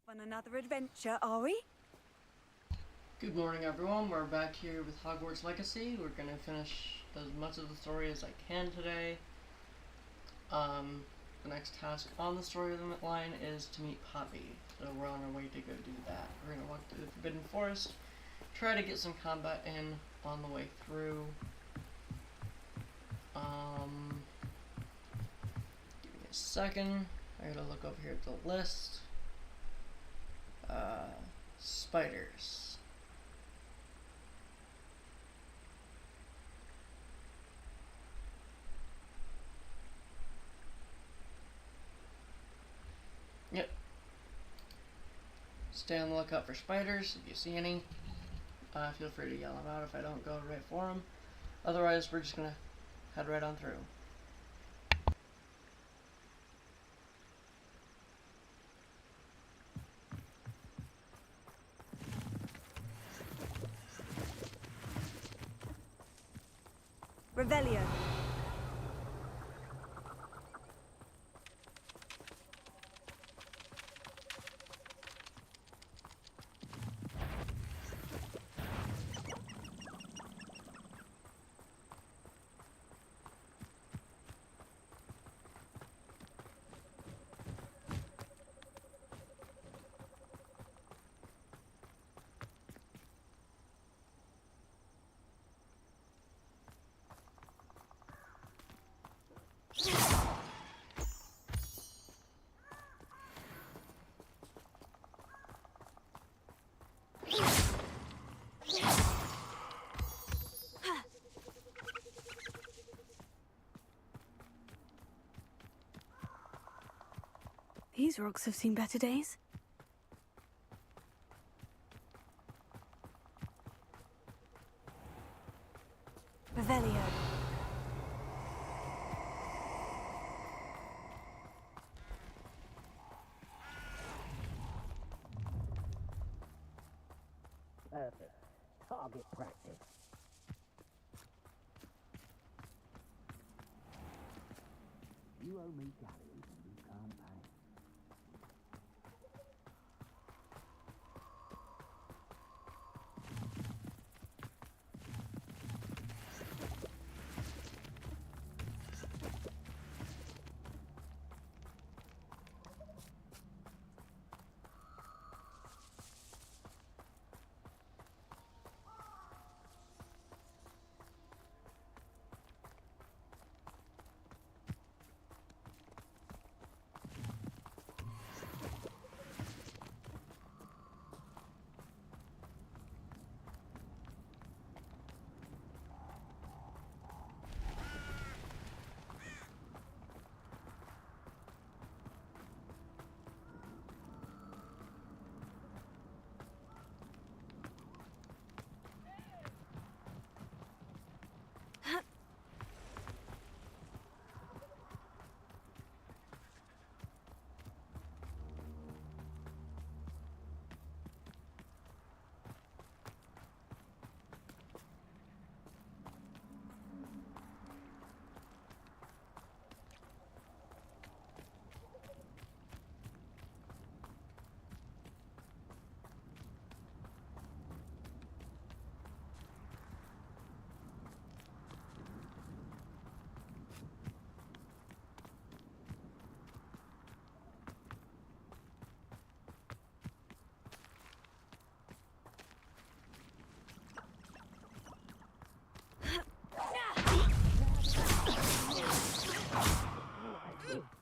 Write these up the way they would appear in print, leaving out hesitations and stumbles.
On another adventure, are we? Good morning, everyone. We're back here with Hogwarts Legacy. We're gonna finish as much of the story as I can today. The next task on the story line is to meet Poppy, so we're on our way to go do that. We're gonna walk through the Forbidden Forest, try to get some combat in on the way through. Give me a second. I gotta look over here at the list. Spiders. Yep. Stay on the lookout for spiders. If you see any, feel free to yell them out if I don't go right for them. Otherwise, we're just gonna head right on through. Revelio. These rocks have seen better days. Revelio. Perfect. Target practice. You owe me galleons and you can't pay.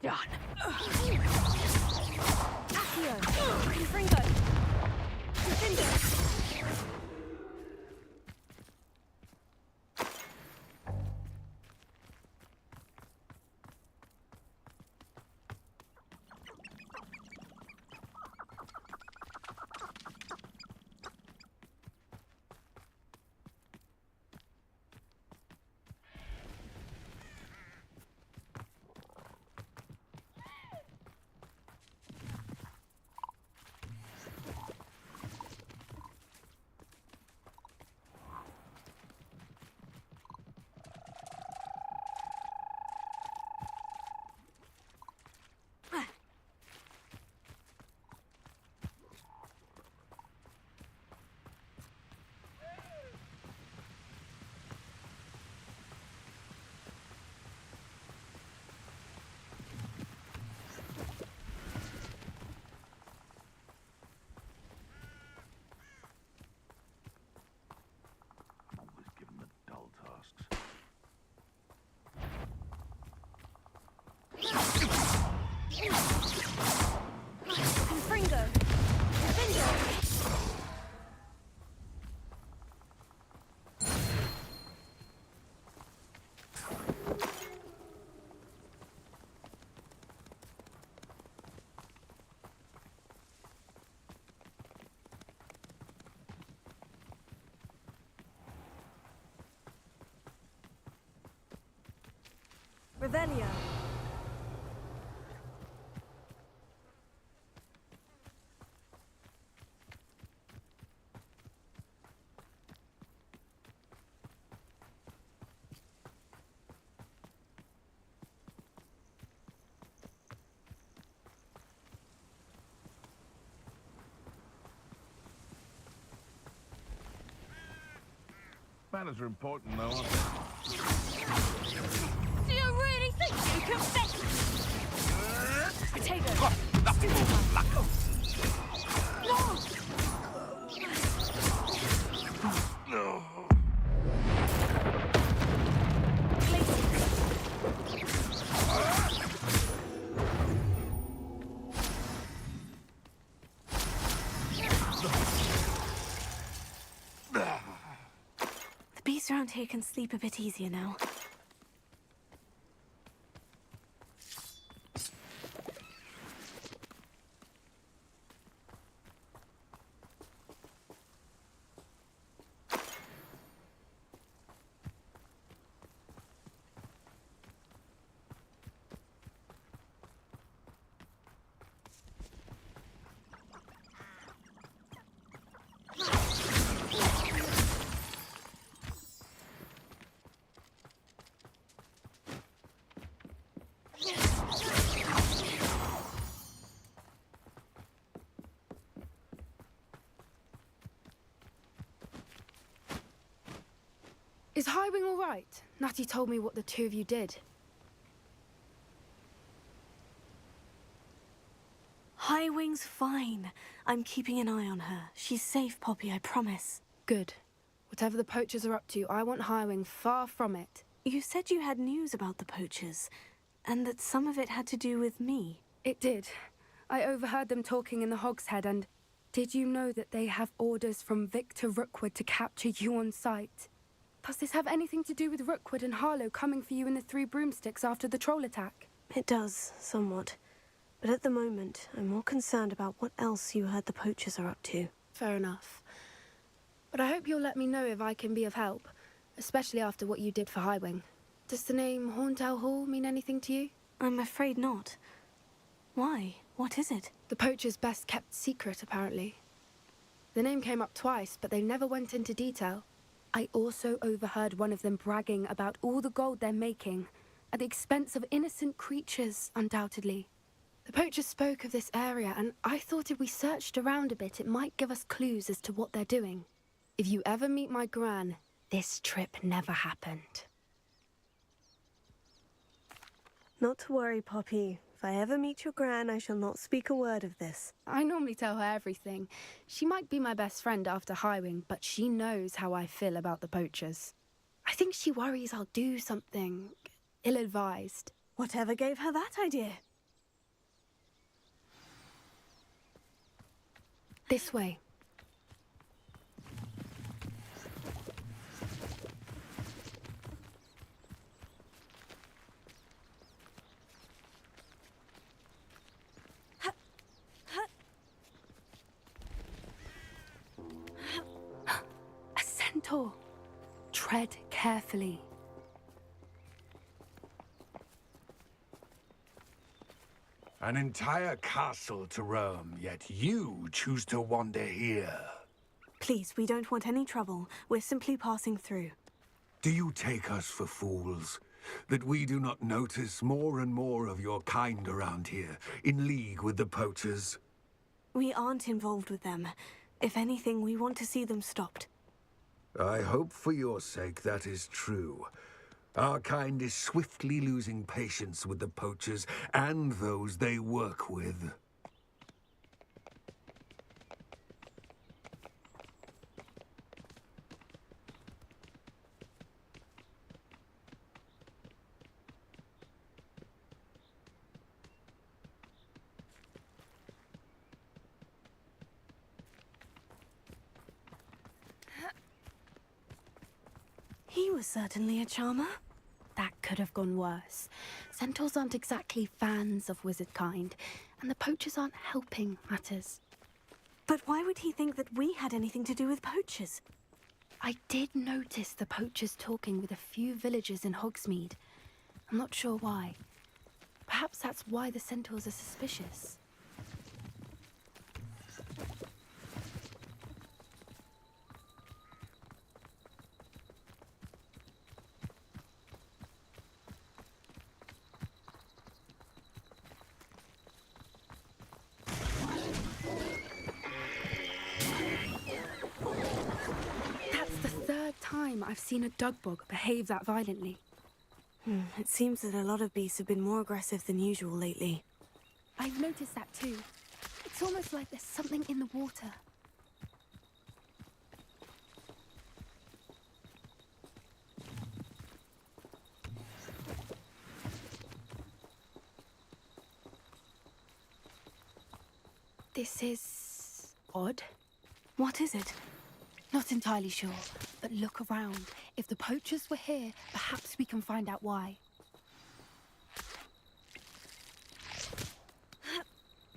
Done. Accio. Confringo. Confindo. Revelio. Manners are important, though, aren't Do you really think you can fix? Potato. they? The beasts around here can sleep a bit easier now. Is Highwing all right? Natty told me what the two of you did. Highwing's fine. I'm keeping an eye on her. She's safe, Poppy, I promise. Good. Whatever the poachers are up to, I want Highwing far from it. You said you had news about the poachers, and that some of it had to do with me. It did. I overheard them talking in the Hogshead, and did you know that they have orders from Victor Rookwood to capture you on sight? Does this have anything to do with Rookwood and Harlow coming for you in the Three Broomsticks after the troll attack? It does, somewhat. But at the moment, I'm more concerned about what else you heard the poachers are up to. Fair enough. But I hope you'll let me know if I can be of help, especially after what you did for Highwing. Does the name Horntail Hall mean anything to you? I'm afraid not. Why? What is it? The poachers' best kept secret, apparently. The name came up twice, but they never went into detail. I also overheard one of them bragging about all the gold they're making, at the expense of innocent creatures, undoubtedly. The poachers spoke of this area, and I thought if we searched around a bit, it might give us clues as to what they're doing. If you ever meet my gran, this trip never happened. Not to worry, Poppy. If I ever meet your gran, I shall not speak a word of this. I normally tell her everything. She might be my best friend after Highwing, but she knows how I feel about the poachers. I think she worries I'll do something ill-advised. Whatever gave her that idea? This way. A centaur. Tread carefully. An entire castle to roam, yet you choose to wander here. Please, we don't want any trouble. We're simply passing through. Do you take us for fools? That we do not notice more and more of your kind around here, in league with the poachers? We aren't involved with them. If anything, we want to see them stopped. I hope for your sake that is true. Our kind is swiftly losing patience with the poachers and those they work with. He was certainly a charmer. That could have gone worse. Centaurs aren't exactly fans of wizard kind, and the poachers aren't helping matters. But why would he think that we had anything to do with poachers? I did notice the poachers talking with a few villagers in Hogsmeade. I'm not sure why. Perhaps that's why the centaurs are suspicious. That's the third time I've seen a dugbog behave that violently. It seems that a lot of beasts have been more aggressive than usual lately. I've noticed that too. It's almost like there's something in the water. This is odd. What is it? Not entirely sure, but look around. If the poachers were here, perhaps we can find out why.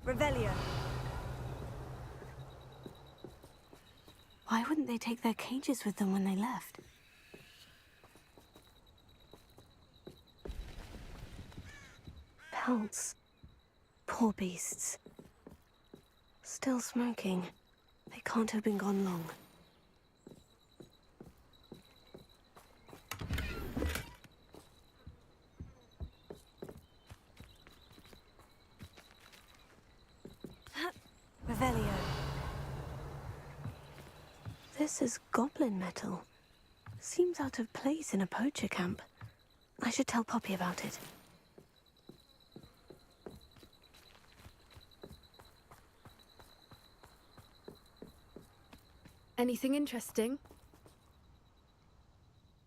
Revelio. Why wouldn't they take their cages with them when they left? Pelts. Poor beasts. Still smoking. They can't have been gone long. Revelio. This is goblin metal. Seems out of place in a poacher camp. I should tell Poppy about it. Anything interesting?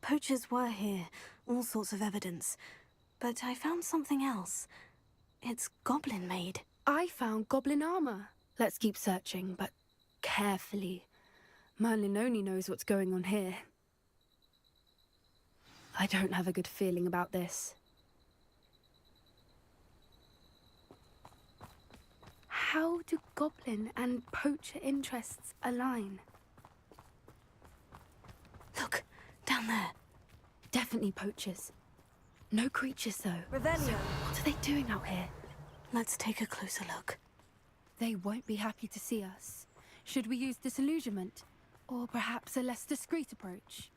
Poachers were here, all sorts of evidence. But I found something else. It's goblin-made. I found goblin armor. Let's keep searching, but carefully. Merlin only knows what's going on here. I don't have a good feeling about this. How do goblin and poacher interests align? Look, down there. Definitely poachers. No creatures, though. Revelio. So what are they doing out here? Let's take a closer look. They won't be happy to see us. Should we use disillusionment? Or perhaps a less discreet approach?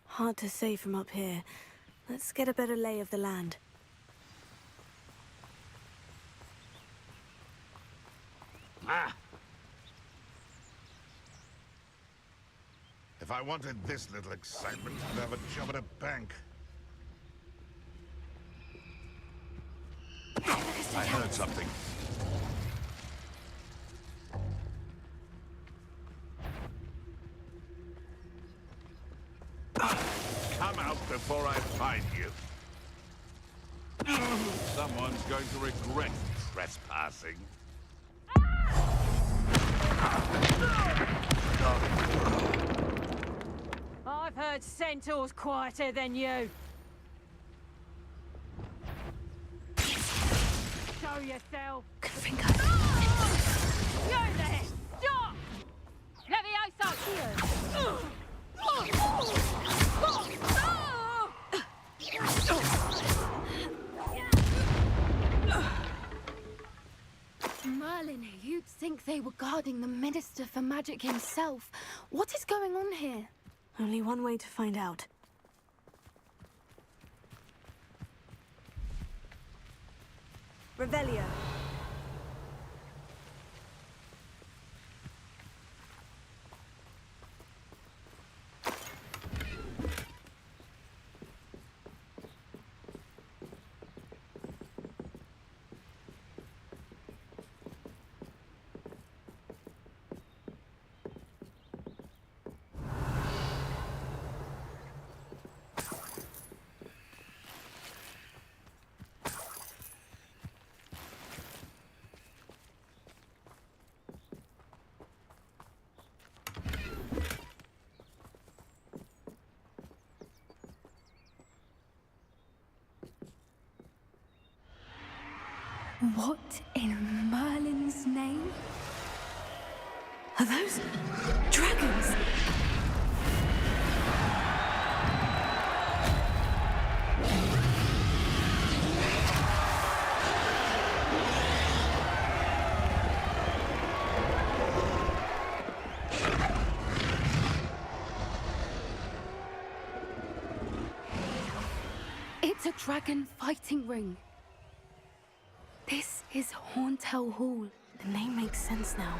Hard to say from up here. Let's get a better lay of the land. Ah! If I wanted this little excitement, I'd have a job at a bank. I heard something. Come out before I find you. Someone's going to regret trespassing. I've heard centaurs quieter than you. Show yourself. Good finger. You there! Stop! Levioso! Merlin, you'd think they were guarding the Minister for Magic himself. What is going on here? Only one way to find out. Revelio. What in Merlin's name? Are those dragons? The dragon fighting ring. This is Hauntel Hall. The name makes sense now.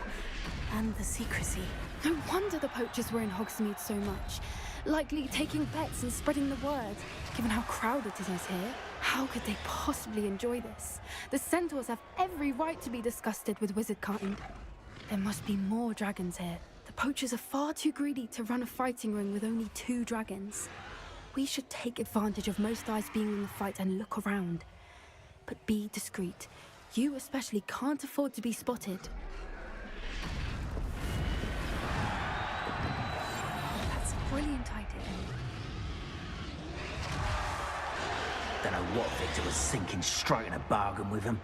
And the secrecy. No wonder the poachers were in Hogsmeade so much. Likely taking bets and spreading the word, given how crowded it is here. How could they possibly enjoy this? The centaurs have every right to be disgusted with wizard kind. There must be more dragons here. The poachers are far too greedy to run a fighting ring with only 2 dragons. We should take advantage of most eyes being in the fight and look around. But be discreet. You especially can't afford to be spotted. That's a brilliant idea. Don't know what Victor was thinking, striking a bargain with him.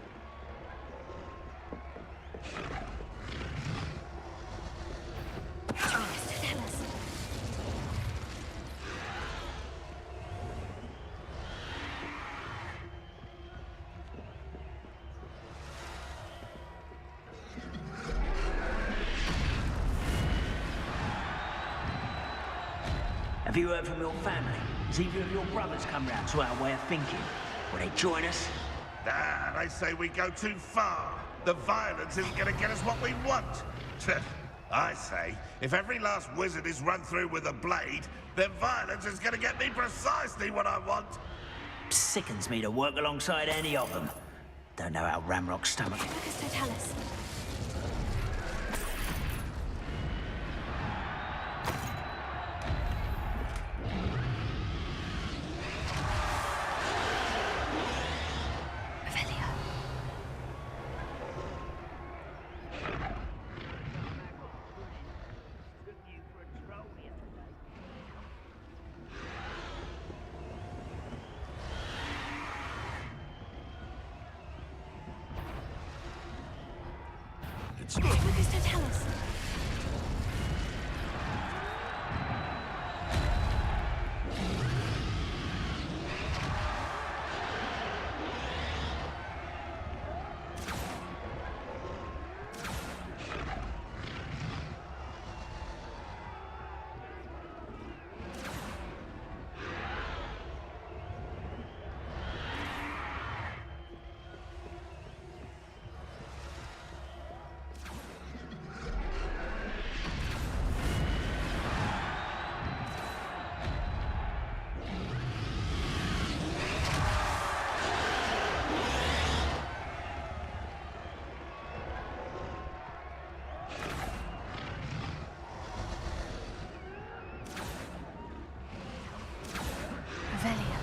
Have you heard from your family? Has either of your brothers come round to our way of thinking? Will they join us? Nah, they say we go too far. The violence isn't gonna get us what we want. I say, if every last wizard is run through with a blade, then violence is gonna get me precisely what I want. Sickens me to work alongside any of them. Don't know how Ramrock's stomach. Lucas Totalis. Revelio. It's not. Lucas Totalis. Revelio.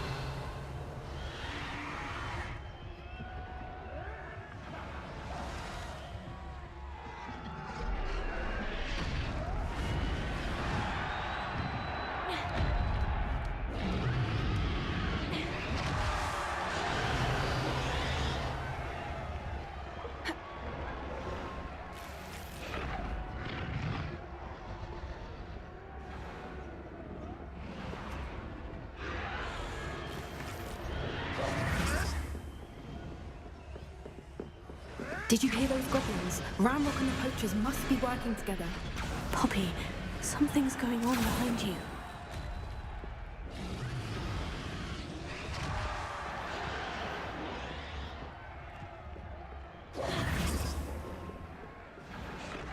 Did you hear those goblins? Ramrock and the poachers must be working together. Poppy, something's going on behind you.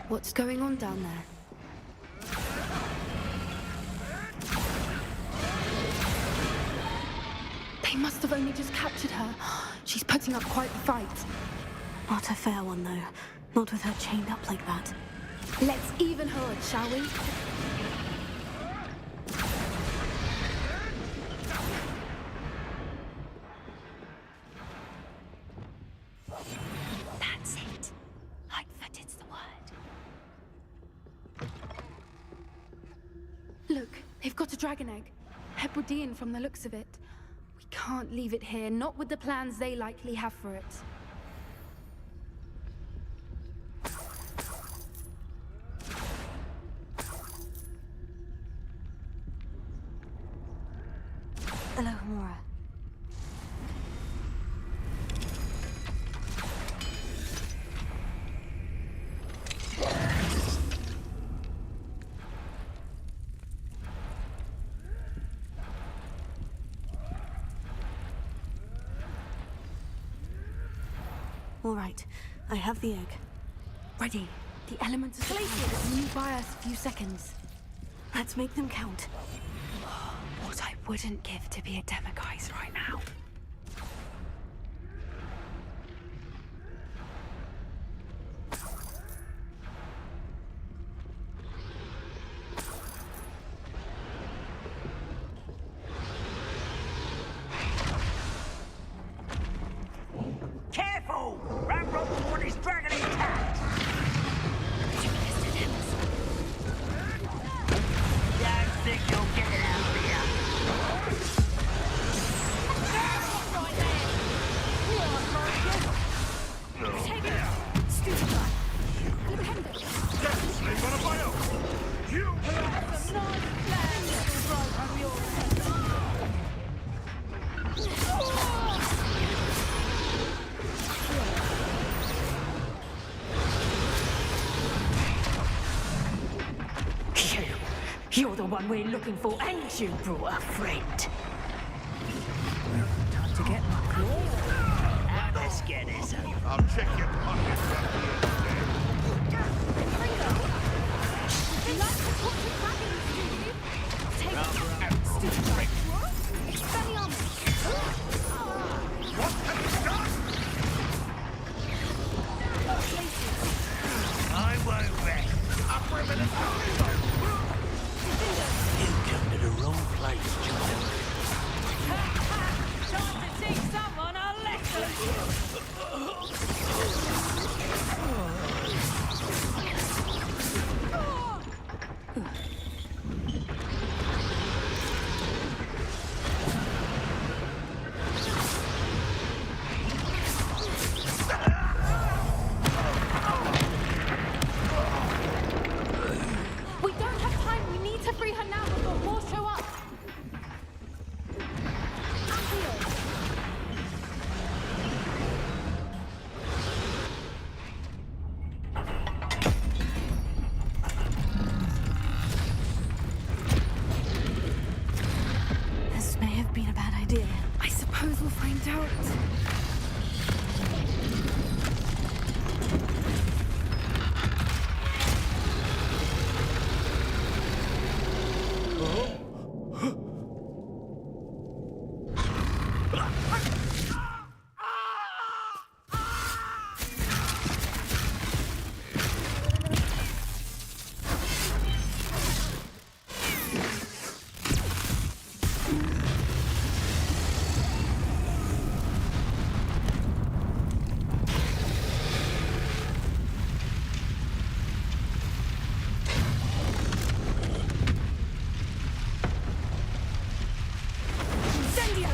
What's going on down there? They must have only just captured her. She's putting up quite the fight. Not a fair one, though. Not with her chained up like that. Let's even her odds, shall we? That's it. Lightfooted's the word. Look, they've got a dragon egg. Hebridean from the looks of it. We can't leave it here, not with the plans they likely have for it. Alohomora. All right, I have the egg. Ready. The elements of the planet will move by us a few seconds. Let's make them count. What I wouldn't give to be a demiguise right now. Careful! Ramrock's one is dragon intact! Don't think you'll get it out of here! Take it! Stupid guy! Independent! They're gonna buy up! You! You're the one we're looking for, and you brought a friend. Time to get my claws. Now let's get this over. I'll check your pockets after you're dead. You like to talk to dragons, do you? Take it! Stupid guy! Expelliarmus! What have you done? I won't rest. Up for a minute. You come to the wrong place, child. Time to teach someone a lesson. We don't have time. We need to free her now before more show up. Accio. This may have been a bad idea. I suppose we'll find out. Incendio!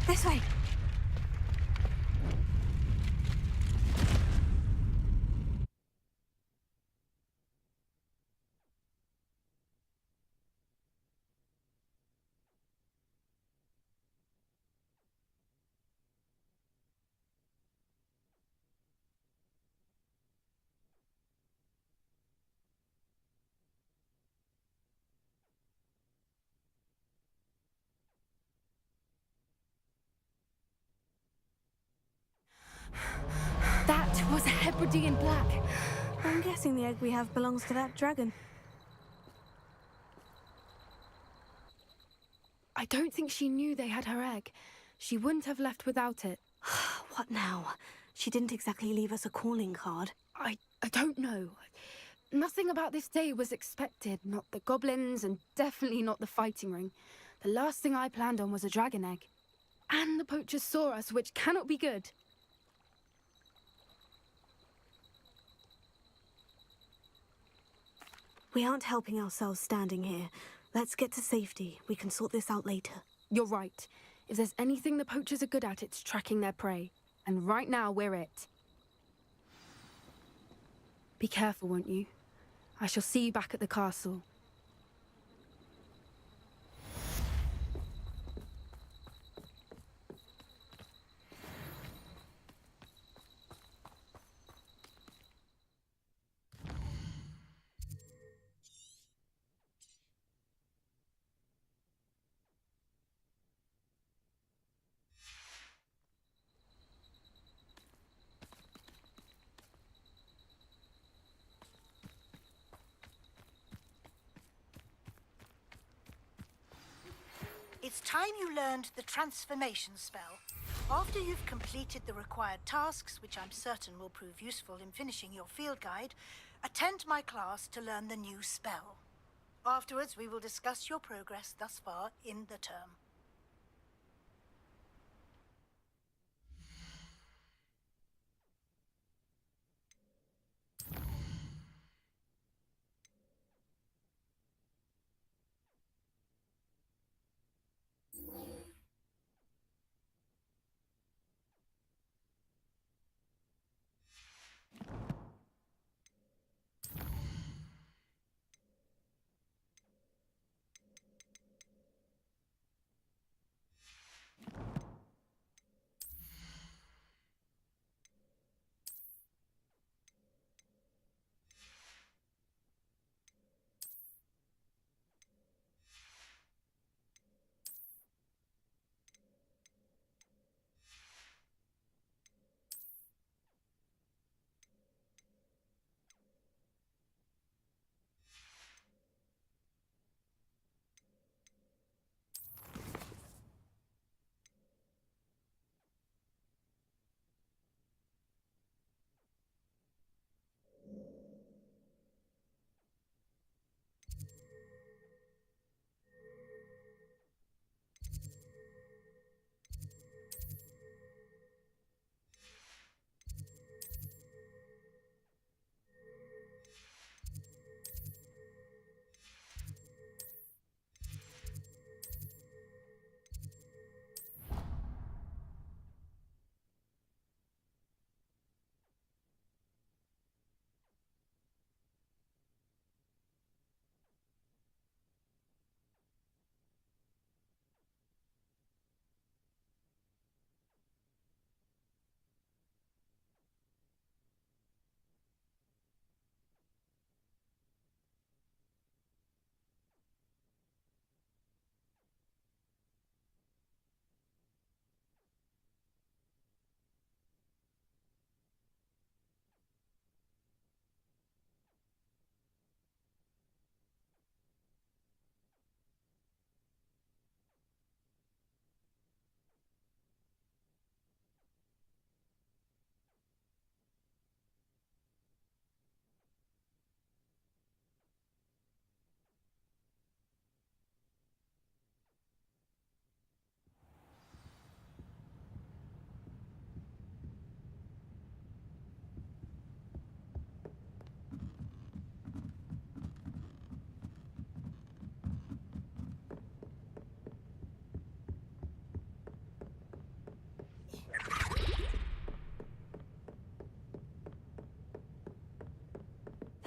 This way. That was a Hebridean black. I'm guessing the egg we have belongs to that dragon. I don't think she knew they had her egg. She wouldn't have left without it. What now? She didn't exactly leave us a calling card. I don't know. Nothing about this day was expected. Not the goblins, and definitely not the fighting ring. The last thing I planned on was a dragon egg. And the poachers saw us, which cannot be good. We aren't helping ourselves standing here. Let's get to safety. We can sort this out later. You're right. If there's anything the poachers are good at, it's tracking their prey. And right now, we're it. Be careful, won't you? I shall see you back at the castle. It's time you learned the transformation spell. After you've completed the required tasks, which I'm certain will prove useful in finishing your field guide, attend my class to learn the new spell. Afterwards, we will discuss your progress thus far in the term.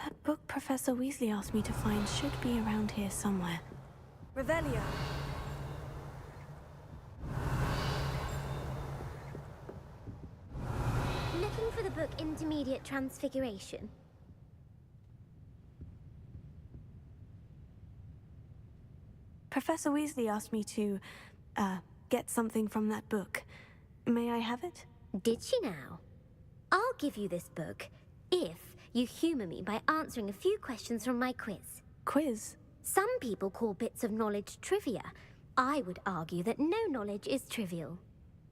That book Professor Weasley asked me to find should be around here somewhere. Revelio. Looking for the book Intermediate Transfiguration? Professor Weasley asked me to, get something from that book. May I have it? Did she now? I'll give you this book if you humour me by answering a few questions from my quiz. Quiz? Some people call bits of knowledge trivia. I would argue that no knowledge is trivial.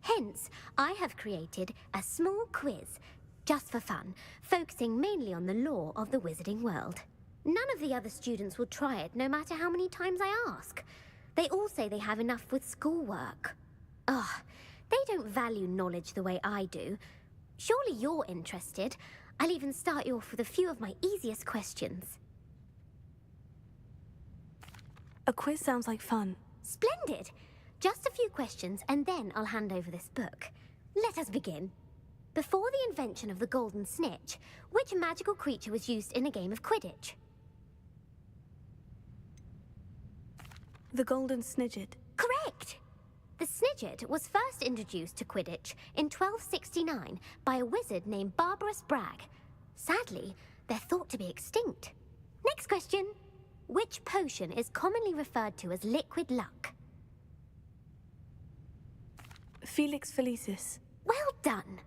Hence, I have created a small quiz, just for fun, focusing mainly on the lore of the wizarding world. None of the other students will try it, no matter how many times I ask. They all say they have enough with schoolwork. Ugh, they don't value knowledge the way I do. Surely you're interested. I'll even start you off with a few of my easiest questions. A quiz sounds like fun. Splendid! Just a few questions, and then I'll hand over this book. Let us begin. Before the invention of the golden snitch, which magical creature was used in a game of Quidditch? The golden snidget. Correct! The snidget was first introduced to Quidditch in 1269 by a wizard named Barbarous Bragg. Sadly, they're thought to be extinct. Next question. Which potion is commonly referred to as liquid luck? Felix Felicis. Well done!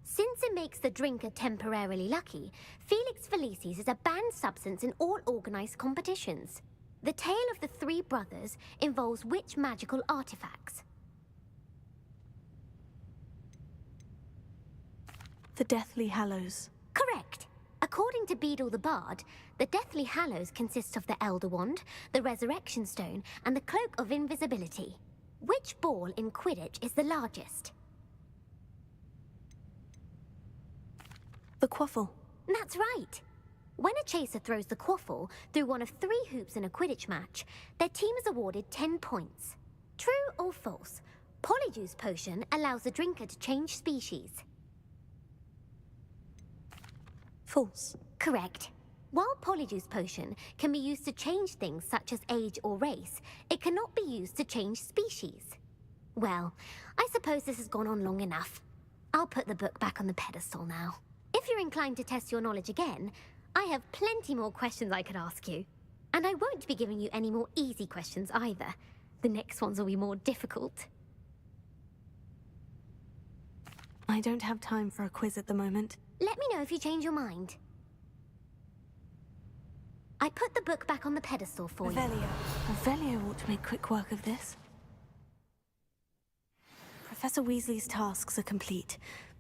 Since it makes the drinker temporarily lucky, Felix Felicis is a banned substance in all organised competitions. The tale of the three brothers involves which magical artifacts? The Deathly Hallows. Correct. According to Beadle the Bard, the Deathly Hallows consists of the Elder Wand, the Resurrection Stone, and the Cloak of Invisibility. Which ball in Quidditch is the largest? The Quaffle. That's right. When a chaser throws the quaffle through one of 3 hoops in a Quidditch match, their team is awarded 10 points. True or false? Polyjuice Potion allows the drinker to change species. False. Correct. While Polyjuice Potion can be used to change things such as age or race, it cannot be used to change species. Well, I suppose this has gone on long enough. I'll put the book back on the pedestal now. If you're inclined to test your knowledge again, I have plenty more questions I could ask you. And I won't be giving you any more easy questions either. The next ones will be more difficult. I don't have time for a quiz at the moment. Let me know if you change your mind. I put the book back on the pedestal for you. Revelio. Revelio ought to make quick work of this. Professor Weasley's tasks are complete.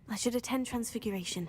I should attend Transfiguration.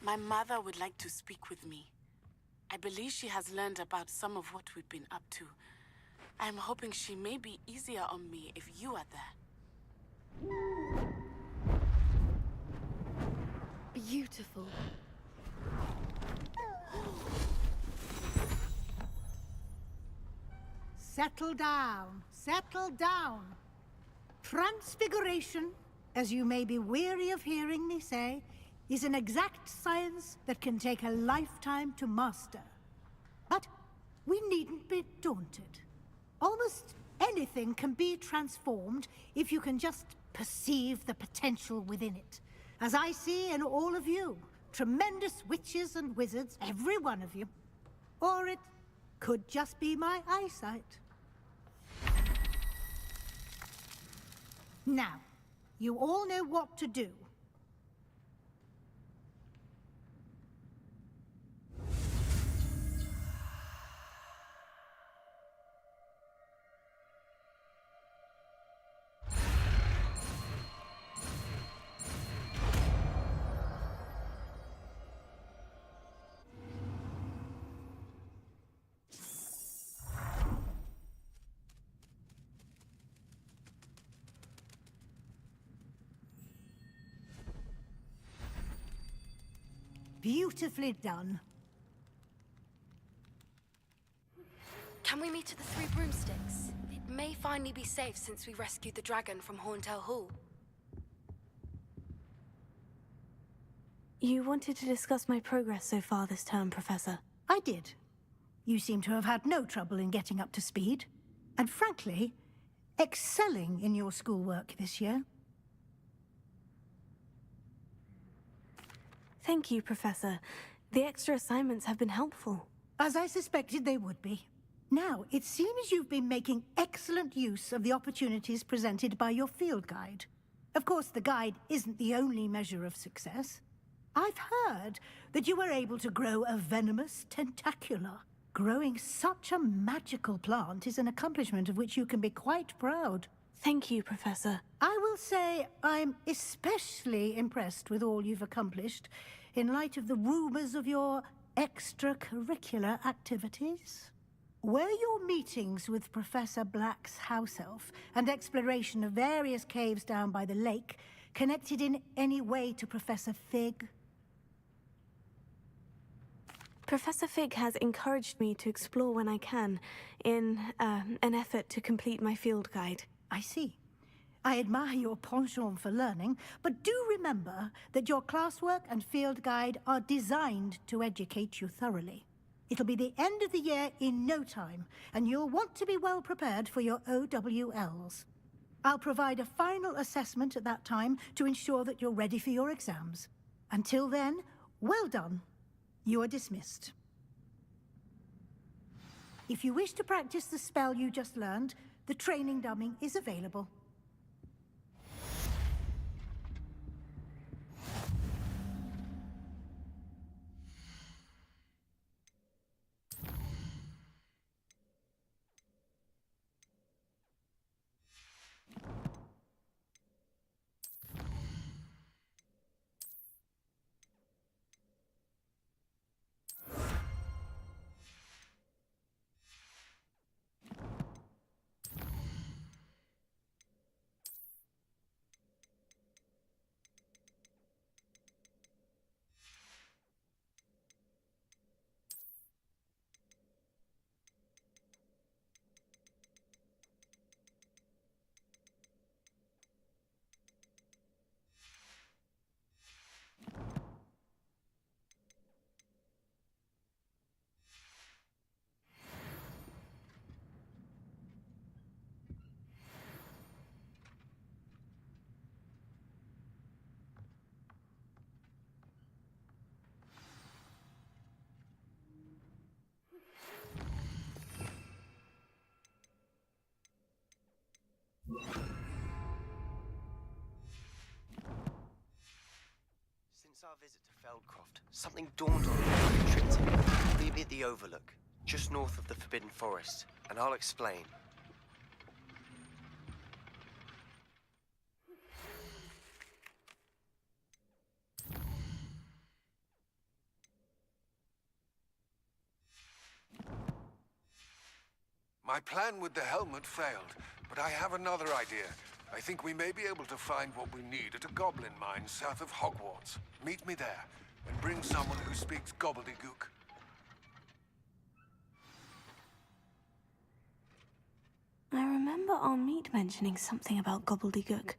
My mother would like to speak with me. I believe she has learned about some of what we've been up to. I'm hoping she may be easier on me if you are there. Beautiful. Settle down, settle down. Transfiguration, as you may be weary of hearing me say, is an exact science that can take a lifetime to master. But we needn't be daunted. Almost anything can be transformed if you can just perceive the potential within it. As I see in all of you, tremendous witches and wizards, every one of you. Or it could just be my eyesight. Now, you all know what to do. Beautifully done. Can we meet at the Three Broomsticks? It may finally be safe since we rescued the dragon from Horntail Hall. You wanted to discuss my progress so far this term, Professor. I did. You seem to have had no trouble in getting up to speed. And frankly, excelling in your schoolwork this year. Thank you, Professor. The extra assignments have been helpful. As I suspected they would be. Now, it seems you've been making excellent use of the opportunities presented by your field guide. Of course, the guide isn't the only measure of success. I've heard that you were able to grow a venomous tentacula. Growing such a magical plant is an accomplishment of which you can be quite proud. Thank you, Professor. I will say I'm especially impressed with all you've accomplished in light of the rumors of your extracurricular activities. Were your meetings with Professor Black's house elf and exploration of various caves down by the lake connected in any way to Professor Fig? Professor Fig has encouraged me to explore when I can, in an effort to complete my field guide. I see. I admire your penchant for learning, but do remember that your classwork and field guide are designed to educate you thoroughly. It'll be the end of the year in no time, and you'll want to be well prepared for your OWLs. I'll provide a final assessment at that time to ensure that you're ready for your exams. Until then, well done. You are dismissed. If you wish to practice the spell you just learned, the training dummy is available. Since our visit to Feldcroft, something dawned on me that tripped him. Meet me at the Overlook, just north of the Forbidden Forest, and I'll explain. My plan with the helmet failed, but I have another idea. I think we may be able to find what we need at a goblin mine south of Hogwarts. Meet me there, and bring someone who speaks gobbledygook. I remember our meet mentioning something about gobbledygook.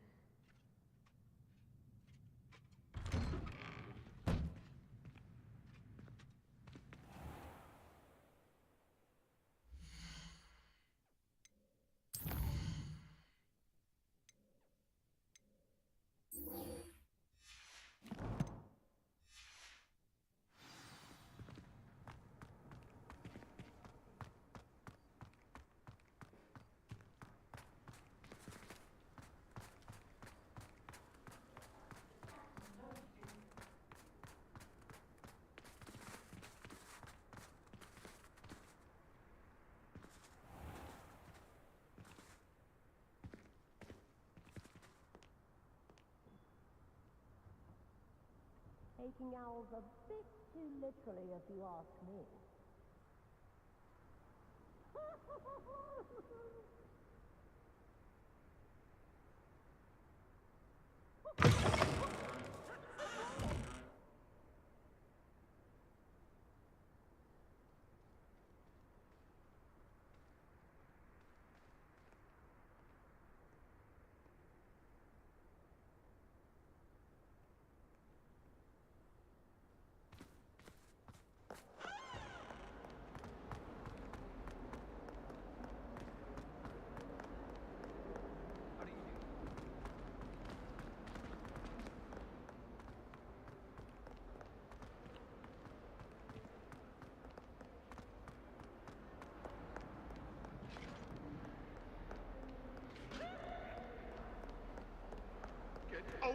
Taking owls a bit too literally, if you ask me.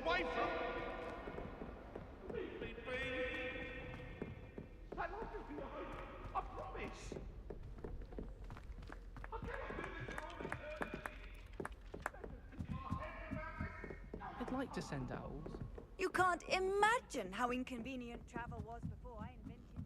away from... Leave me be. Stay like you behind. I promise. I cannot do this for all eternity. I'd like to send owls. You can't imagine how inconvenient travel was before I invented blue.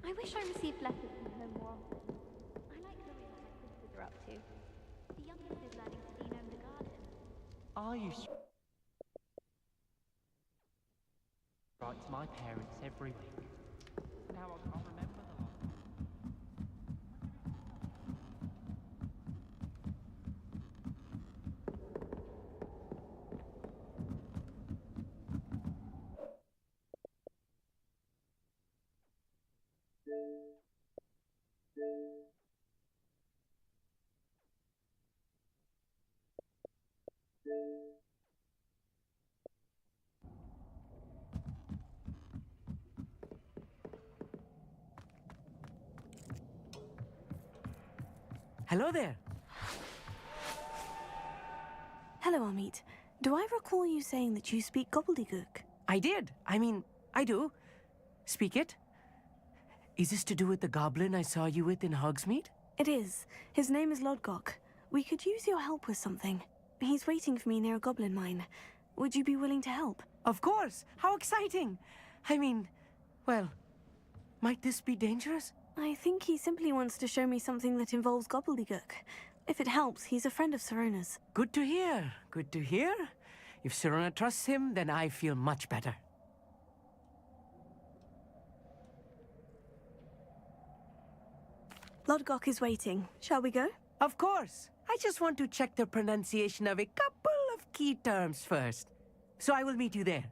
I wish I received letters from her more often. I like hearing what my sisters are up to. The youngest is learning to denome the garden. I used to write to my parents every week. Now I can't remember the last time. Hello there. Hello, Amit. Do I recall you saying that you speak gobbledygook? I did. I do. Speak it. Is this to do with the goblin I saw you with in Hogsmeade? It is. His name is Lodgok. We could use your help with something. He's waiting for me near a goblin mine. Would you be willing to help? Of course. How exciting. Well, might this be dangerous? I think he simply wants to show me something that involves gobbledygook. If it helps, he's a friend of Sirona's. Good to hear. Good to hear. If Sirona trusts him, then I feel much better. Lodgok is waiting. Shall we go? Of course. I just want to check the pronunciation of a couple of key terms first. So I will meet you there.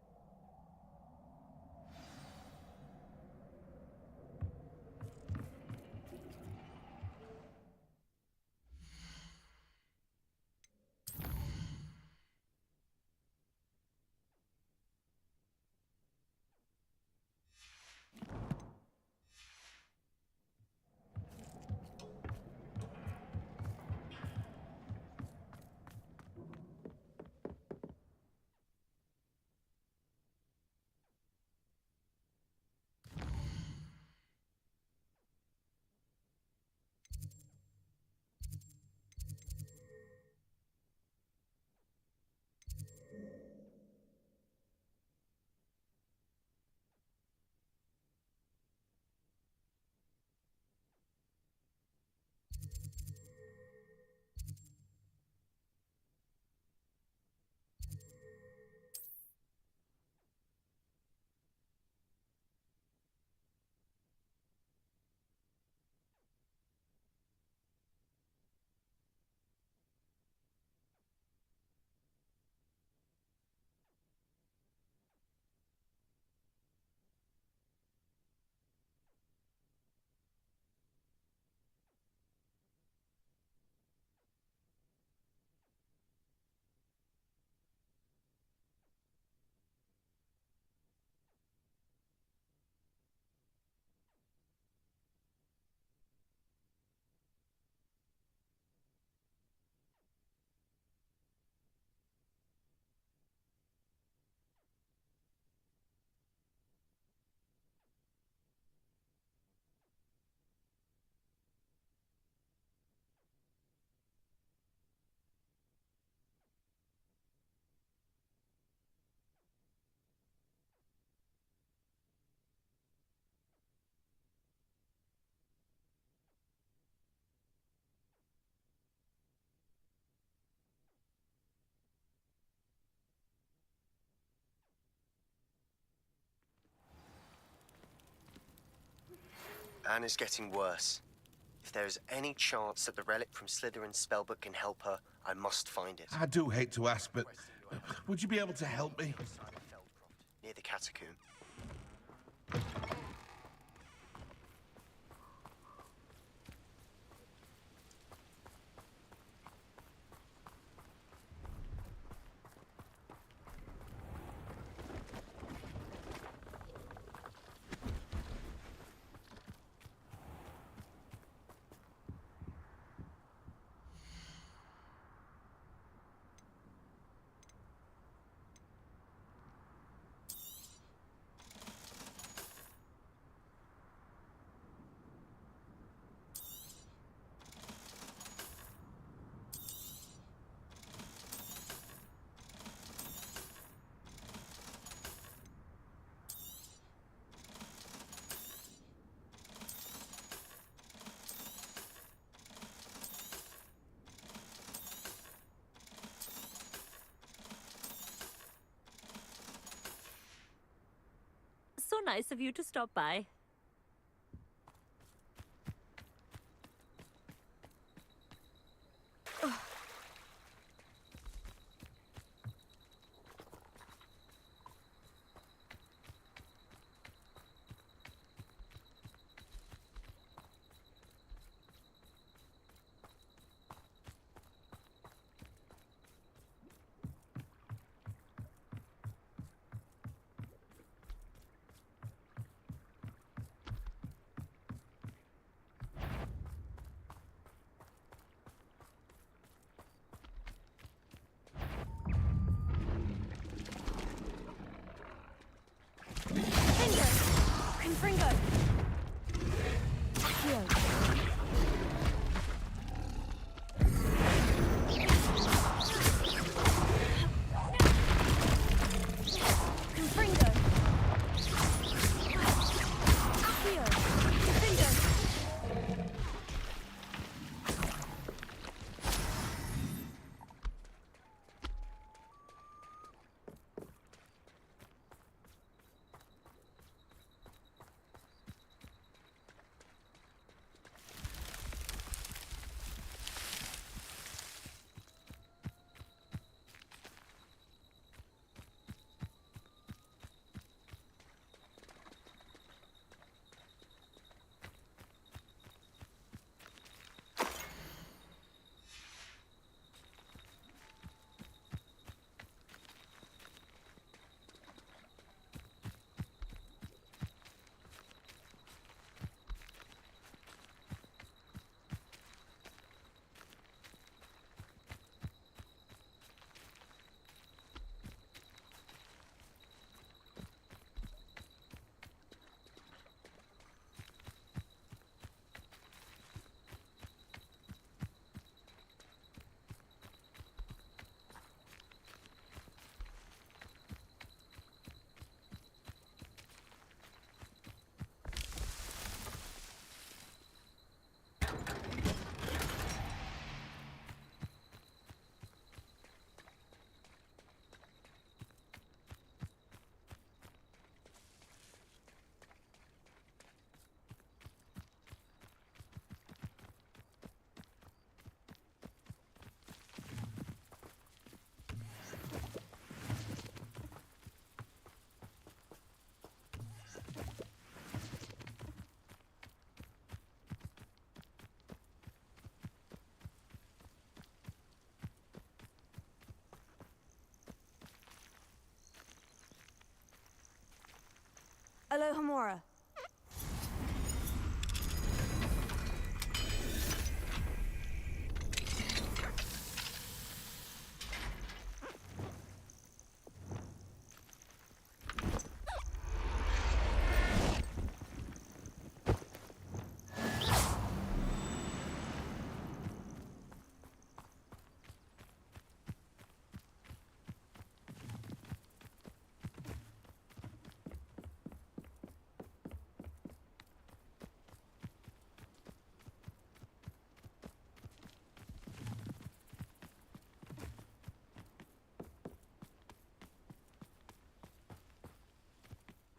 Anne is getting worse. If there is any chance that the relic from Slytherin's spellbook can help her, I must find it. I do hate to ask, but would you be able to help me? Near the catacomb. So nice of you to stop by. Confringo! Accio! Confringo! Accio! Confringo! Alohomora.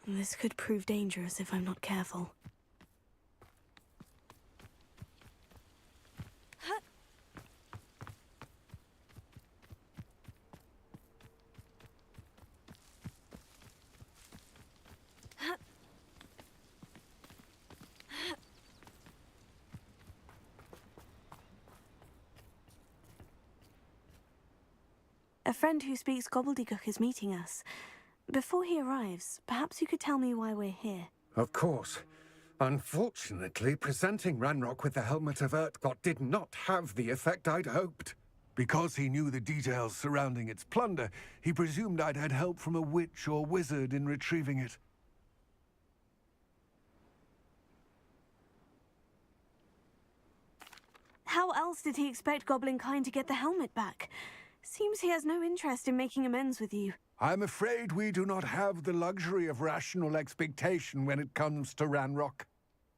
This could prove dangerous if I'm not careful. friend who speaks gobbledygook is meeting us. Before he arrives, perhaps you could tell me why we're here. Of course. Unfortunately, presenting Ranrock with the Helmet of Urtkot did not have the effect I'd hoped. Because he knew the details surrounding its plunder, he presumed I'd had help from a witch or wizard in retrieving it. How else did he expect Goblinkind to get the helmet back? Seems he has no interest in making amends with you. I'm afraid we do not have the luxury of rational expectation when it comes to Ranrock.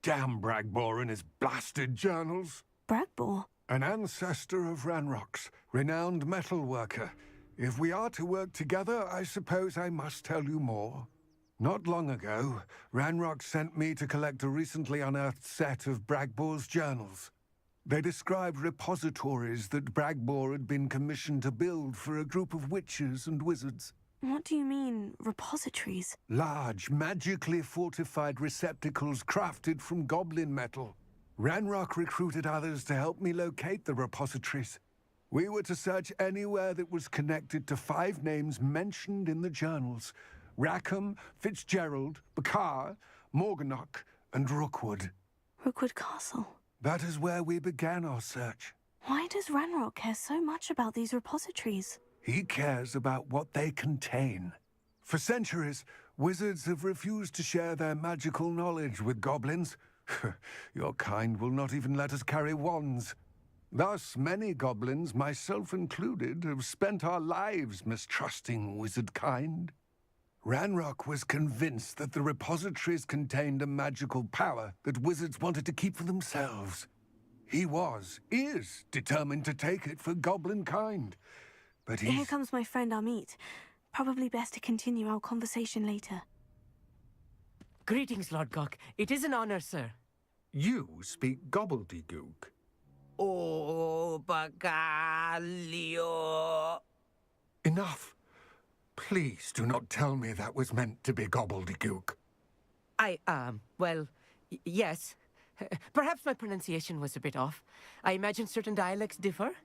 Damn Bragbor and his blasted journals. Bragbor? An ancestor of Ranrock's, renowned metal worker. If we are to work together, I suppose I must tell you more. Not long ago, Ranrock sent me to collect a recently unearthed set of Bragbor's journals. They described repositories that Bragbor had been commissioned to build for a group of witches and wizards. What do you mean, repositories? Large, magically fortified receptacles crafted from goblin metal. Ranrock recruited others to help me locate the repositories. We were to search anywhere that was connected to 5 names mentioned in the journals: Rackham, Fitzgerald, Bakar, Morganach, and Rookwood. Rookwood Castle. That is where we began our search. Why does Ranrock care so much about these repositories? He cares about what they contain. For centuries, wizards have refused to share their magical knowledge with goblins. Your kind will not even let us carry wands. Thus, many goblins, myself included, have spent our lives mistrusting wizard kind. Ranrock was convinced that the repositories contained a magical power that wizards wanted to keep for themselves. He is determined to take it for goblin kind. But Here comes my friend Amit. Probably best to continue our conversation later. Greetings, Lord Gok. It is an honor, sir. You speak gobbledygook. Oh, Bagalio. Enough. Please do not tell me that was meant to be gobbledygook. Yes. Perhaps my pronunciation was a bit off. I imagine certain dialects differ?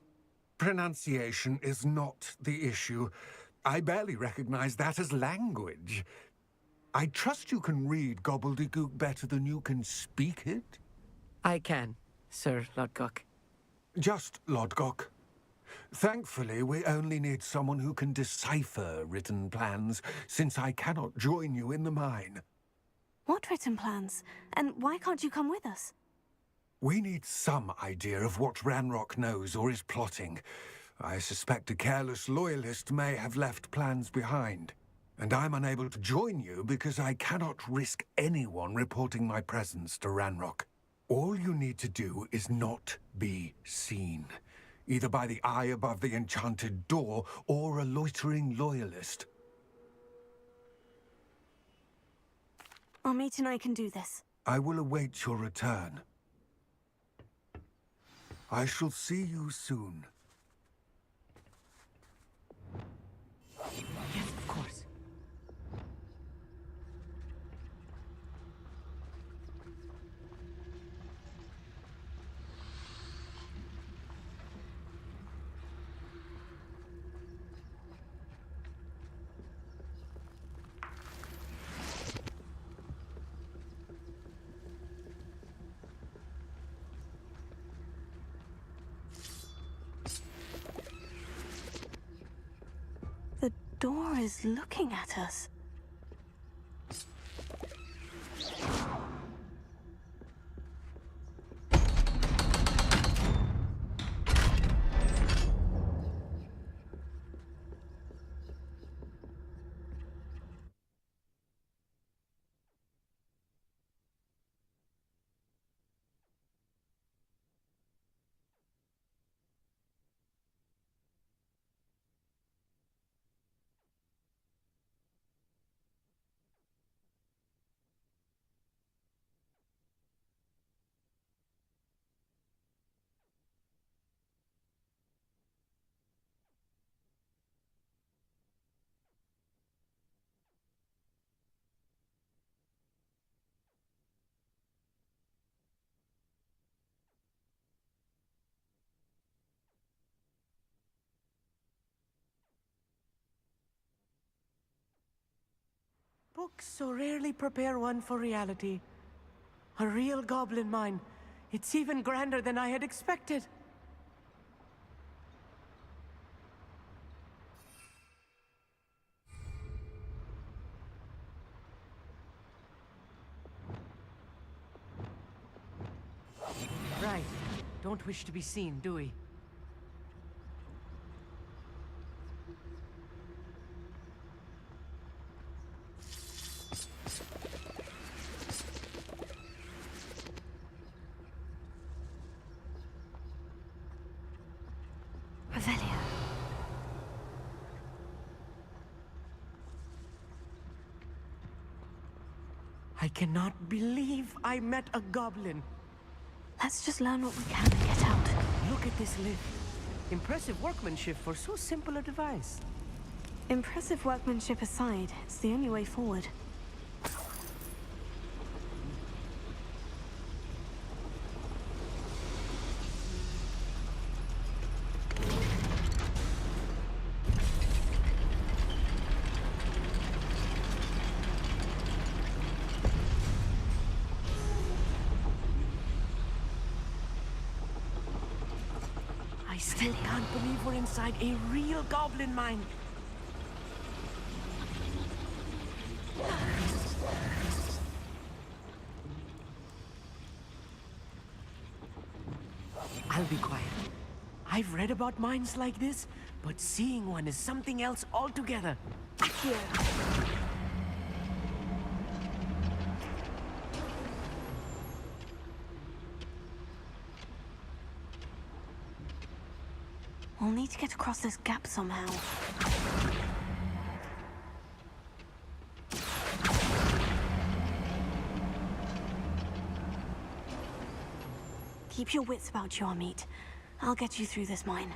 Pronunciation is not the issue. I barely recognize that as language. I trust you can read gobbledygook better than you can speak it? I can, Sir Lodgok. Just Lodgok. Thankfully, we only need someone who can decipher written plans, since I cannot join you in the mine. What written plans? And why can't you come with us? We need some idea of what Ranrock knows or is plotting. I suspect a careless loyalist may have left plans behind. And I'm unable to join you because I cannot risk anyone reporting my presence to Ranrock. All you need to do is not be seen, either by the eye above the enchanted door or a loitering loyalist. Amit and I can do this. I will await your return. I shall see you soon. Yes, of course. The door is looking at us. Books so rarely prepare one for reality. A real goblin mine. It's even grander than I had expected. Right. Don't wish to be seen, do we? Revelio. I cannot believe I met a goblin. Let's just learn what we can and get out. Look at this lift. Impressive workmanship for so simple a device. Impressive workmanship aside, it's the only way forward. I still can't believe we're inside a real goblin mine. I'll be quiet. I've read about mines like this, but seeing one is something else altogether. Accio. We'll need to get across this gap somehow. Keep your wits about you, Amit. I'll get you through this mine.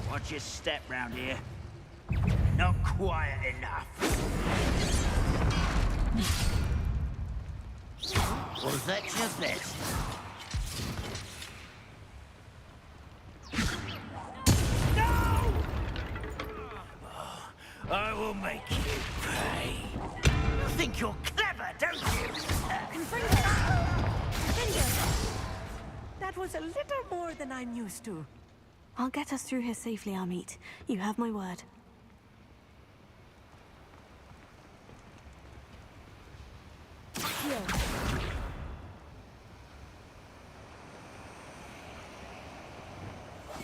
Watch your step round here. Not quiet enough. Was that your best? No! I will make you pay. You think you're clever, don't you? That was a little more than I'm used to. I'll get us through here safely, Amit. You have my word.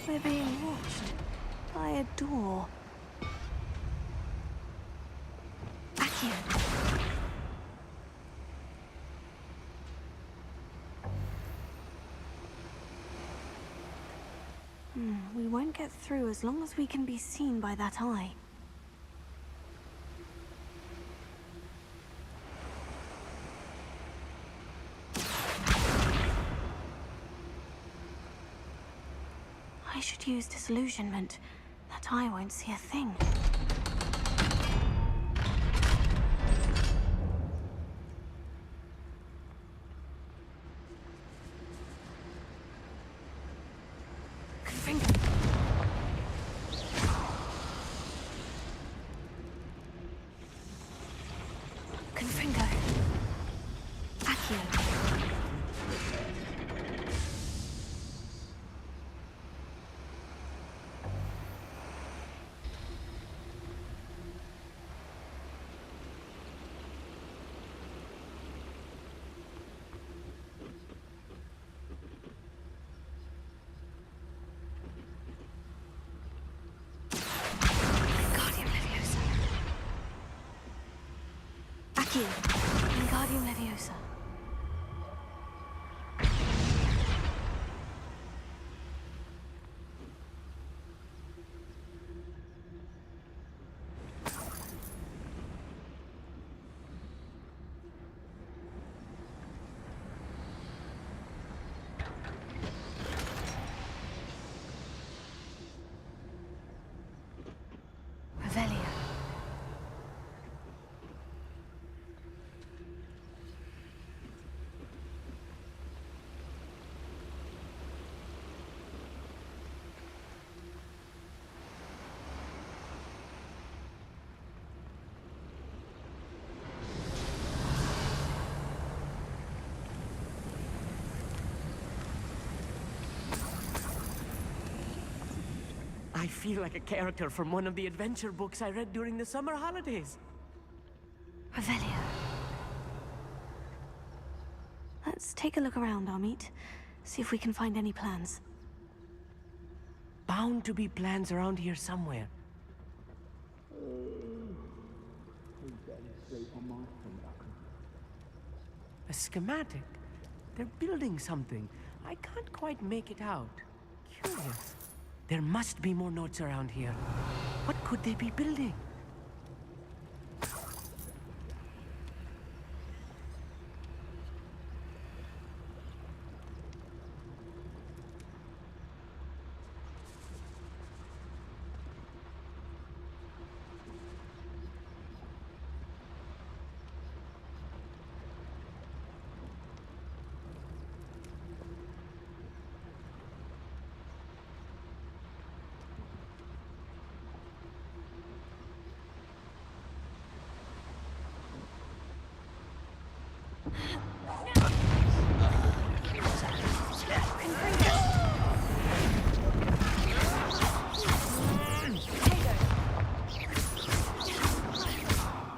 We're being watched by a door. Accio. We won't get through as long as we can be seen by that eye. I should use disillusionment. That eye won't see a thing. Wingardium Leviosa. Revelio. I feel like a character from one of the adventure books I read during the summer holidays. Revelio. Let's take a look around, Amit. See if we can find any plans. Bound to be plans around here somewhere. A schematic? They're building something. I can't quite make it out. Curious. There must be more notes around here. What could they be building?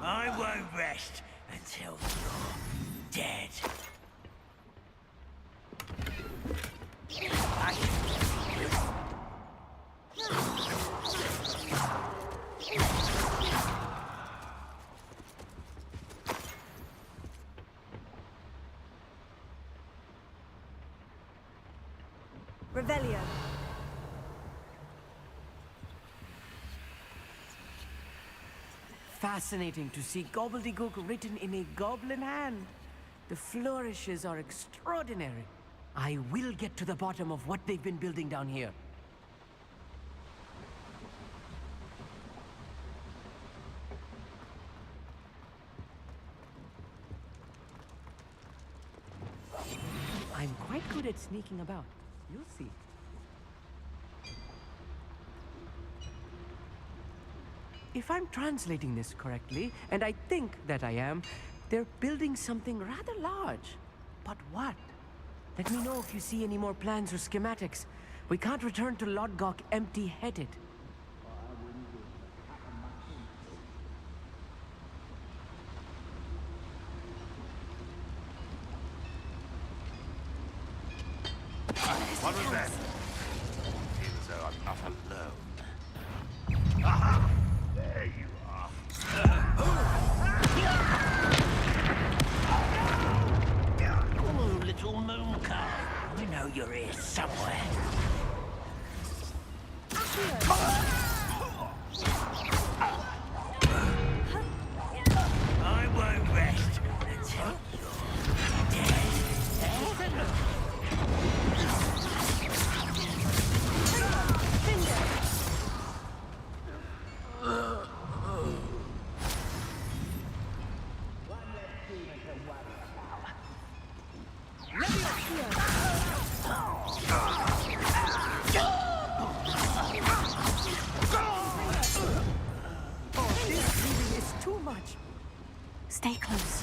I won't rest until you're dead. Revelio. Fascinating to see gobbledygook written in a goblin hand. The flourishes are extraordinary. I will get to the bottom of what they've been building down here. I'm quite good at sneaking about. You'll see. If I'm translating this correctly, and I think that I am, they're building something rather large. But what? Let me know if you see any more plans or schematics. We can't return to Lodgok empty-headed. What was that? Feel as though I'm not alone. Aha! There you are. Oh, little moon calf. I know you're here somewhere. I won't rest until you're dead. Stay close.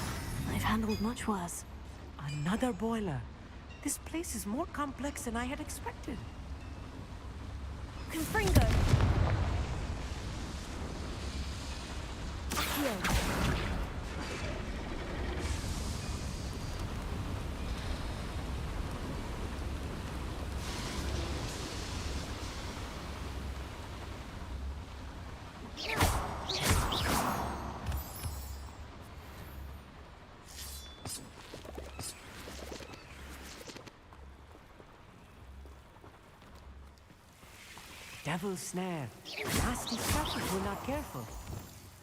I've handled much worse. Another boiler. This place is more complex than I had expected. Confringo. Devil's snare. Nasty stuff if we're not careful.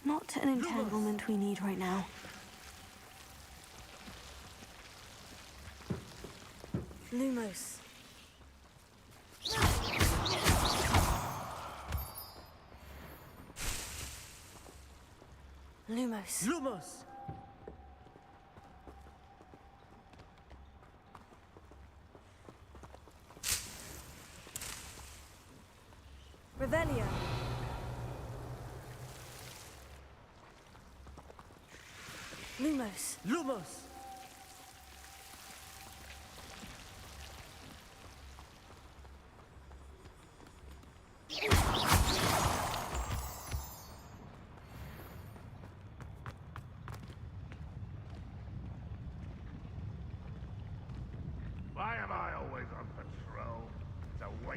Not an entanglement we need right now. Lumos. Lumos. Lumos! Revelio. Lumos. Lumos!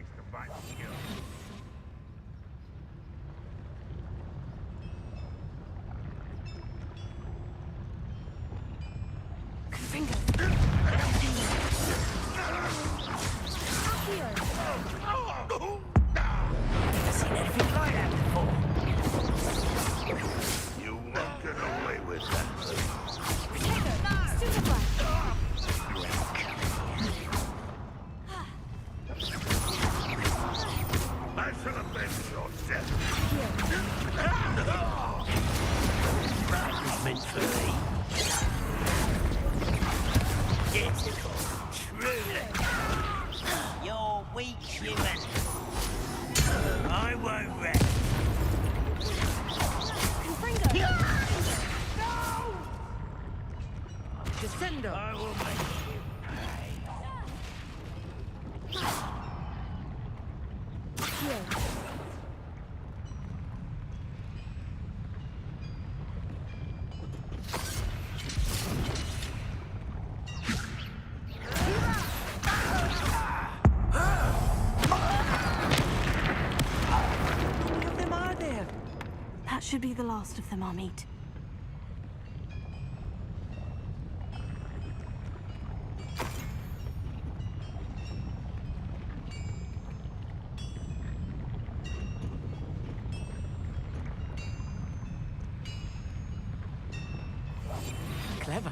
place to find skill. Seen anything like that before? You won't get away with that. I shall avenge your death. That was meant for me. Identical. Truly. You're weak, human. I won't rest. Descendo! I will make you How many of them are there? That should be the last of them, Amit. Clever.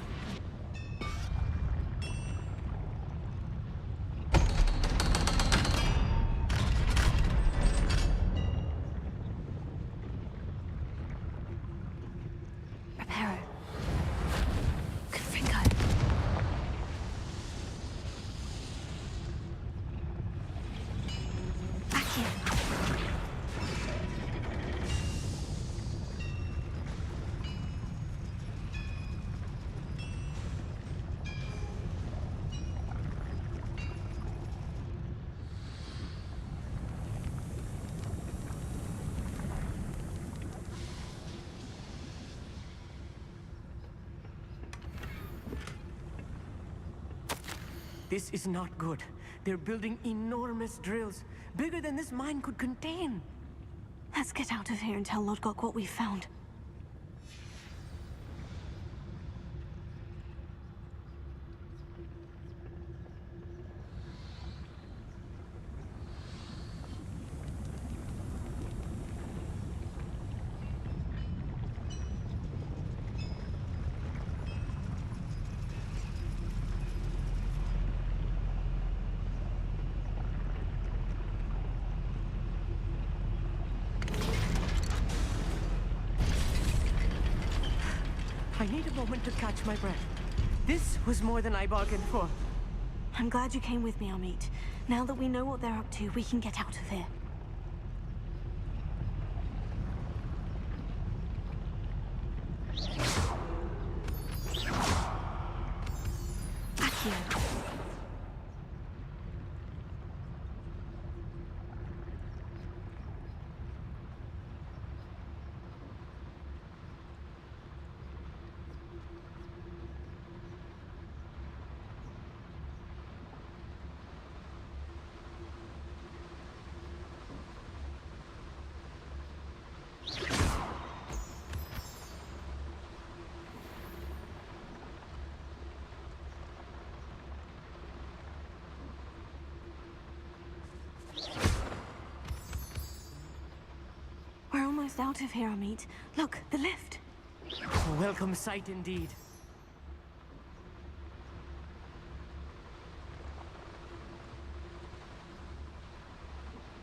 Reparo. Confringo. Accio. This is not good. They're building enormous drills, bigger than this mine could contain. Let's get out of here and tell Lodgok what we found. I need a moment to catch my breath. This was more than I bargained for. I'm glad you came with me, Amit. Now that we know what they're up to, we can get out of here. Accio. We're almost out of here, Amit. Look, the lift. A welcome sight indeed.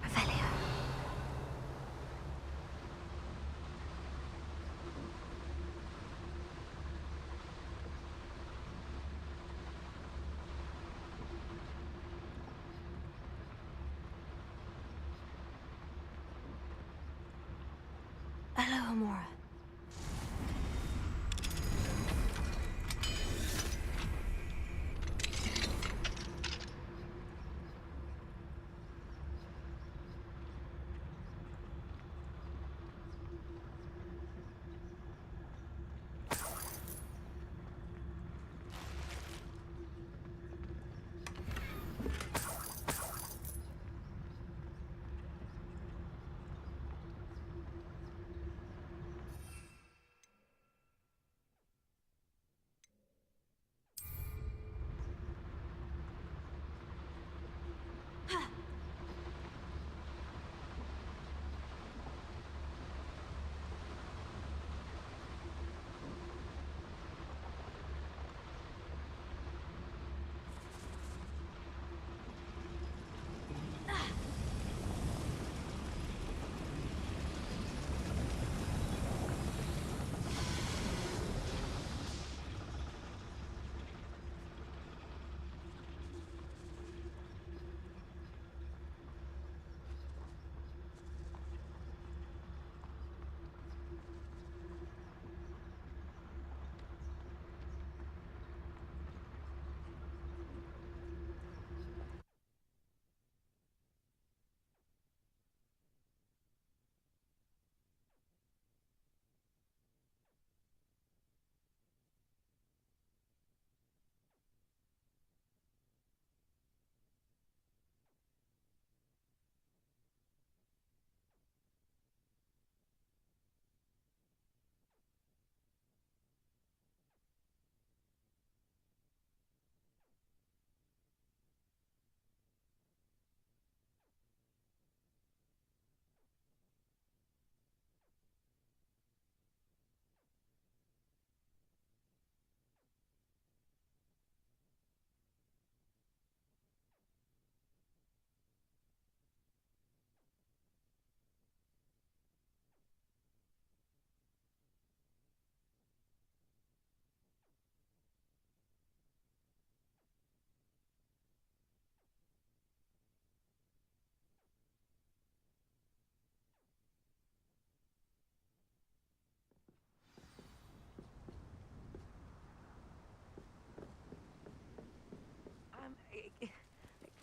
Revelio. Hello, Amora.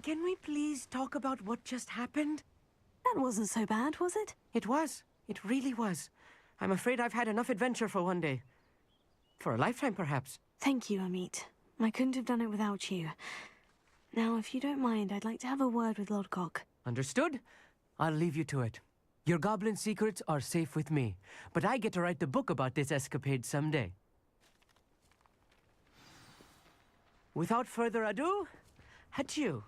can we please talk about what just happened? That wasn't so bad, was it? It was. It really was. I'm afraid I've had enough adventure for one day. For a lifetime, perhaps. Thank you, Amit. I couldn't have done it without you. Now, if you don't mind, I'd like to have a word with Lodgok. Understood? I'll leave you to it. Your goblin secrets are safe with me, but I get to write the book about this escapade someday. Without further ado, adieu.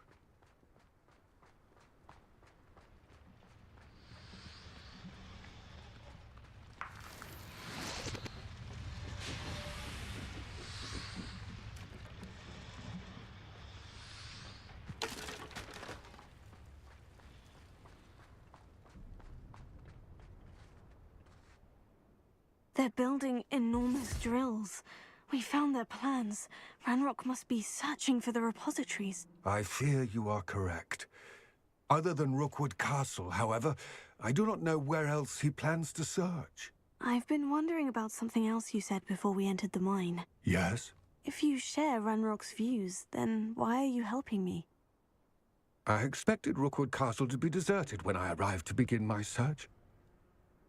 They're building enormous drills. We found their plans. Ranrock must be searching for the repositories. I fear you are correct. Other than Rookwood Castle, however, I do not know where else he plans to search. I've been wondering about something else you said before we entered the mine. Yes? If you share Ranrock's views, then why are you helping me? I expected Rookwood Castle to be deserted when I arrived to begin my search.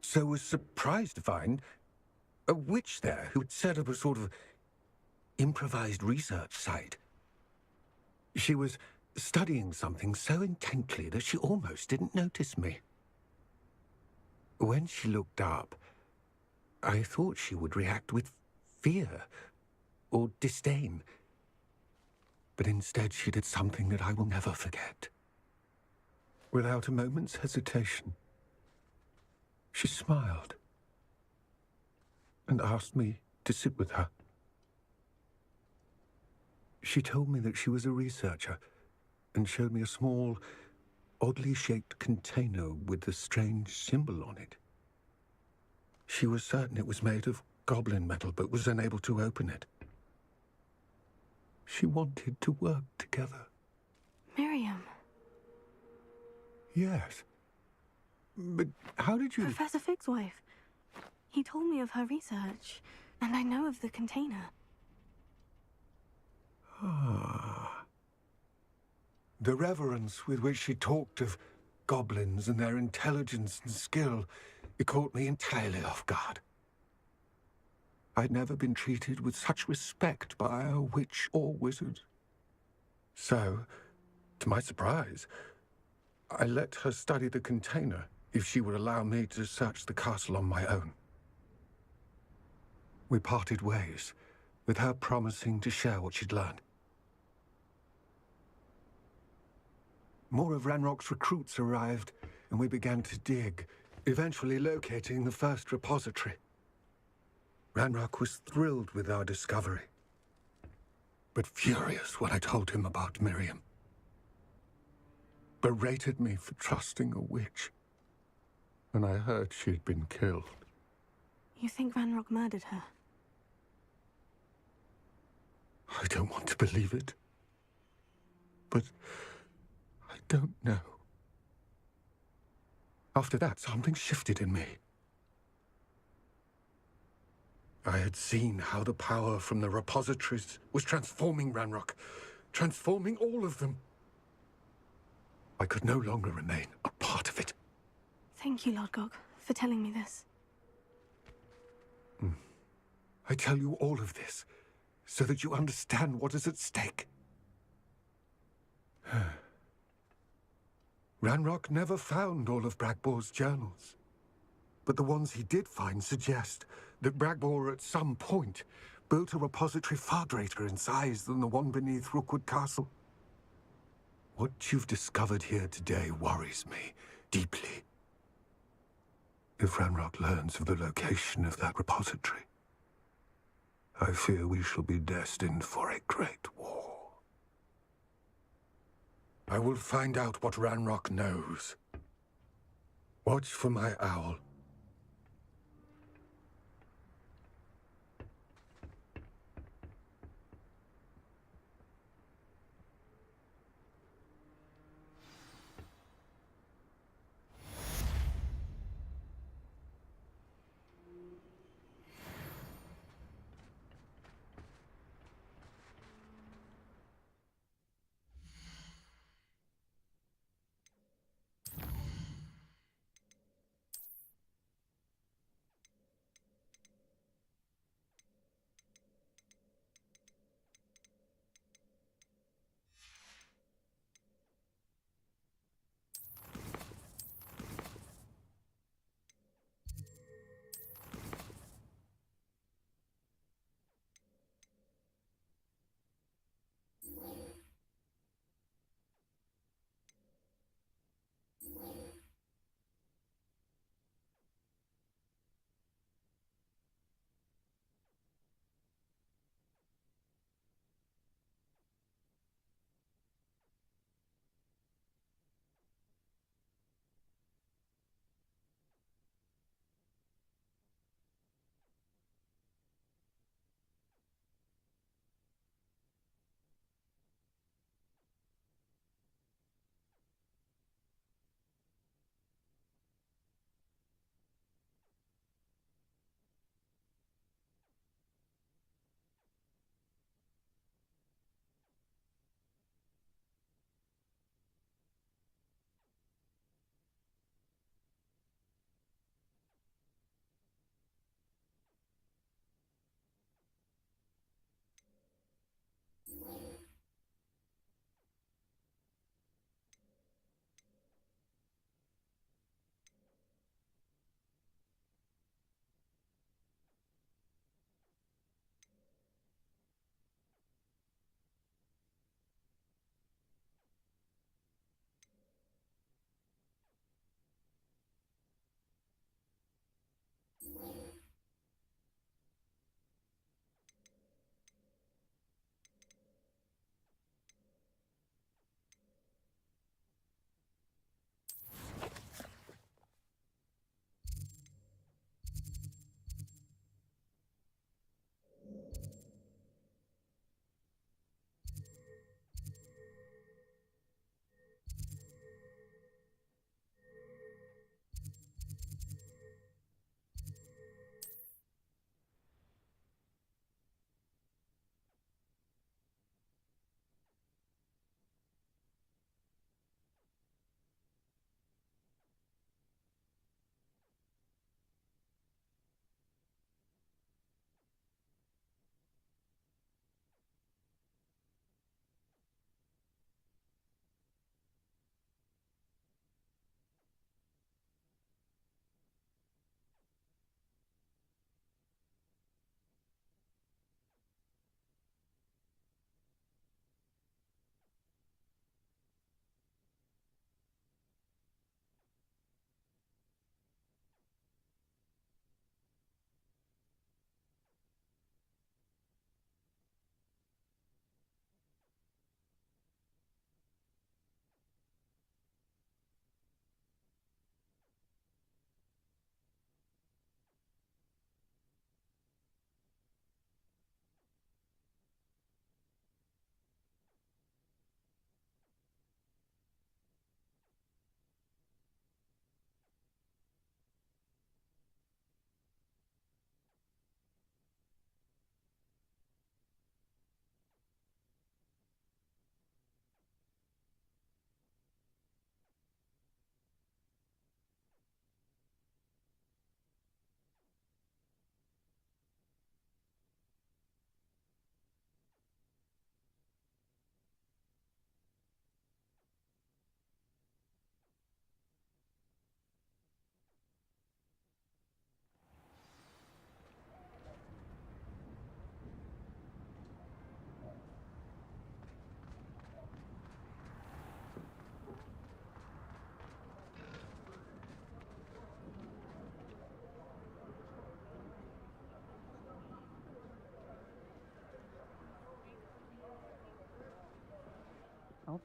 So was surprised to find a witch there who had set up a sort of improvised research site. She was studying something so intently that she almost didn't notice me. When she looked up, I thought she would react with fear or disdain. But instead she did something that I will never forget. Without a moment's hesitation, she smiled and asked me to sit with her. She told me that she was a researcher and showed me a small, oddly shaped container with a strange symbol on it. She was certain it was made of goblin metal, but was unable to open it. She wanted to work together. Miriam. Yes. But how did you... Professor Fig's wife. He told me of her research, and I know of the container. Ah. The reverence with which she talked of goblins and their intelligence and skill, it caught me entirely off guard. I'd never been treated with such respect by a witch or wizard. So, to my surprise, I let her study the container if she would allow me to search the castle on my own. We parted ways, with her promising to share what she'd learned. More of Ranrock's recruits arrived, and we began to dig, eventually locating the first repository. Ranrock was thrilled with our discovery, but furious when I told him about Miriam. Berated me for trusting a witch, and I heard she'd been killed. You think Ranrock murdered her? I don't want to believe it, but I don't know. After that, something shifted in me. I had seen how the power from the repositories was transforming Ranrock, transforming all of them. I could no longer remain a part of it. Thank you, Lodgok, for telling me this. I tell you all of this so that you understand what is at stake. Ranrock never found all of Bragbor's journals, but the ones he did find suggest that Bragbor at some point built a repository far greater in size than the one beneath Rookwood Castle. What you've discovered here today worries me deeply. If Ranrock learns of the location of that repository, I fear we shall be destined for a great war. I will find out what Ranrock knows. Watch for my owl.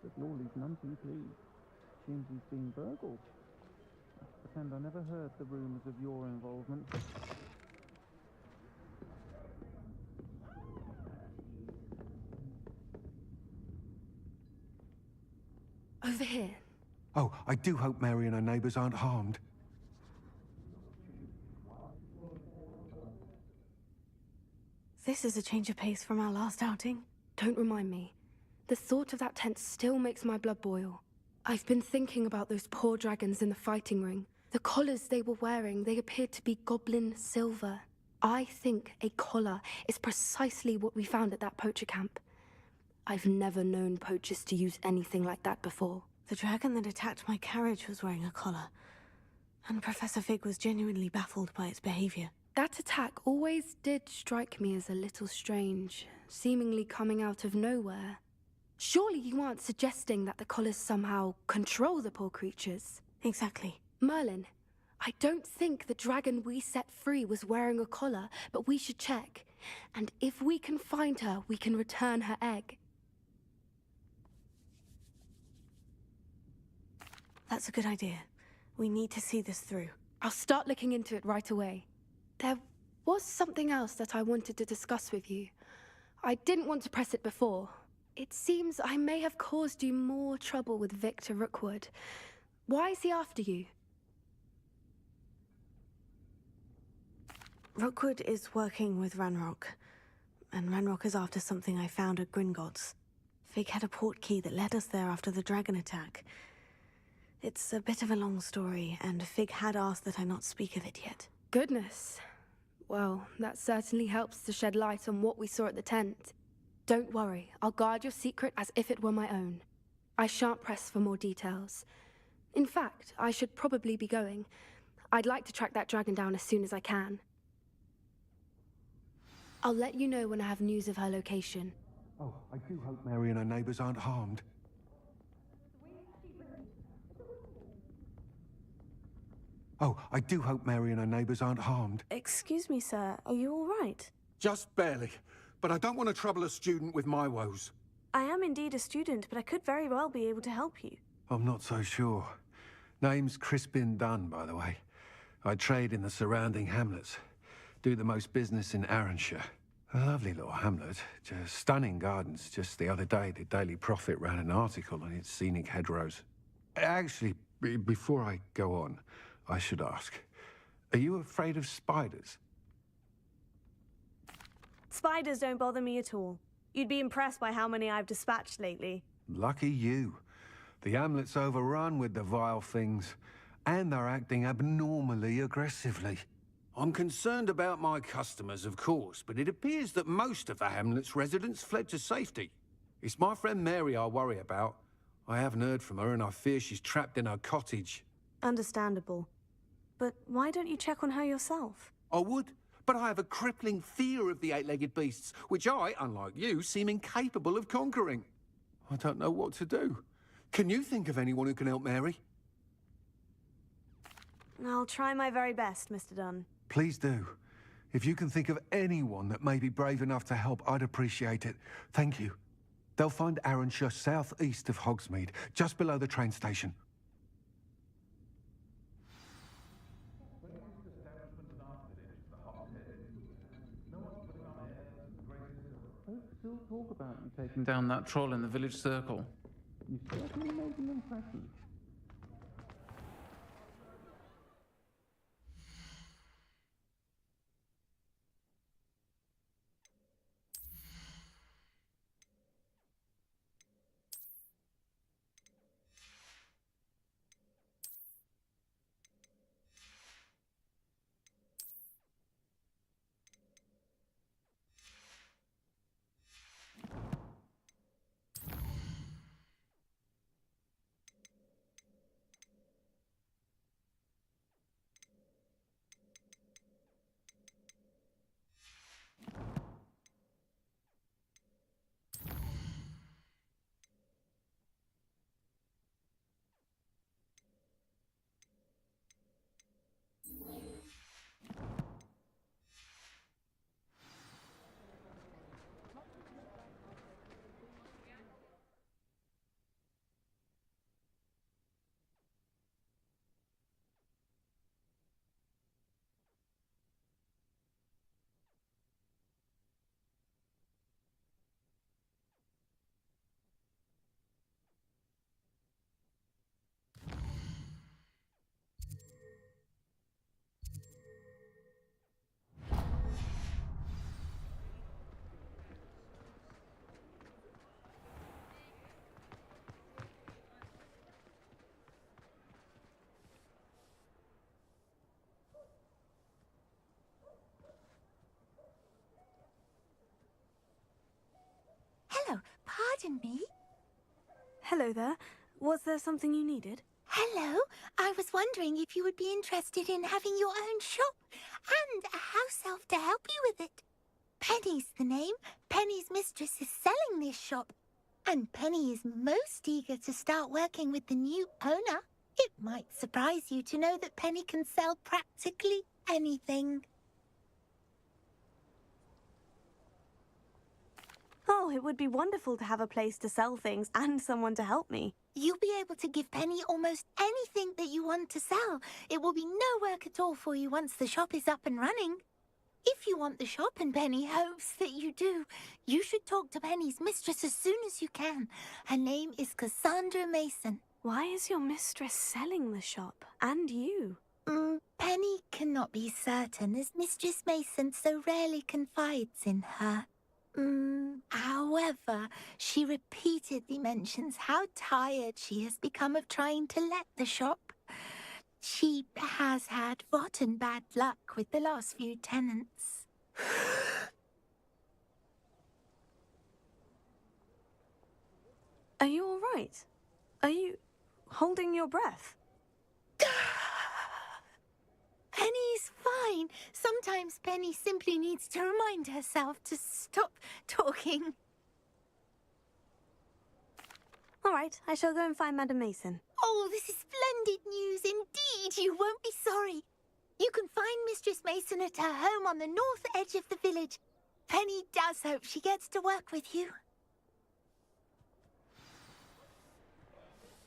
But you'll leave none too pleased. Seems he's been burgled. Pretend I never heard the rumours of your involvement. Over here. Oh, I do hope Mary and her neighbours aren't harmed. This is a change of pace from our last outing. Don't remind me. The thought of that tent still makes my blood boil. I've been thinking about those poor dragons in the fighting ring. The collars they were wearing, they appeared to be goblin silver. I think a collar is precisely what we found at that poacher camp. I've never known poachers to use anything like that before. The dragon that attacked my carriage was wearing a collar, and Professor Fig was genuinely baffled by its behavior. That attack always did strike me as a little strange, seemingly coming out of nowhere. Surely you aren't suggesting that the collars somehow control the poor creatures? Exactly. Merlin, I don't think the dragon we set free was wearing a collar, but we should check. And if we can find her, we can return her egg. That's a good idea. We need to see this through. I'll start looking into it right away. There was something else that I wanted to discuss with you. I didn't want to press it before. It seems I may have caused you more trouble with Victor Rookwood. Why is he after you? Rookwood is working with Ranrock, and Ranrock is after something I found at Gringotts. Fig had a port key that led us there after the dragon attack. It's a bit of a long story, and Fig had asked that I not speak of it yet. Goodness. Well, that certainly helps to shed light on what we saw at the tent. Don't worry, I'll guard your secret as if it were my own. I shan't press for more details. In fact, I should probably be going. I'd like to track that dragon down as soon as I can. I'll let you know when I have news of her location. Oh, I do hope Mary and her neighbours aren't harmed. Oh, I do hope Mary and her neighbours aren't harmed. Excuse me, sir. Are you all right? Just barely. But I don't want to trouble a student with my woes. I am indeed a student, but I could very well be able to help you. I'm not so sure. Name's Crispin Dunn, by the way. I trade in the surrounding hamlets. Do the most business in Arranshire. A lovely little hamlet. Just stunning gardens. Just the other day, the Daily Prophet ran an article on its scenic hedgerows. Actually, before I go on, I should ask, are you afraid of spiders? Spiders don't bother me at all. You'd be impressed by how many I've dispatched lately. Lucky you. The hamlet's overrun with the vile things, and they're acting abnormally aggressively. I'm concerned about my customers, of course, but it appears that most of the hamlet's residents fled to safety. It's my friend Mary I worry about. I haven't heard from her, and I fear she's trapped in her cottage. Understandable. But why don't you check on her yourself? I would, but I have a crippling fear of the eight-legged beasts, which I, unlike you, seem incapable of conquering. I don't know what to do. Can you think of anyone who can help Mary? I'll try my very best, Mr. Dunn. Please do. If you can think of anyone that may be brave enough to help, I'd appreciate it. Thank you. They'll find Arranshire southeast of Hogsmeade, just below the train station. Folks still talk about you taking down that troll in the village circle. You certainly made an impression. Pardon me? Hello there. Was there something you needed? Hello. I was wondering if you would be interested in having your own shop and a house elf to help you with it. Penny's the name. Penny's mistress is selling this shop. And Penny is most eager to start working with the new owner. It might surprise you to know that Penny can sell practically anything. Oh, it would be wonderful to have a place to sell things and someone to help me. You'll be able to give Penny almost anything that you want to sell. It will be no work at all for you once the shop is up and running. If you want the shop and Penny hopes that you do, you should talk to Penny's mistress as soon as you can. Her name is Cassandra Mason. Why is your mistress selling the shop? And you? Penny cannot be certain, as Mistress Mason so rarely confides in her. However, she repeatedly mentions how tired she has become of trying to let the shop. She has had rotten bad luck with the last few tenants. Are you all right? Are you holding your breath? Penny's fine. Sometimes Penny simply needs to remind herself to stop talking. All right, I shall go and find Madam Mason. Oh, this is splendid news indeed. You won't be sorry. You can find Mistress Mason at her home on the north edge of the village. Penny does hope she gets to work with you.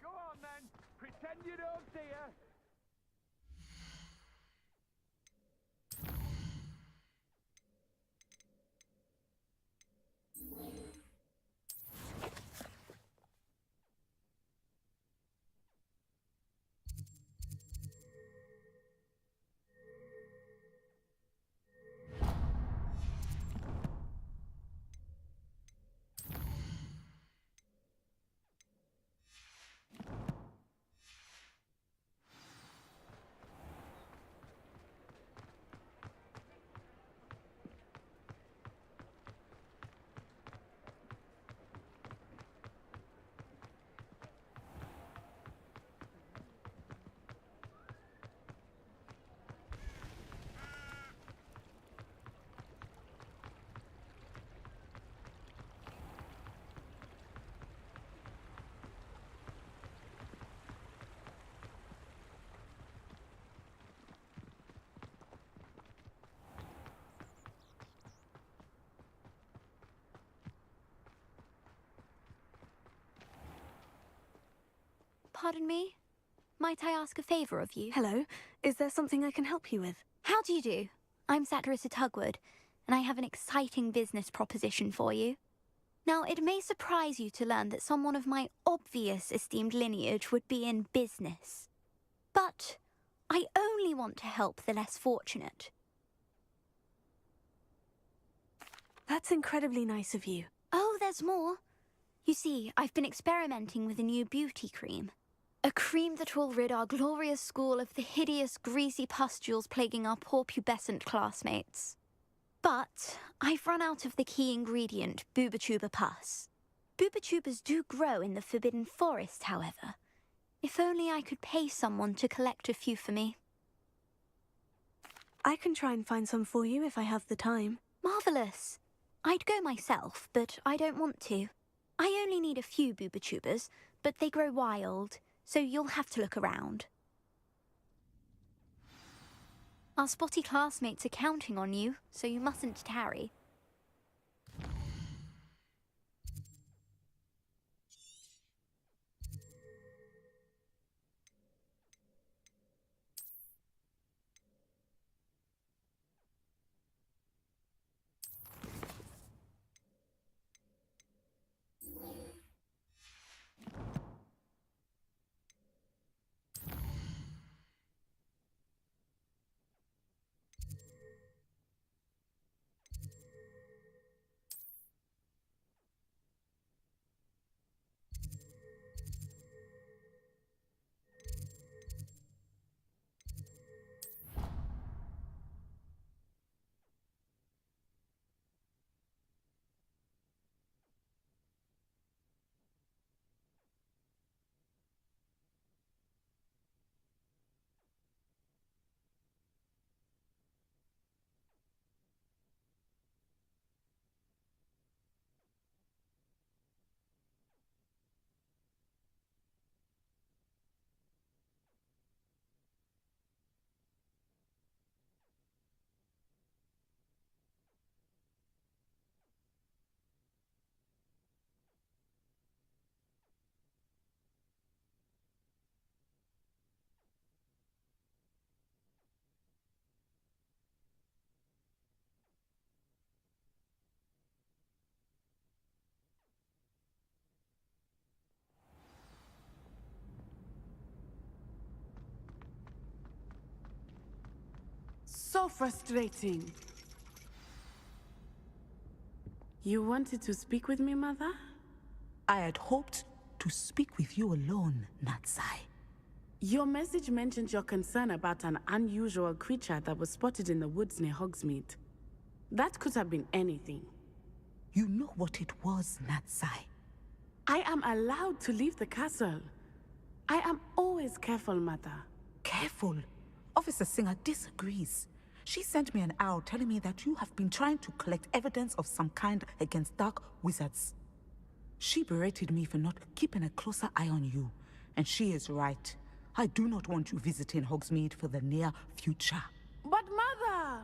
Go on then. Pretend you don't see her. Pardon me? Might I ask a favour of you? Hello, is there something I can help you with? How do you do? I'm Satirissa Tugwood, and I have an exciting business proposition for you. Now, it may surprise you to learn that someone of my obvious esteemed lineage would be in business. But I only want to help the less fortunate. That's incredibly nice of you. Oh, there's more. You see, I've been experimenting with a new beauty cream. A cream that will rid our glorious school of the hideous, greasy pustules plaguing our poor pubescent classmates. But I've run out of the key ingredient, boobotuber pus. Boobotubers do grow in the Forbidden Forest, however. If only I could pay someone to collect a few for me. I can try and find some for you if I have the time. Marvellous. I'd go myself, but I don't want to. I only need a few boobotubers, but they grow wild, so you'll have to look around. Our spotty classmates are counting on you, so you mustn't tarry. So frustrating. You wanted to speak with me, Mother? I had hoped to speak with you alone, Natsai. Your message mentioned your concern about an unusual creature that was spotted in the woods near Hogsmeade. That could have been anything. You know what it was, Natsai. I am allowed to leave the castle. I am always careful, Mother. Careful? Officer Singer disagrees. She sent me an owl telling me that you have been trying to collect evidence of some kind against dark wizards. She berated me for not keeping a closer eye on you, and she is right. I do not want you visiting Hogsmeade for the near future. But Mother!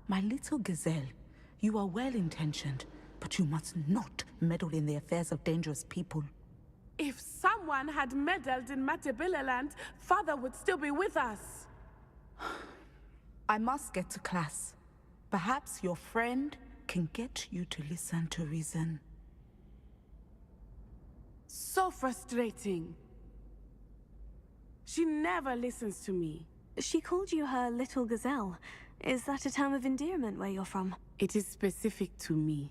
My little gazelle, you are well-intentioned, but you must not meddle in the affairs of dangerous people. If someone had meddled in Matabeleland, Father would still be with us. I must get to class. Perhaps your friend can get you to listen to reason. So frustrating. She never listens to me. She called you her little gazelle. Is that a term of endearment where you're from? It is specific to me.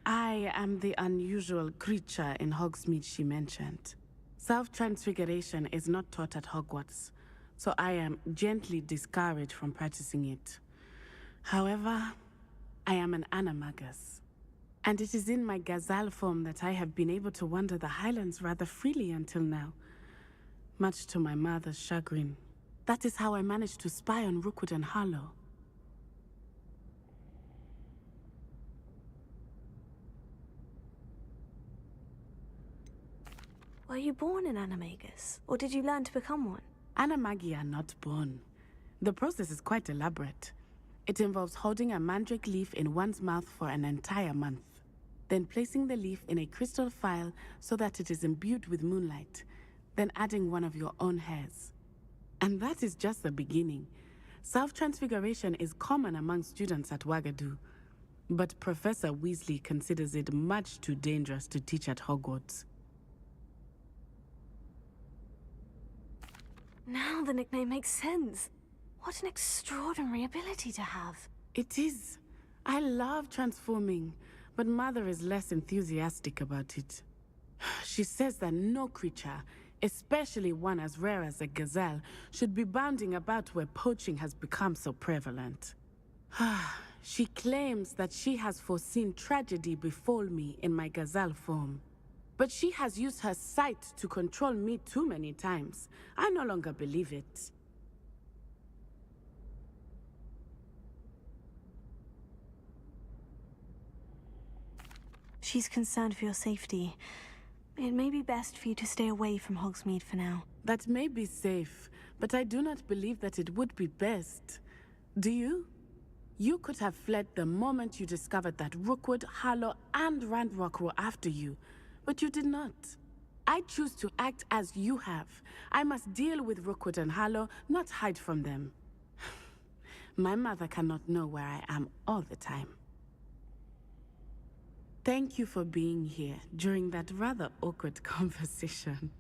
I am the unusual creature in Hogsmeade she mentioned. Self-transfiguration is not taught at Hogwarts, so I am gently discouraged from practicing it. However, I am an animagus, and it is in my gazelle form that I have been able to wander the Highlands rather freely until now, much to my mother's chagrin. That is how I managed to spy on Rookwood and Harlow. Were you born an animagus, or did you learn to become one? Animagi are not born. The process is quite elaborate. It involves holding a mandrake leaf in one's mouth for an entire month, then placing the leaf in a crystal phial so that it is imbued with moonlight, then adding one of your own hairs. And that is just the beginning. Self-transfiguration is common among students at Wagadu, but Professor Weasley considers it much too dangerous to teach at Hogwarts. Now the nickname makes sense. What an extraordinary ability to have. It is. I love transforming, but Mother is less enthusiastic about it. She says that no creature, especially one as rare as a gazelle, should be bounding about where poaching has become so prevalent. She claims that she has foreseen tragedy befall me in my gazelle form. But she has used her sight to control me too many times. I no longer believe it. She's concerned for your safety. It may be best for you to stay away from Hogsmeade for now. That may be safe, but I do not believe that it would be best. Do you? You could have fled the moment you discovered that Rookwood, Harlow, and Ranrock were after you. But you did not. I choose to act as you have. I must deal with Rookwood and Harlow, not hide from them. My mother cannot know where I am all the time. Thank you for being here during that rather awkward conversation.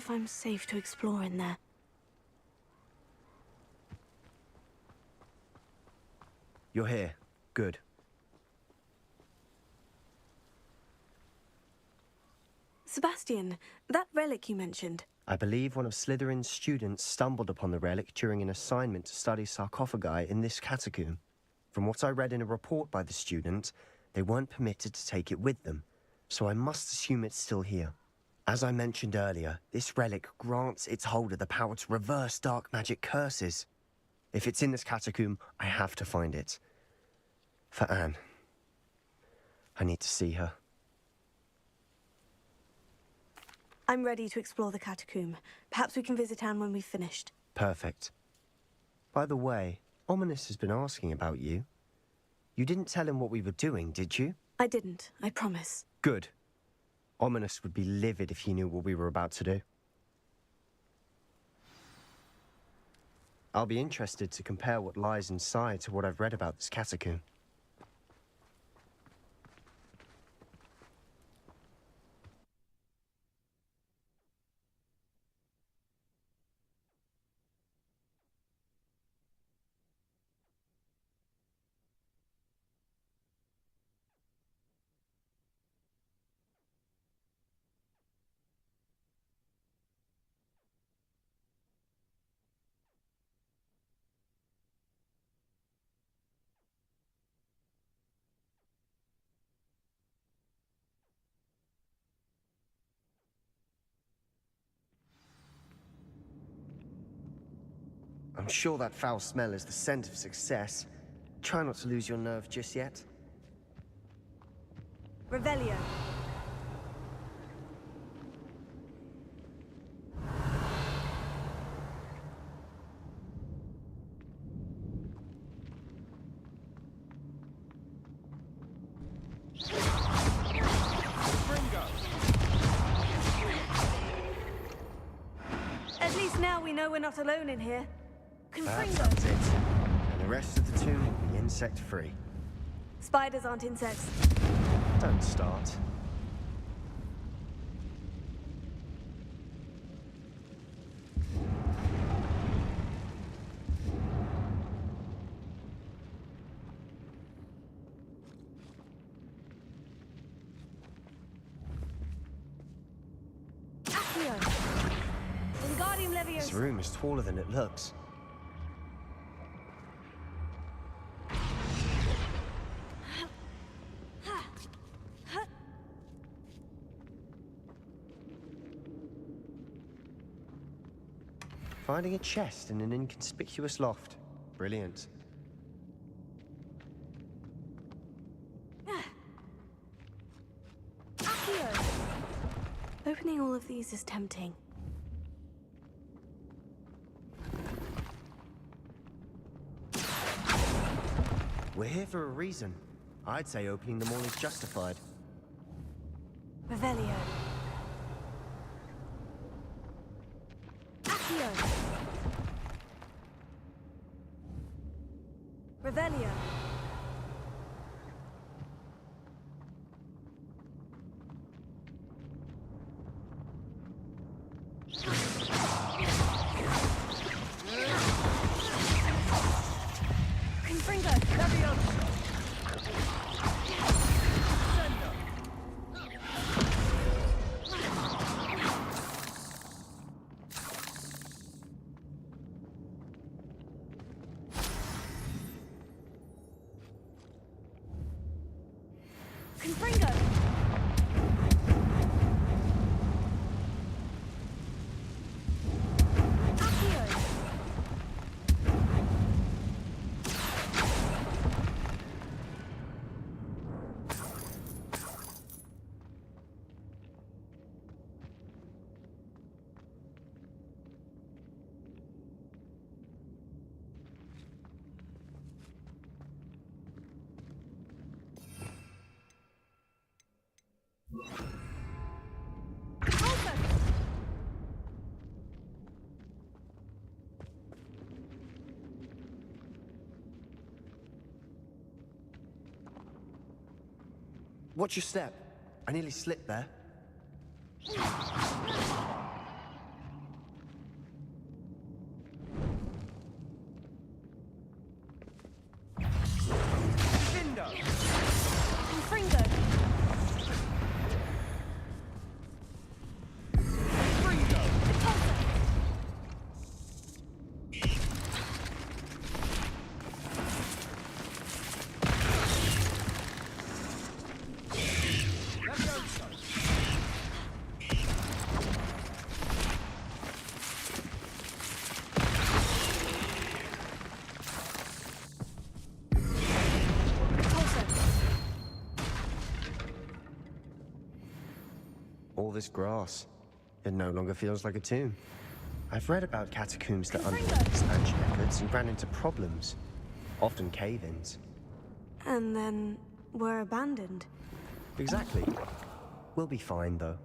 if I'm safe to explore in there. You're here. Good. Sebastian, that relic you mentioned. I believe one of Slytherin's students stumbled upon the relic during an assignment to study sarcophagi in this catacomb. From what I read in a report by the student, they weren't permitted to take it with them, so I must assume it's still here. As I mentioned earlier, this relic grants its holder the power to reverse dark magic curses. If it's in this catacomb, I have to find it. For Anne. I need to see her. I'm ready to explore the catacomb. Perhaps we can visit Anne when we've finished. Perfect. By the way, Ominous has been asking about you. You didn't tell him what we were doing, did you? I didn't, I promise. Good. Ominous would be livid if he knew what we were about to do. I'll be interested to compare what lies inside to what I've read about this catacomb. I'm sure that foul smell is the scent of success. Try not to lose your nerve just yet. Revelio. At least now we know we're not alone in here. That's it. And the rest of the tomb will be insect-free. Spiders aren't insects. Don't start. This room is taller than it looks. Finding a chest in an inconspicuous loft. Brilliant. Opening all of these is tempting. We're here for a reason. I'd say opening them all is justified. Revelio. Revelio. Watch your step. I nearly slipped there. this grass. It no longer feels like a tomb. I've read about catacombs that underwent expansion efforts and ran into problems, often cave-ins. And then were abandoned. Exactly. We'll be fine, though.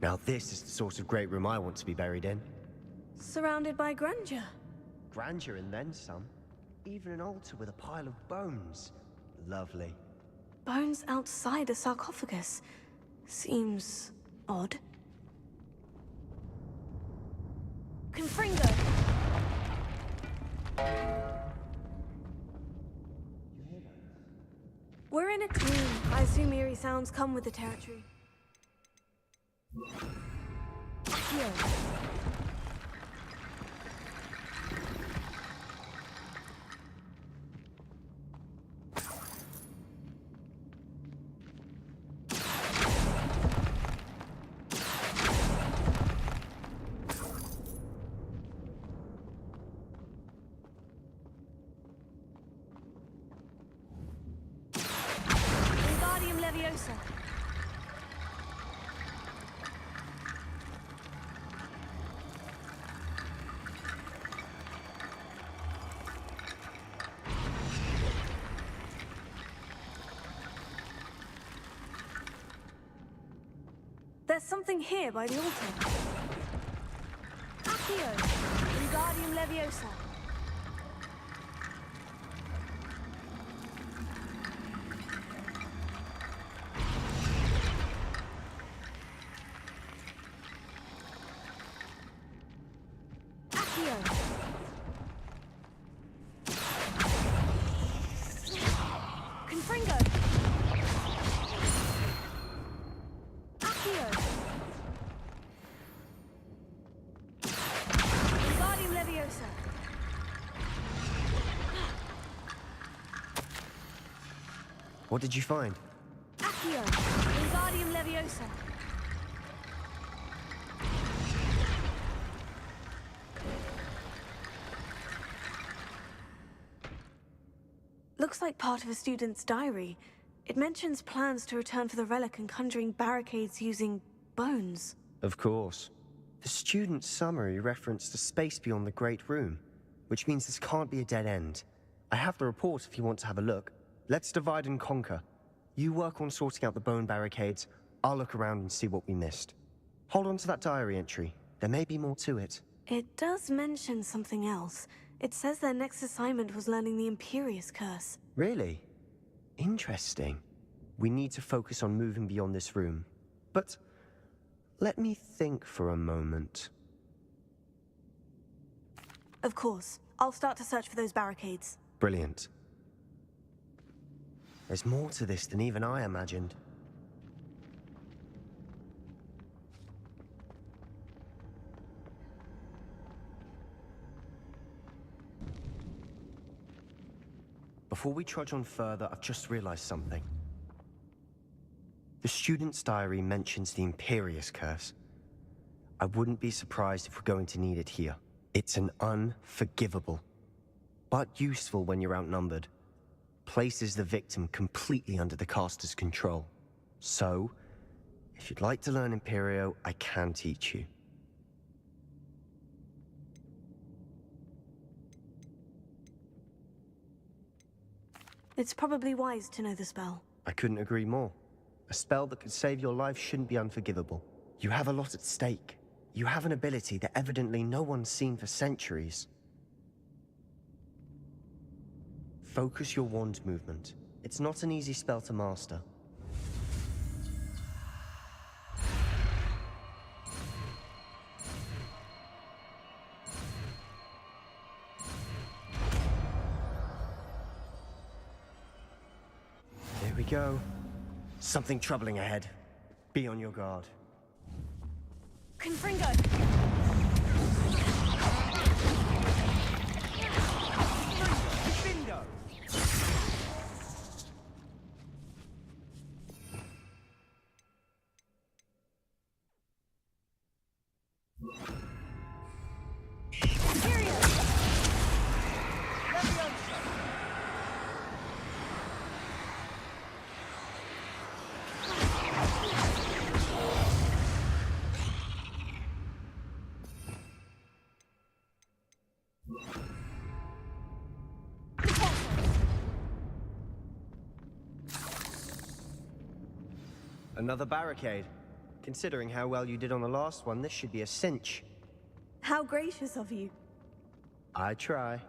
Now this is the sort of great room I want to be buried in. Surrounded by grandeur. Grandeur and then some. Even an altar with a pile of bones. Lovely. Bones outside a sarcophagus. Seems odd. Confringo! We're in a tomb. I assume eerie sounds come with the territory. Here. Wingardium Leviosa. There's something here by the altar. Accio, Wingardium Leviosa. Accio. Confringo. Accio. Wingardium Leviosa. What did you find? Accio. Wingardium Leviosa. Looks like part of a student's diary. It mentions plans to return for the relic and conjuring barricades using bones. Of course. The student's summary referenced a space beyond the Great Room, which means this can't be a dead end. I have the report if you want to have a look. Let's divide and conquer. You work on sorting out the bone barricades, I'll look around and see what we missed. Hold on to that diary entry. There may be more to it. It does mention something else. It says their next assignment was learning the Imperious Curse. Really? Interesting. We need to focus on moving beyond this room. But let me think for a moment. Of course. I'll start to search for those barricades. Brilliant. There's more to this than even I imagined. Before we trudge on further, I've just realized something. The student's diary mentions the Imperious Curse. I wouldn't be surprised if we're going to need it here. It's an unforgivable, but useful when you're outnumbered. Places the victim completely under the caster's control. So, if you'd like to learn Imperio, I can teach you. It's probably wise to know the spell. I couldn't agree more. A spell that could save your life shouldn't be unforgivable. You have a lot at stake. You have an ability that evidently no one's seen for centuries. Focus your wand movement. It's not an easy spell to master. There we go. Something troubling ahead. Be on your guard. Confringo! Bingo! Another barricade. Considering how well you did on the last one, this should be a cinch. How gracious of you. I try.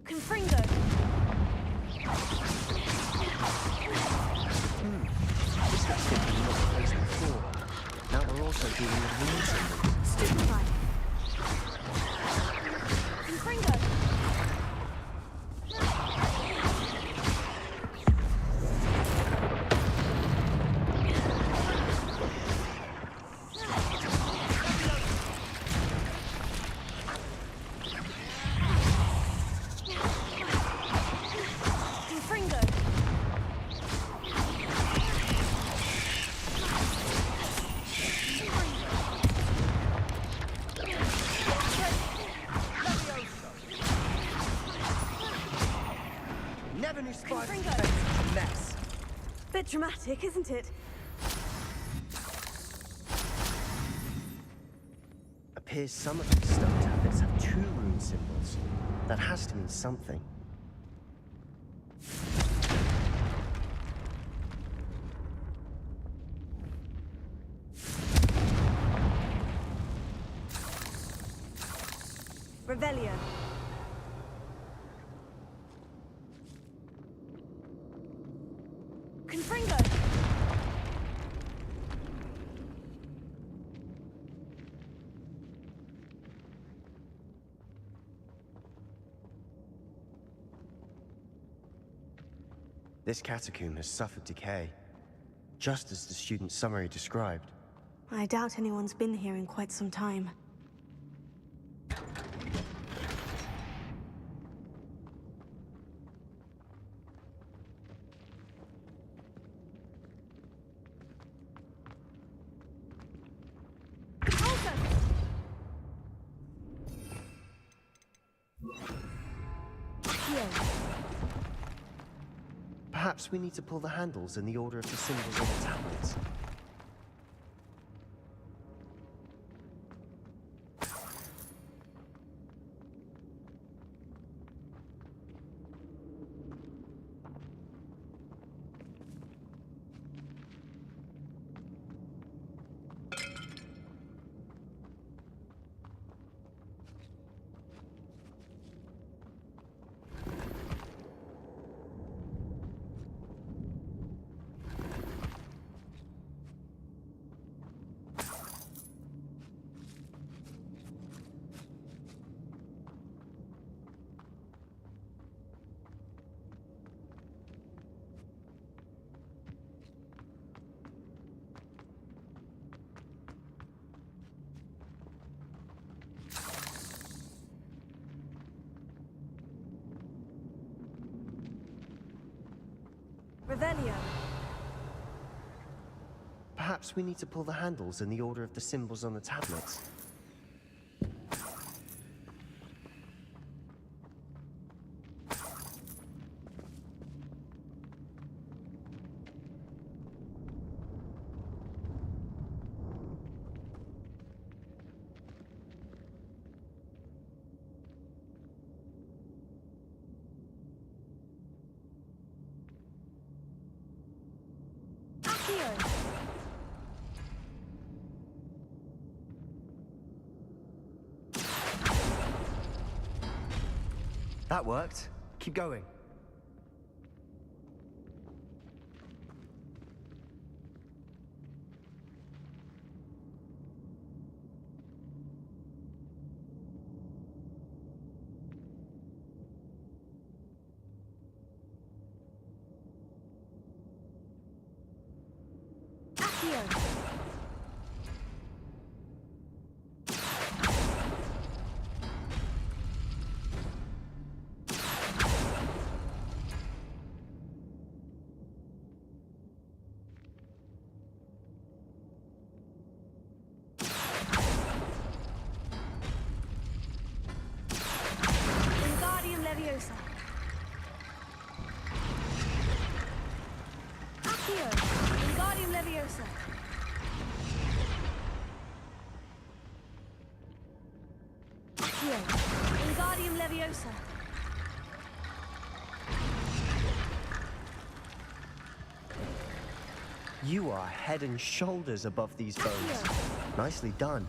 Confringo! This looks different than what we faced before. Now we're also dealing with rune symbols. Stupefy. Confringo! Mess. Bit dramatic, isn't it? Appears some of these stone tablets have 2 rune symbols. That has to mean something. Revelio. Confringo! This catacomb has suffered decay, just as the student's summary described. I doubt anyone's been here in quite some time. Perhaps we need to pull the handles in the order of the symbols on the tablets. Revelio. Perhaps we need to pull the handles in the order of the symbols on the tablets. That worked. Keep going. Wingardium Leviosa. Accio. Wingardium Leviosa. Accio. Wingardium Leviosa. You are head and shoulders above these bones. Nicely done.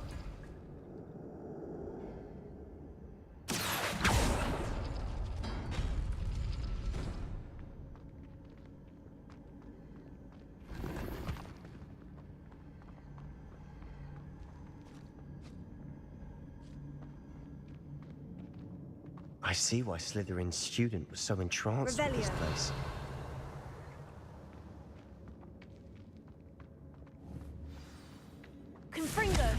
I see why Slytherin's student was so entranced with this Revelio. place. Confringo.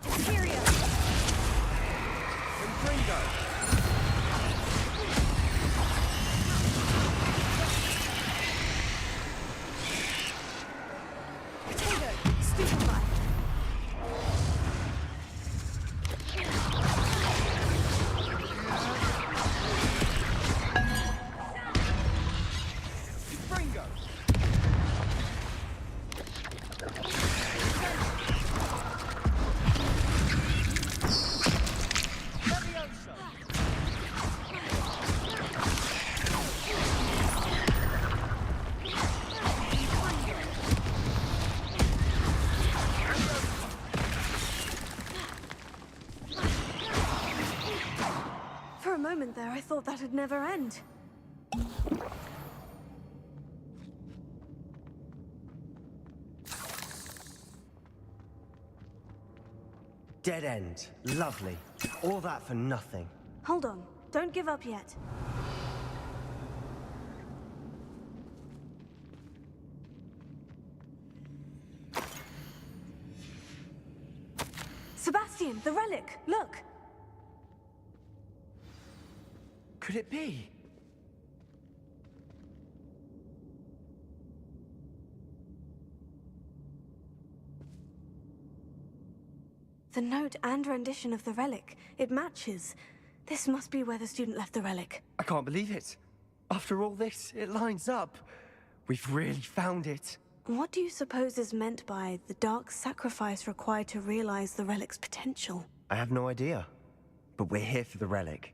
Imperio. Confringo. Potato. Stupefy. Confringo. Leviosa. For a moment there, I thought that'd never end. Dead end. Lovely. All that for nothing. Hold on. Don't give up yet. Sebastian, the relic! Look! Could it be? The note and rendition of the relic. It matches. This must be where the student left the relic. I can't believe it. After all this, it lines up. We've really found it. What do you suppose is meant by the dark sacrifice required to realize the relic's potential? I have no idea. But we're here for the relic.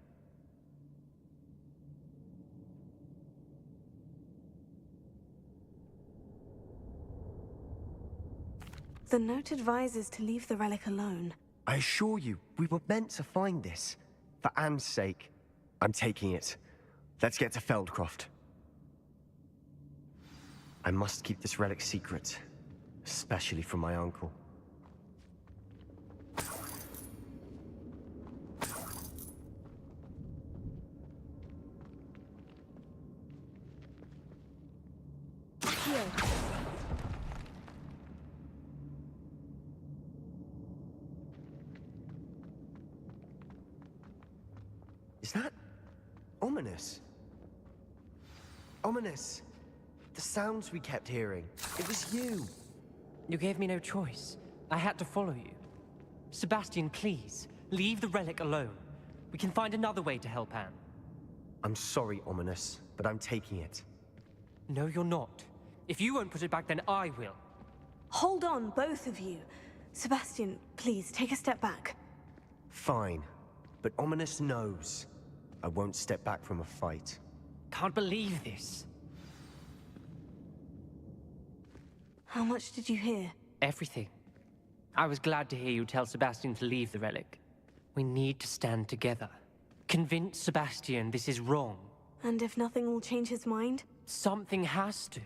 The note advises to leave the relic alone. I assure you, we were meant to find this. For Anne's sake. I'm taking it. Let's get to Feldcroft. I must keep this relic secret. Especially from my uncle. Is that ominous? Ominous. The sounds we kept hearing. It was you. You gave me no choice. I had to follow you. Sebastian, please, leave the relic alone. We can find another way to help Anne. I'm sorry, Ominous, but I'm taking it. No, you're not. If you won't put it back, then I will. Hold on, both of you. Sebastian, please, take a step back. Fine. But Ominous knows. I won't step back from a fight. Can't believe this. How much did you hear? Everything. I was glad to hear you tell Sebastian to leave the relic. We need to stand together. Convince Sebastian this is wrong. And if nothing will change his mind? Something has to.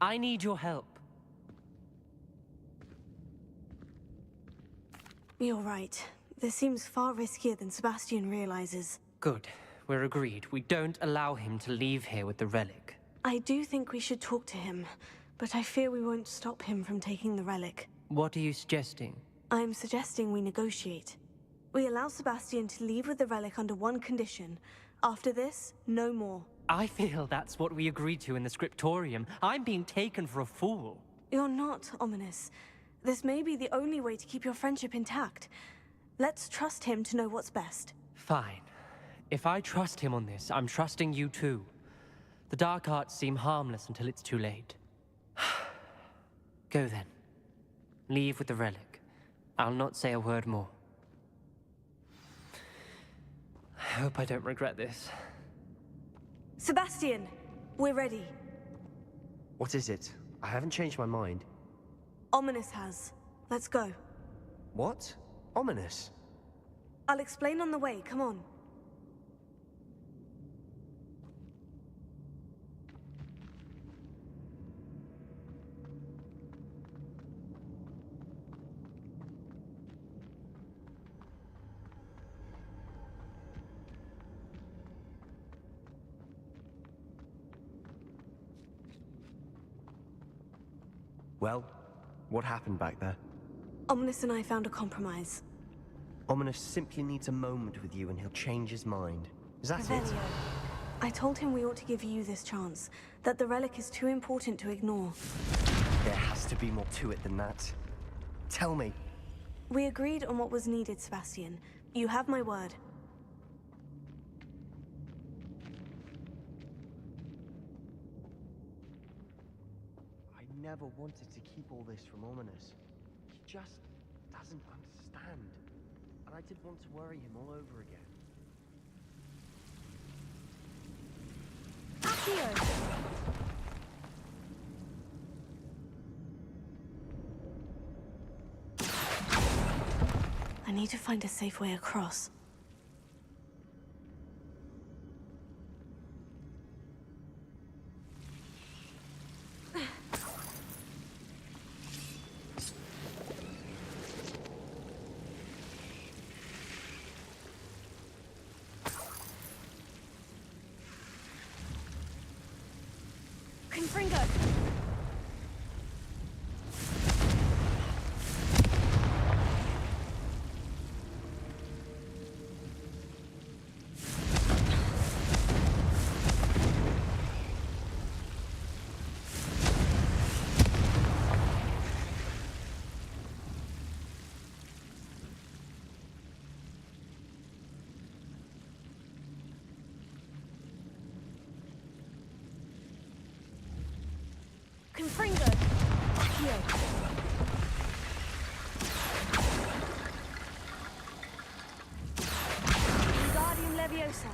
I need your help. You're right. This seems far riskier than Sebastian realizes. Good. We're agreed. We don't allow him to leave here with the relic. I do think we should talk to him, but I fear we won't stop him from taking the relic. What are you suggesting? I'm suggesting we negotiate. We allow Sebastian to leave with the relic under one condition. After this, no more. I feel that's what we agreed to in the scriptorium. I'm being taken for a fool. You're not, Ominous. This may be the only way to keep your friendship intact. Let's trust him to know what's best. Fine. If I trust him on this, I'm trusting you too. The dark arts seem harmless until it's too late. Go then. Leave with the relic. I'll not say a word more. I hope I don't regret this. Sebastian! We're ready. What is it? I haven't changed my mind. Ominous has. Let's go. What? Ominous? I'll explain on the way, come on. Well, what happened back there? Ominous and I found a compromise. Ominous simply needs a moment with you and he'll change his mind. Is that it? Revelio. I told him we ought to give you this chance, that the relic is too important to ignore. There has to be more to it than that. Tell me. We agreed on what was needed, Sebastian. You have my word. I never wanted to keep all this from Ominous. He just doesn't understand. And I didn't want to worry him all over again. Accio! I need to find a safe way across. Confringo! Confringo! Accio! Wingardium Leviosa!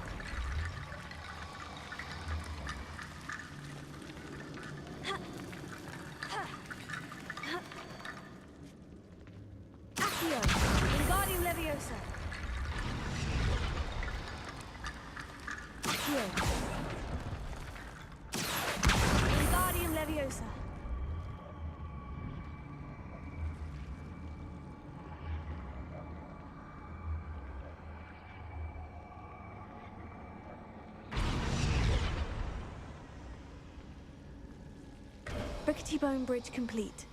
Accio! Wingardium Leviosa! Accio! Wingardium Leviosa! Rickety Bone Bridge complete.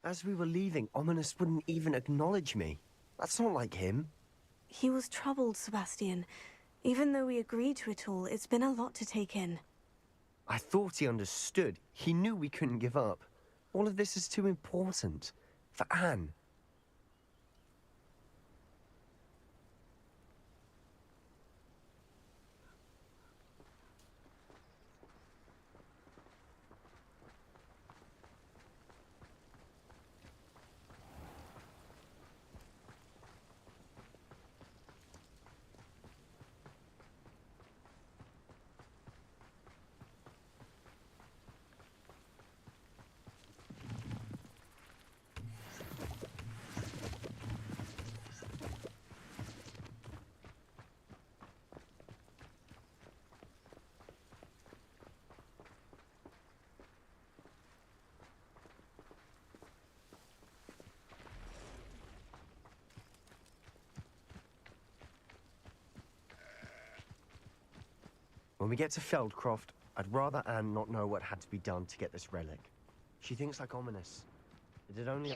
As we were leaving, Ominous wouldn't even acknowledge me. That's not like him. He was troubled, Sebastian. Even though we agreed to it all, it's been a lot to take in. I thought he understood. He knew we couldn't give up. All of this is too important. For Anne. When we get to Feldcroft, I'd rather Anne not know what had to be done to get this relic. She thinks like Ominous. It had only...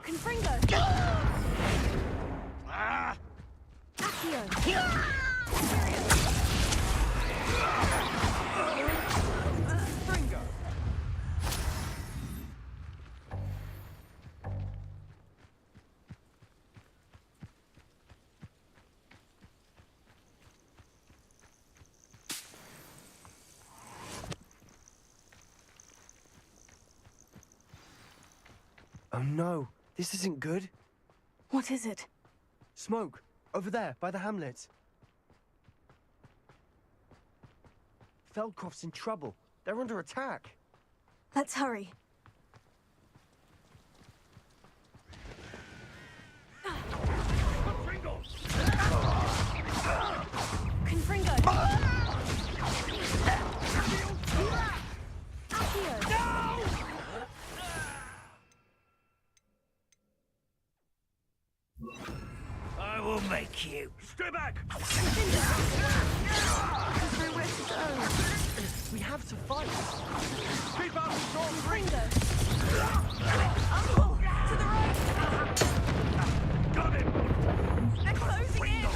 Confringo! Accio! Oh no, this isn't good. What is it? Smoke, over there, by the hamlet. Feldcroft's in trouble. They're under attack. Let's hurry. Confringo! Accio! I will make you. Stay back! Nowhere to go. We have to fight. Keep up, strong Confringo! Uncle! To the right! Got him! They're closing in!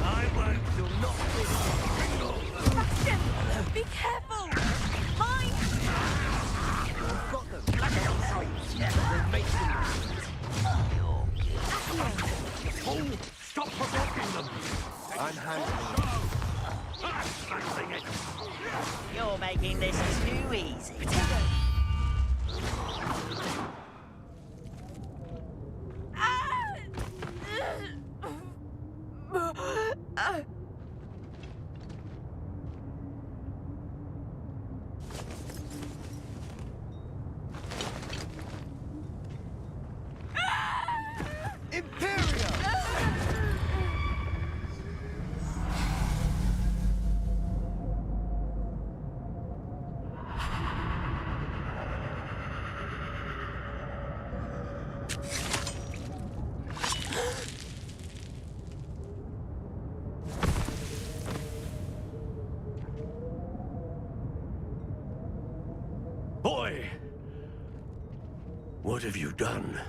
I won't. You'll not win. Sebastian! Be careful! Mine! We've got them. They're making Accio! Oh, stop provoking them! I'm handling it. You're making this too easy. Boy! What have you done?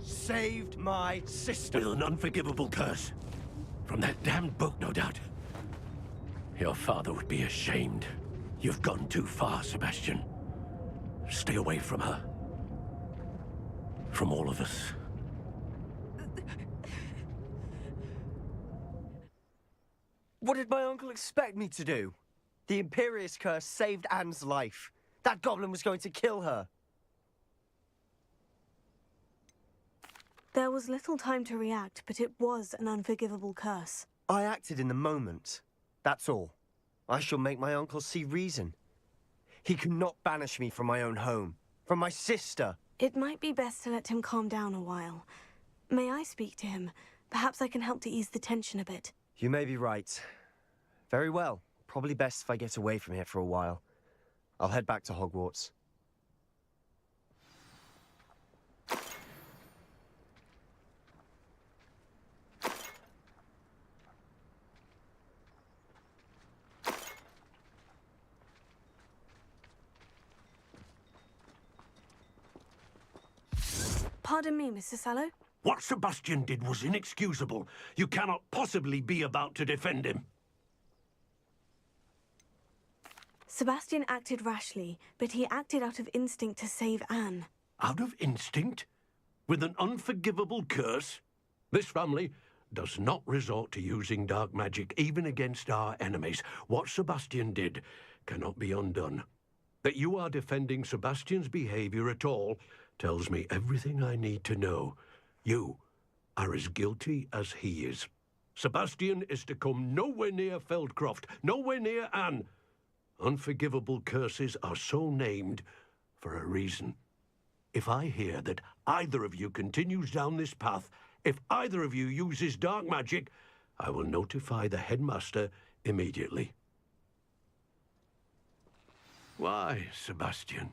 Saved my sister. With an unforgivable curse. From that damned book, no doubt. Your father would be ashamed. You've gone too far, Sebastian. Stay away from her. From all of us. What did my uncle expect me to do? The Imperious curse saved Anne's life. That goblin was going to kill her. There was little time to react, but it was an unforgivable curse. I acted in the moment. That's all. I shall make my uncle see reason. He cannot banish me from my own home, from my sister. It might be best to let him calm down a while. May I speak to him? Perhaps I can help to ease the tension a bit. You may be right. Very well. Probably best if I get away from here for a while. I'll head back to Hogwarts. Pardon me, Mr. Sallow. What Sebastian did was inexcusable. You cannot possibly be about to defend him. Sebastian acted rashly, but he acted out of instinct to save Anne. Out of instinct? With an unforgivable curse? This family does not resort to using dark magic even against our enemies. What Sebastian did cannot be undone. That you are defending Sebastian's behavior at all tells me everything I need to know. You are as guilty as he is. Sebastian is to come nowhere near Feldcroft, nowhere near Anne. Unforgivable curses are so named for a reason. If I hear that either of you continues down this path, if either of you uses dark magic, I will notify the headmaster immediately. Why, Sebastian?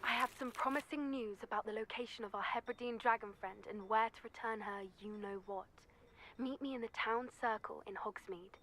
I have some promising news about the location of our Hebridean dragon friend and where to return her you-know-what. Meet me in the town circle in Hogsmeade.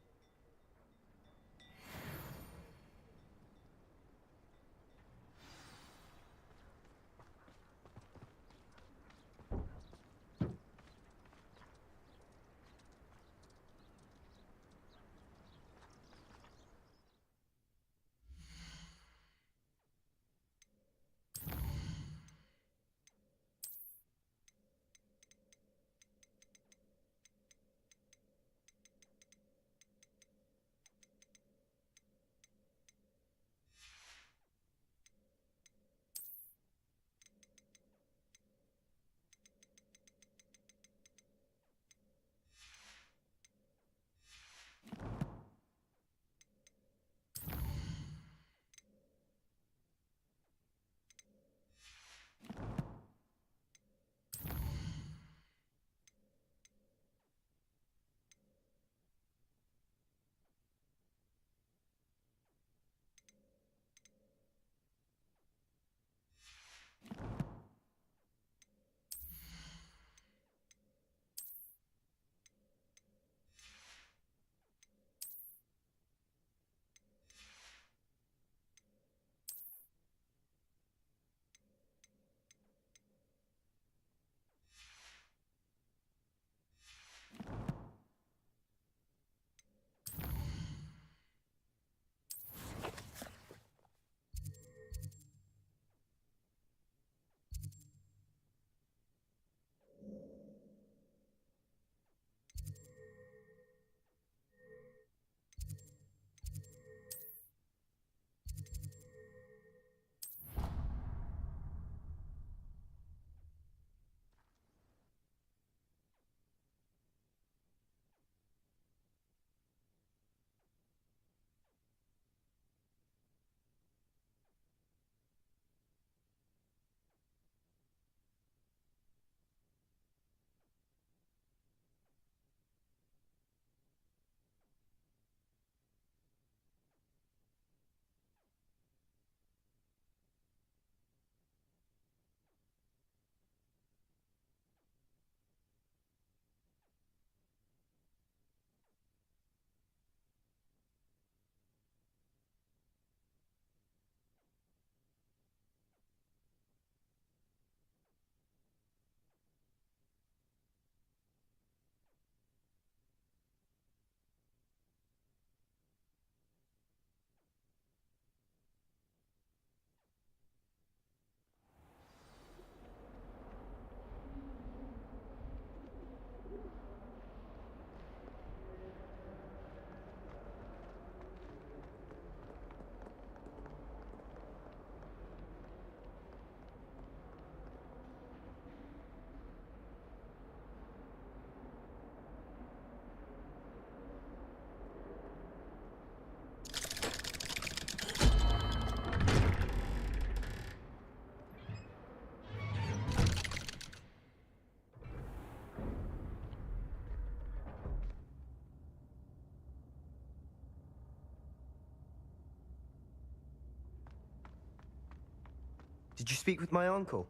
Did you speak with my uncle?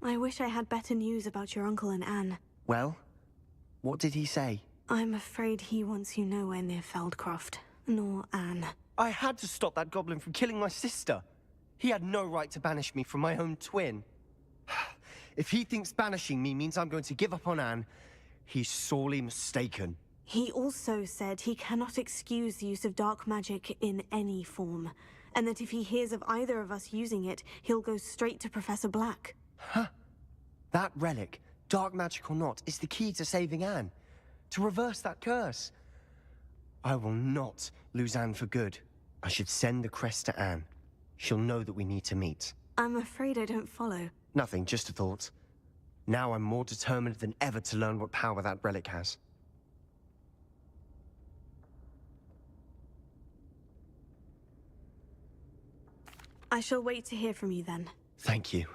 I wish I had better news about your uncle and Anne. Well, what did he say? I'm afraid he wants you nowhere near Feldcroft. nor Anne. I had to stop that goblin from killing my sister. He had no right to banish me from my own twin. If he thinks banishing me means I'm going to give up on Anne, he's sorely mistaken. He also said he cannot excuse the use of dark magic in any form, and that if he hears of either of us using it, he'll go straight to Professor Black. Huh? That relic, dark magic or not, is the key to saving Anne. To reverse that curse. I will not lose Anne for good. I should send the crest to Anne. She'll know that we need to meet. I'm afraid I don't follow. Nothing, just a thought. Now I'm more determined than ever to learn what power that relic has. I shall wait to hear from you then. Thank you.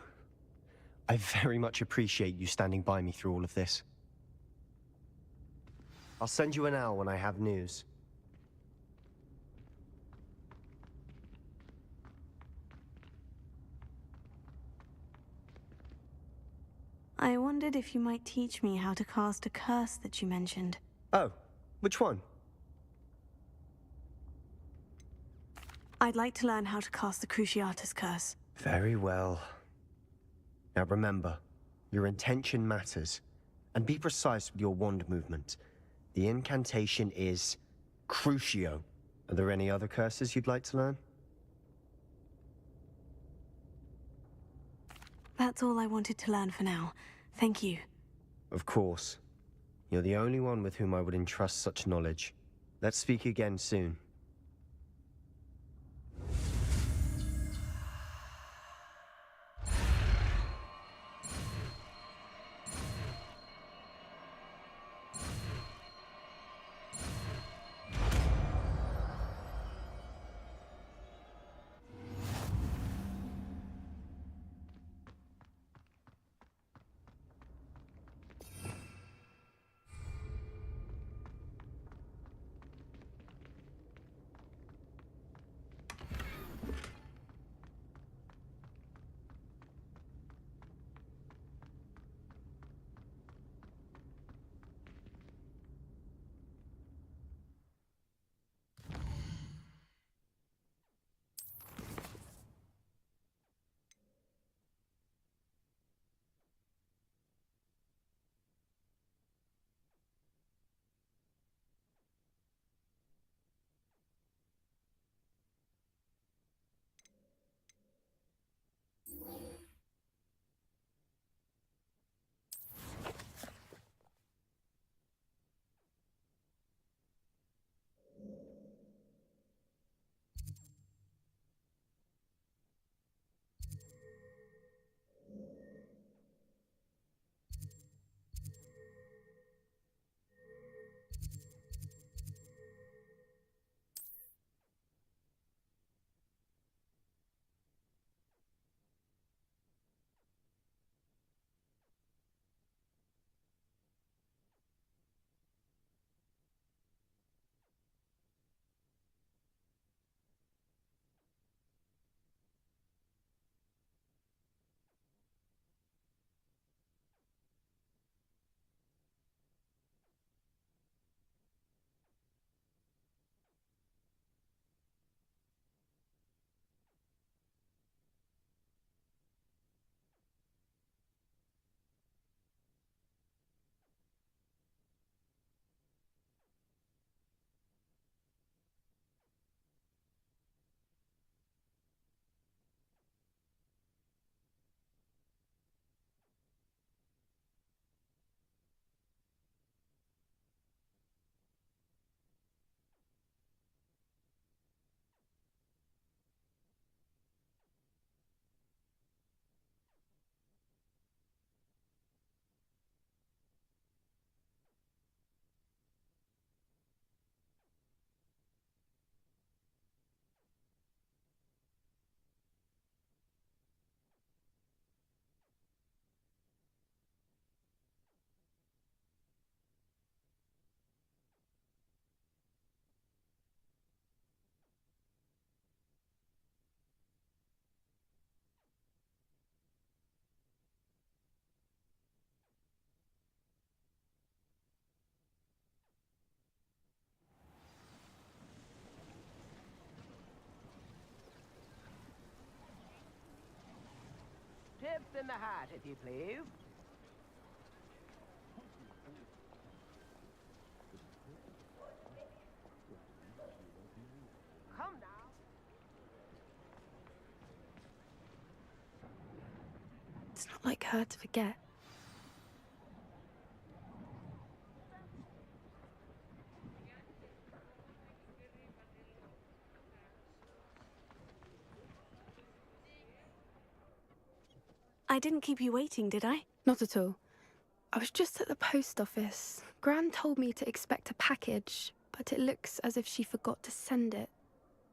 I very much appreciate you standing by me through all of this. I'll send you an owl when I have news. I wondered if you might teach me how to cast a curse that you mentioned. Oh, which one? I'd like to learn how to cast the Cruciatus curse. Very well. Now remember, your intention matters. And be precise with your wand movement. The incantation is Crucio. Are there any other curses you'd like to learn? That's all I wanted to learn for now. Thank you. Of course. You're the only one with whom I would entrust such knowledge. Let's speak again soon. the hat, if you please. Come now. It's not like her to forget. I didn't keep you waiting, did I? Not at all. I was just at the post office. Gran told me to expect a package, but it looks as if she forgot to send it.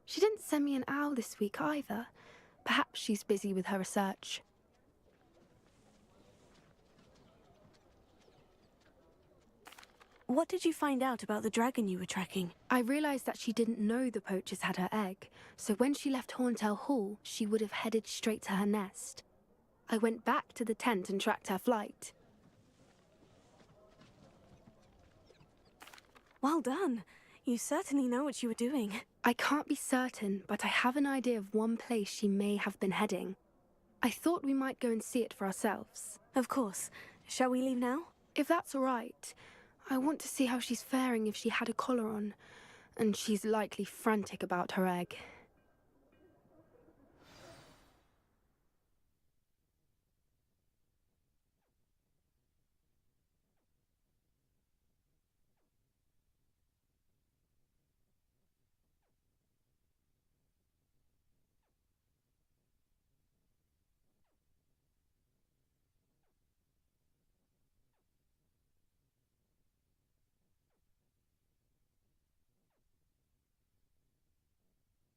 She didn't send me an owl this week either. Perhaps she's busy with her research. What did you find out about the dragon you were tracking? I realized that she didn't know the poachers had her egg, so when she left Horntail Hall, she would have headed straight to her nest. I went back to the tent and tracked her flight. Well done. You certainly know what you were doing. I can't be certain, but I have an idea of one place she may have been heading. I thought we might go and see it for ourselves. Of course. Shall we leave now? If that's all right. I want to see how she's faring if she had a collar on. And she's likely frantic about her egg.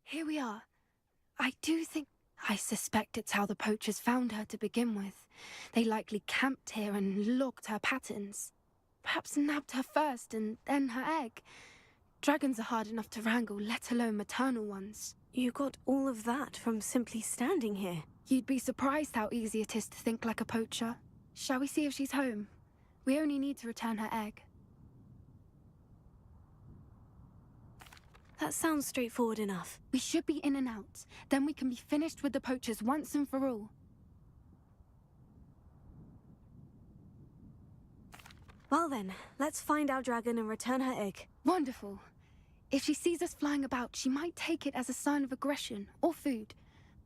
Here we are. I suspect it's how the poachers found her to begin with. They likely camped here and logged her patterns. Perhaps nabbed her first and then her egg. Dragons are hard enough to wrangle, let alone maternal ones. You got all of that from simply standing here. You'd be surprised how easy it is to think like a poacher. Shall we see if she's home? We only need to return her egg. That sounds straightforward enough. We should be in and out. Then we can be finished with the poachers once and for all. Well then, let's find our dragon and return her egg. Wonderful. If she sees us flying about, she might take it as a sign of aggression or food.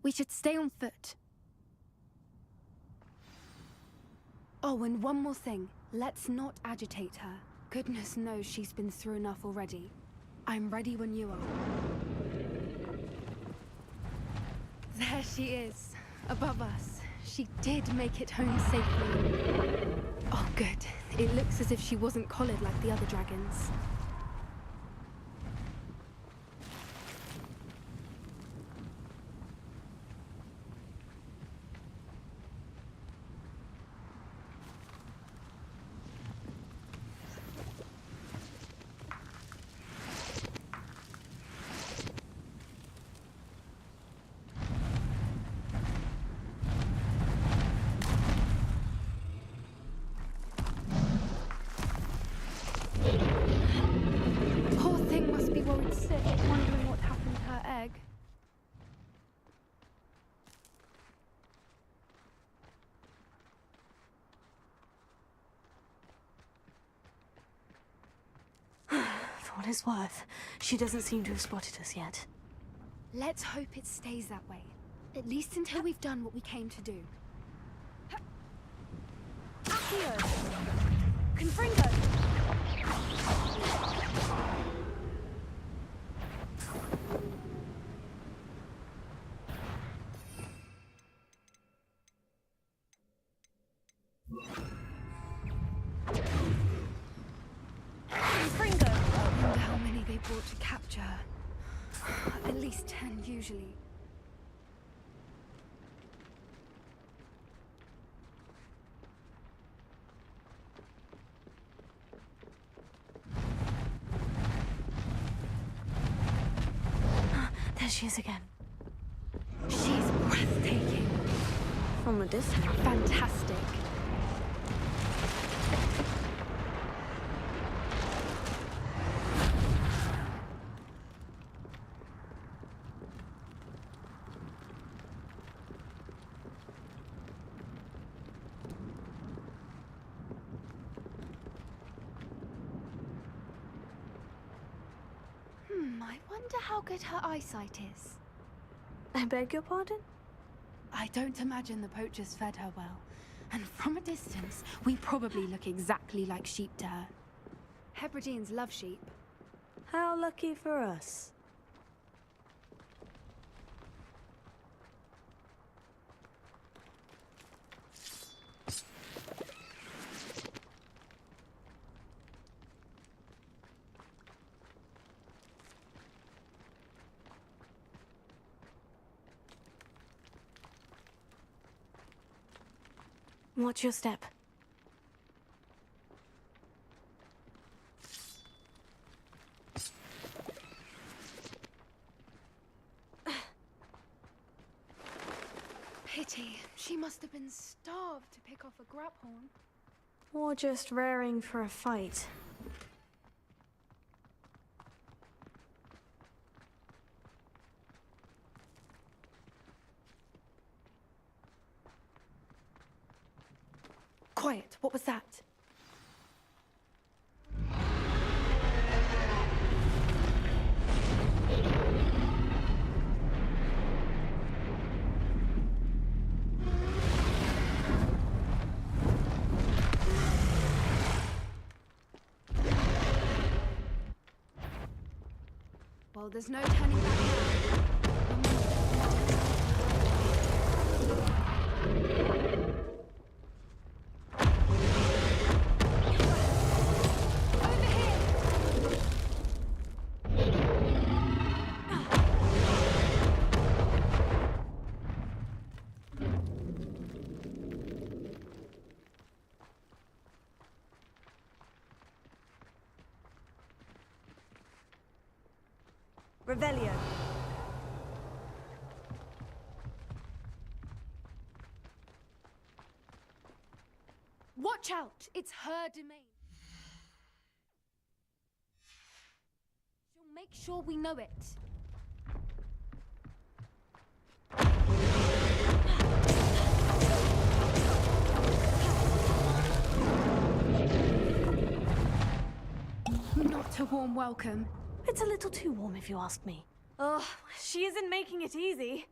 We should stay on foot. Oh, and one more thing. Let's not agitate her. Goodness knows she's been through enough already. I'm ready when you are. There she is, above us. She did make it home safely. Oh, good. It looks as if she wasn't collared like the other dragons. Poor thing must be worried sick, wondering what happened to her egg. For what it's worth, she doesn't seem to have spotted us yet. Let's hope it stays that way. At least until we've done what we came to do. Accio! Confringo! Confringo! I wonder how many they brought to capture her. At least 10 usually. There she is again. She's breathtaking. From a distance. Fantastic. how good her eyesight is? I beg your pardon? I don't imagine the poachers fed her well. And from a distance, we probably look exactly like sheep to her. Hebrideans love sheep. How lucky for us. Watch your step. Pity. She must have been starved to pick off a graphorn. Or just raring for a fight. Quiet. What was that? Well, there's no turning back now. Revelio. Watch out! It's her domain. She'll make sure we know it. Not a warm welcome. It's a little too warm if you ask me. Oh, she isn't making it easy.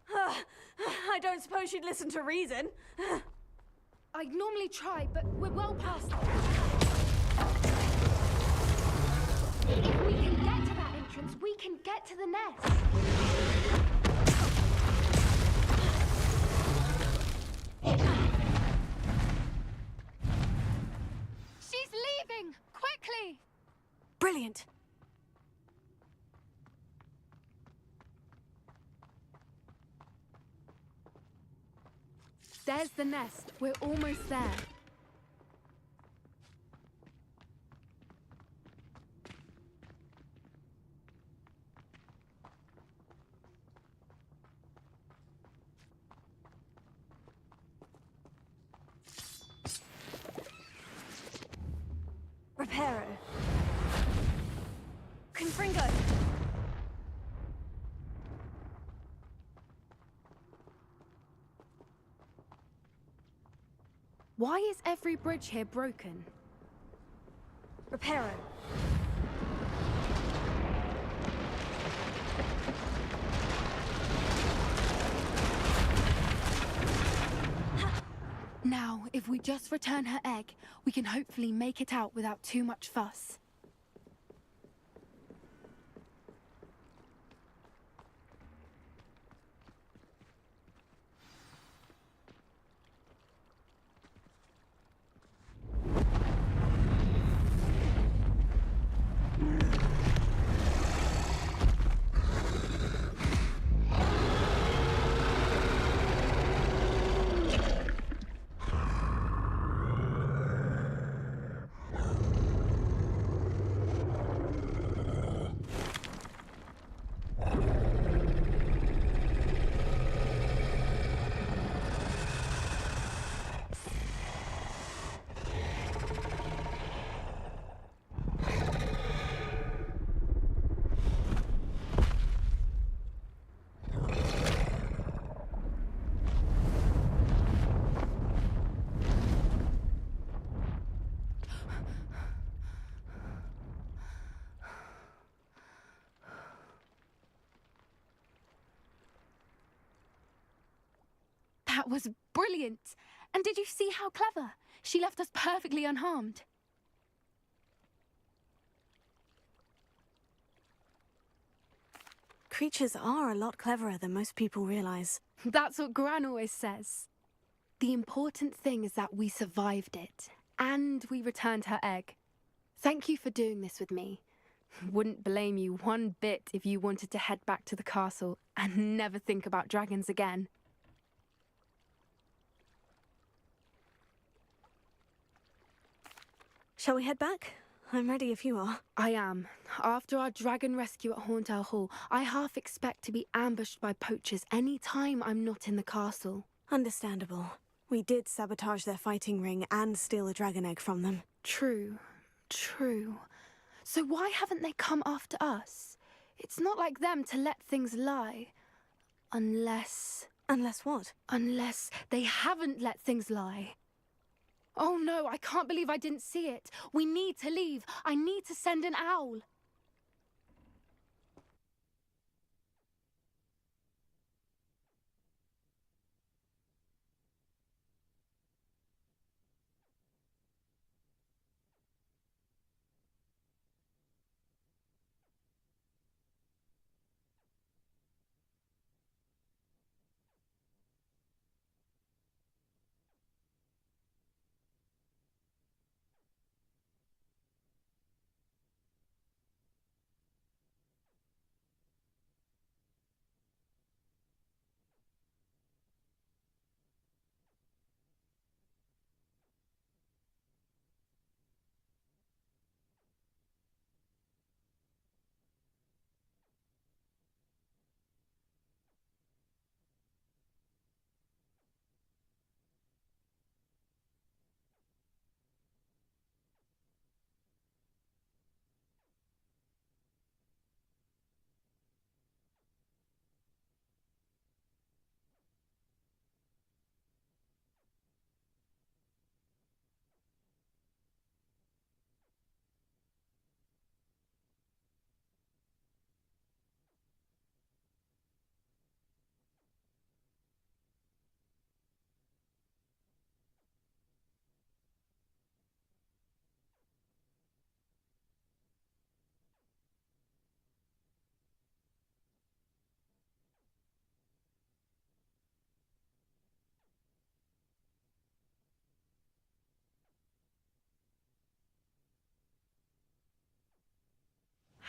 I don't suppose she'd listen to reason. I'd normally try, but we're well past that. If we can get to that entrance, we can get to the nest. She's leaving! Quickly! Brilliant. There's the nest. We're almost there. Reparo. Confringo. Why is every bridge here broken? Reparo. Now, if we just return her egg, we can hopefully make it out without too much fuss. That was brilliant. And did you see how clever? She left us perfectly unharmed. Creatures are a lot cleverer than most people realize. That's what Gran always says. The important thing is that we survived it, and we returned her egg. Thank you for doing this with me. Wouldn't blame you one bit if you wanted to head back to the castle and never think about dragons again. Shall we head back? I'm ready if you are. I am. After our dragon rescue at Hauntel Hall, I half expect to be ambushed by poachers any time I'm not in the castle. Understandable. We did sabotage their fighting ring and steal a dragon egg from them. True. So why haven't they come after us? It's not like them to let things lie. Unless... Unless what? Unless they haven't let things lie. Oh no, I can't believe I didn't see it. We need to leave. I need to send an owl.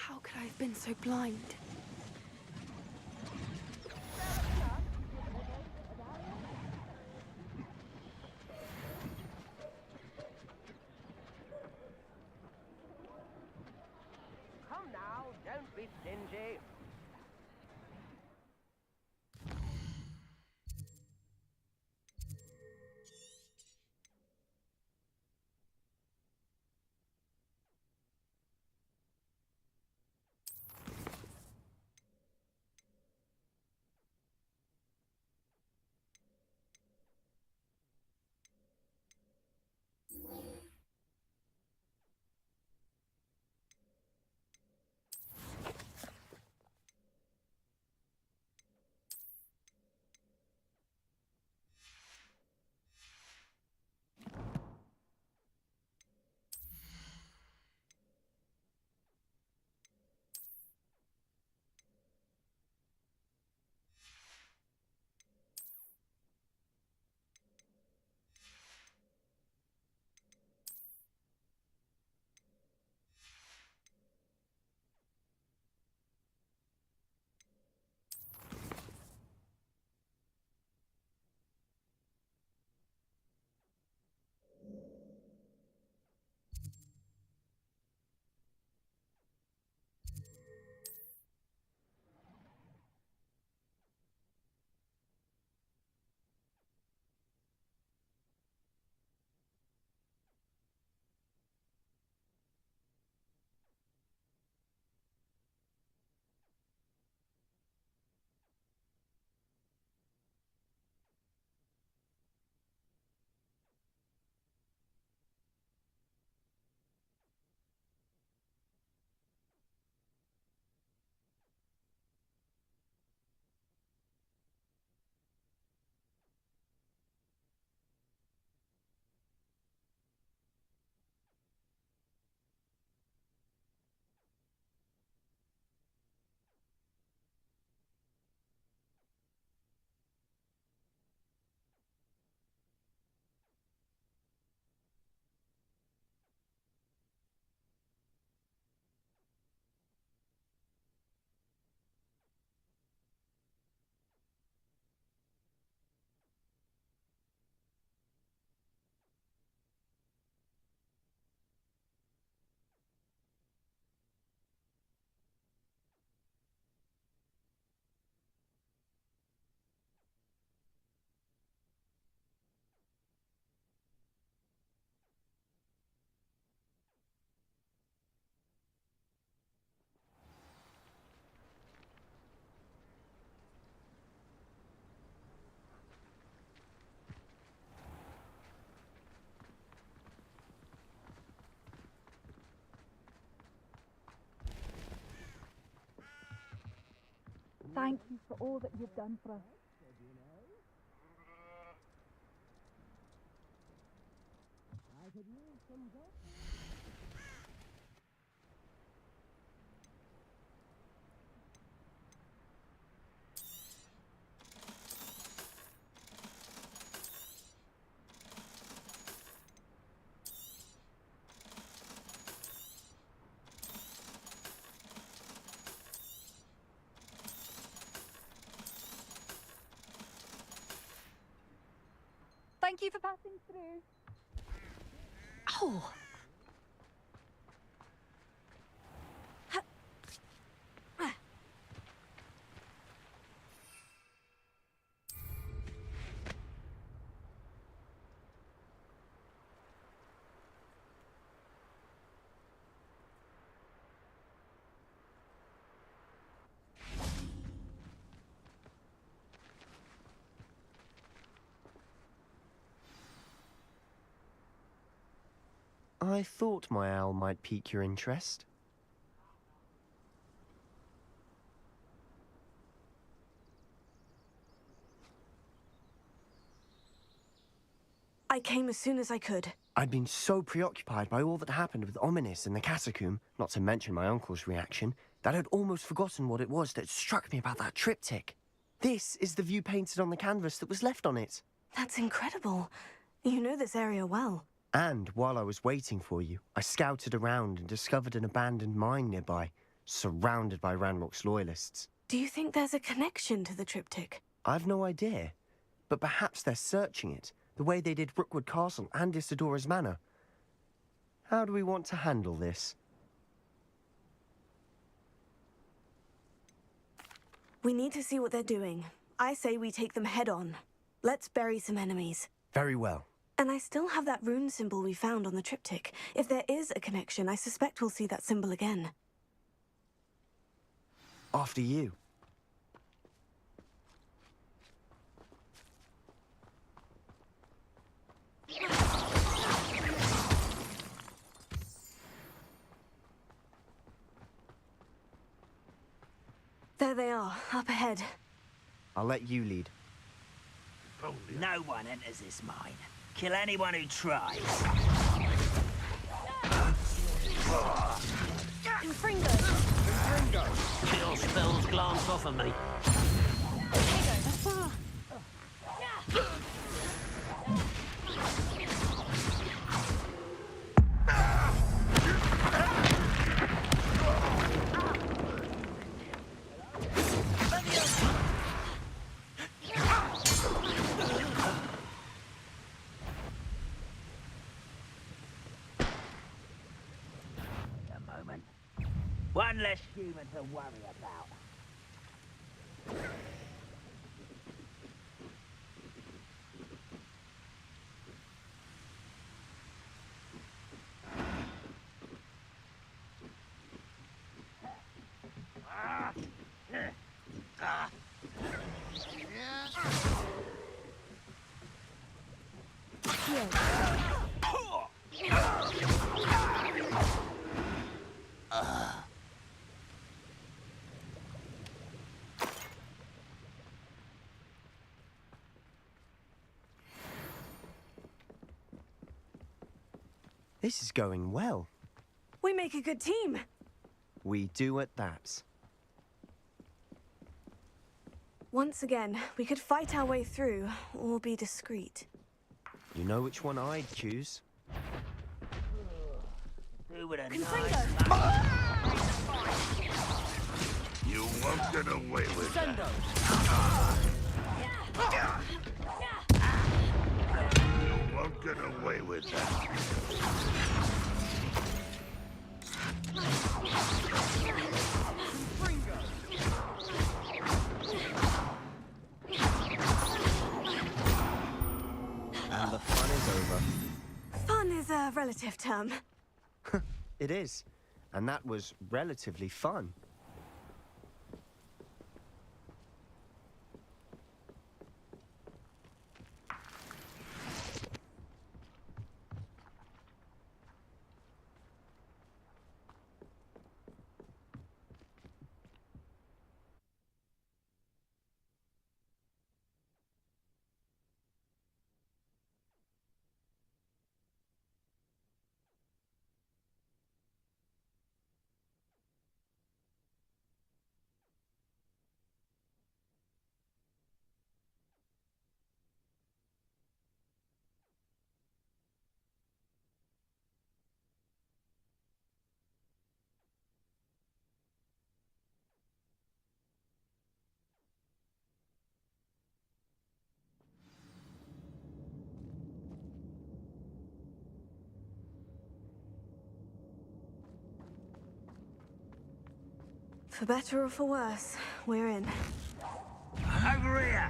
How could I have been so blind? Come now, don't be stingy. Thank you for all that you've done for us. Thank you for passing through. Oh! I thought my owl might pique your interest. I came as soon as I could. I'd been so preoccupied by all that happened with Ominis in the catacomb, not to mention my uncle's reaction, that I'd almost forgotten what it was that struck me about that triptych. This is the view painted on the canvas that was left on it. That's incredible. You know this area well. And while I was waiting for you, I scouted around and discovered an abandoned mine nearby, surrounded by Ranrock's loyalists. Do you think there's a connection to the triptych? I've no idea, but perhaps they're searching it, the way they did Rookwood Castle and Isidora's Manor. How do we want to handle this? We need to see what they're doing. I say we take them head on. Let's bury some enemies. Very well. And I still have that rune symbol we found on the triptych. If there is a connection, I suspect we'll see that symbol again. After you. There they are, up ahead. I'll let you lead. No one enters this mine. Kill anyone who tries. Kill spells glance off of me. One less human to worry about. This is going well. We make a good team. We do at that. Once again, we could fight our way through, or be discreet. You know which one I'd choose. Who would have You won't get away with that. You won't get away with that. And the fun is over. Fun is a relative term. It is. And that was relatively fun. For better or for worse, we're in. Over here!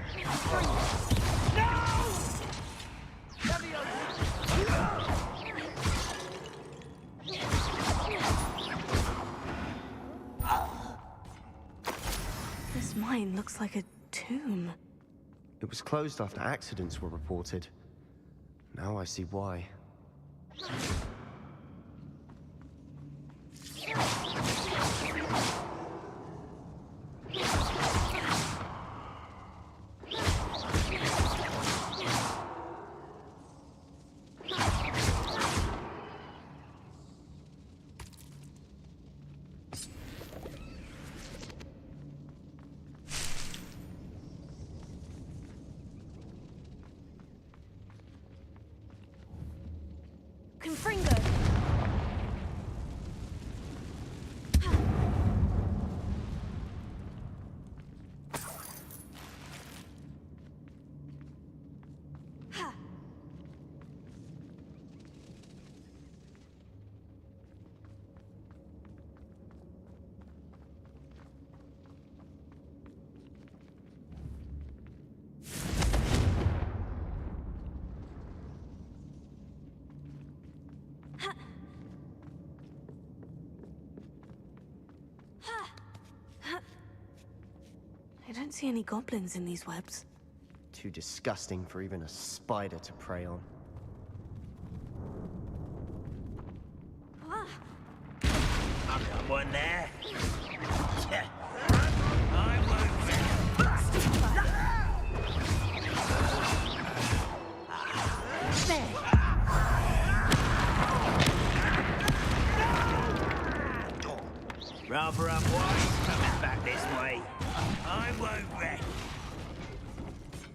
This mine looks like a tomb. It was closed after accidents were reported. Now I see why. Confringo! I don't see any goblins in these webs. Too disgusting for even a spider to prey on. I've got one there. I won't rather unwise coming back this way. I won't wreck.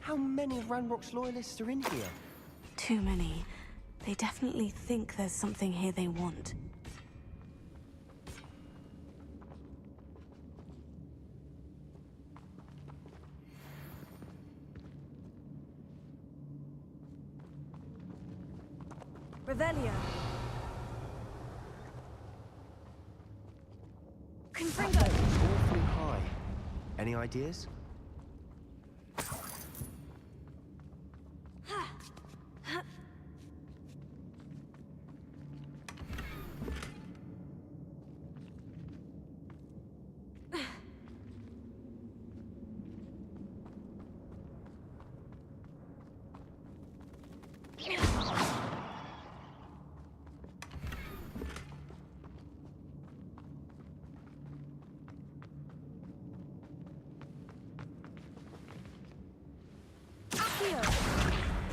How many of Ranrock's loyalists are in here? Too many. They definitely think there's something here they want. Revelio. Confringo. Awfully high. Any ideas?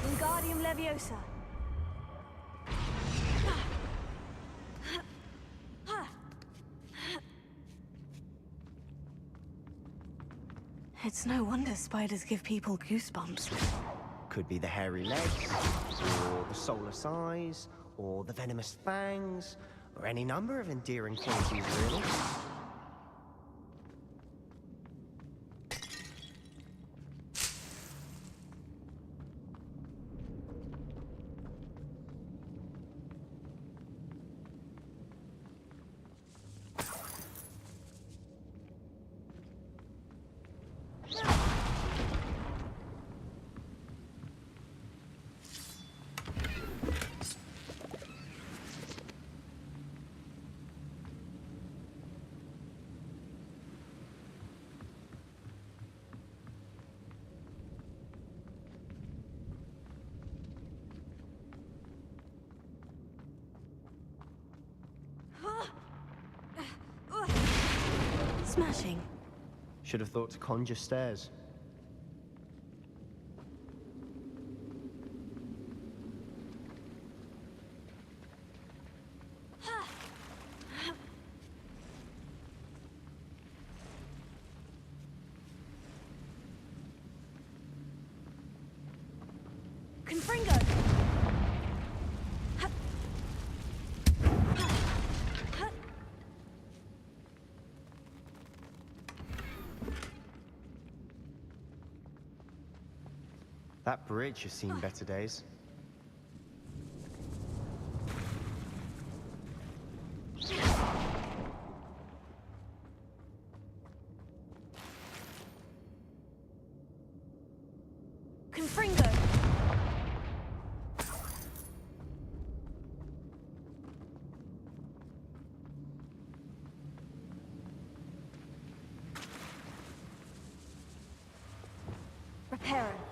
Wingardium Leviosa. It's no wonder spiders give people goosebumps. Could be the hairy legs, or the soulless eyes, or the venomous fangs, or any number of endearing qualities, really. Smashing. Should have thought to conjure stairs. Confringo. That bridge has seen better days. Reparo.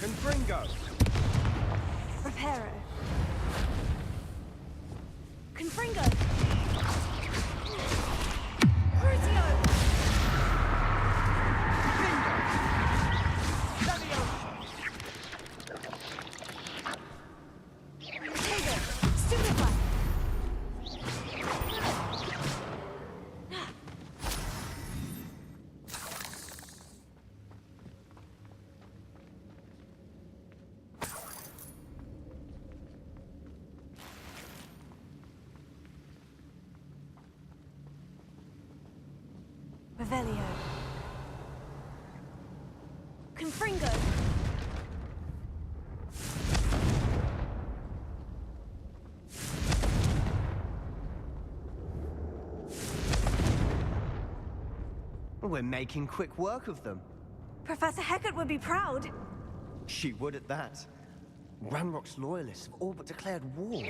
Confringo! Reparo. Confringo. Crucio. Revelio. Confringo. We're making quick work of them. Professor Hecat would be proud. She would at that. Ranrock's loyalists have all but declared war.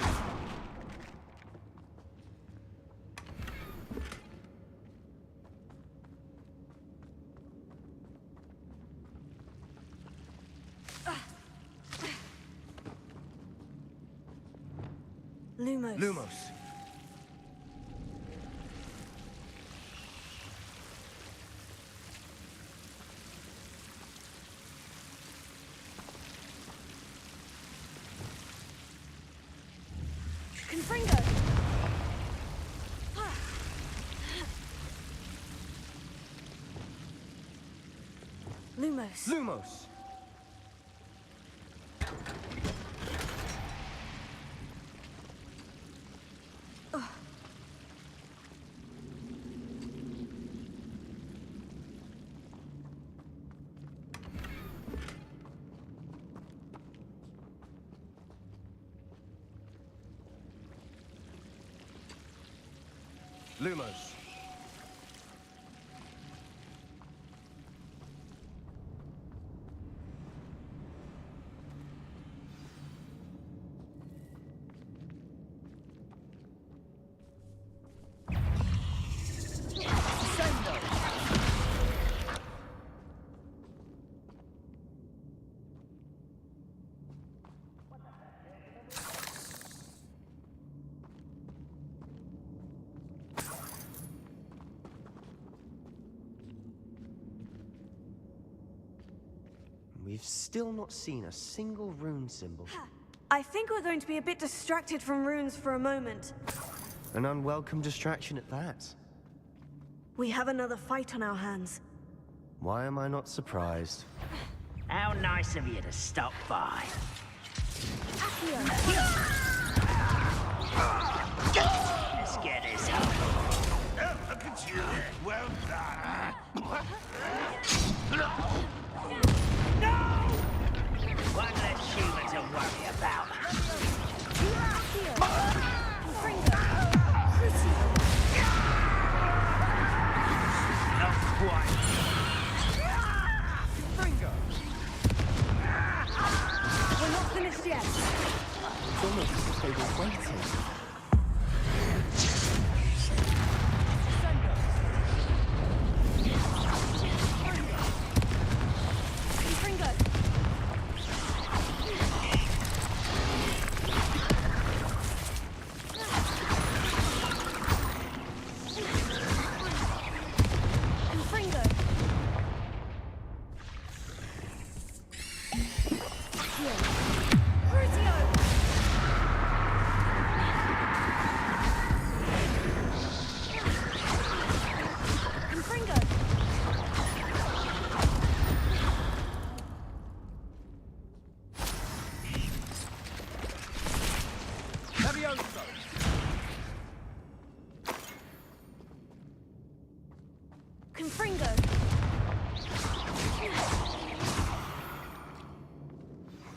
Lumos. Lumos. Confringo. Lumos. Lumos. Lumos. We've still not seen a single rune symbol. I think we're going to be a bit distracted from runes for a moment. An unwelcome distraction at that. We have another fight on our hands. Why am I not surprised? How nice of you to stop by. Let's get this home. Oh, look at you. Well done. One less human to worry about. Not quite. We're not finished yet. It's almost as if they were waiting. Confringo!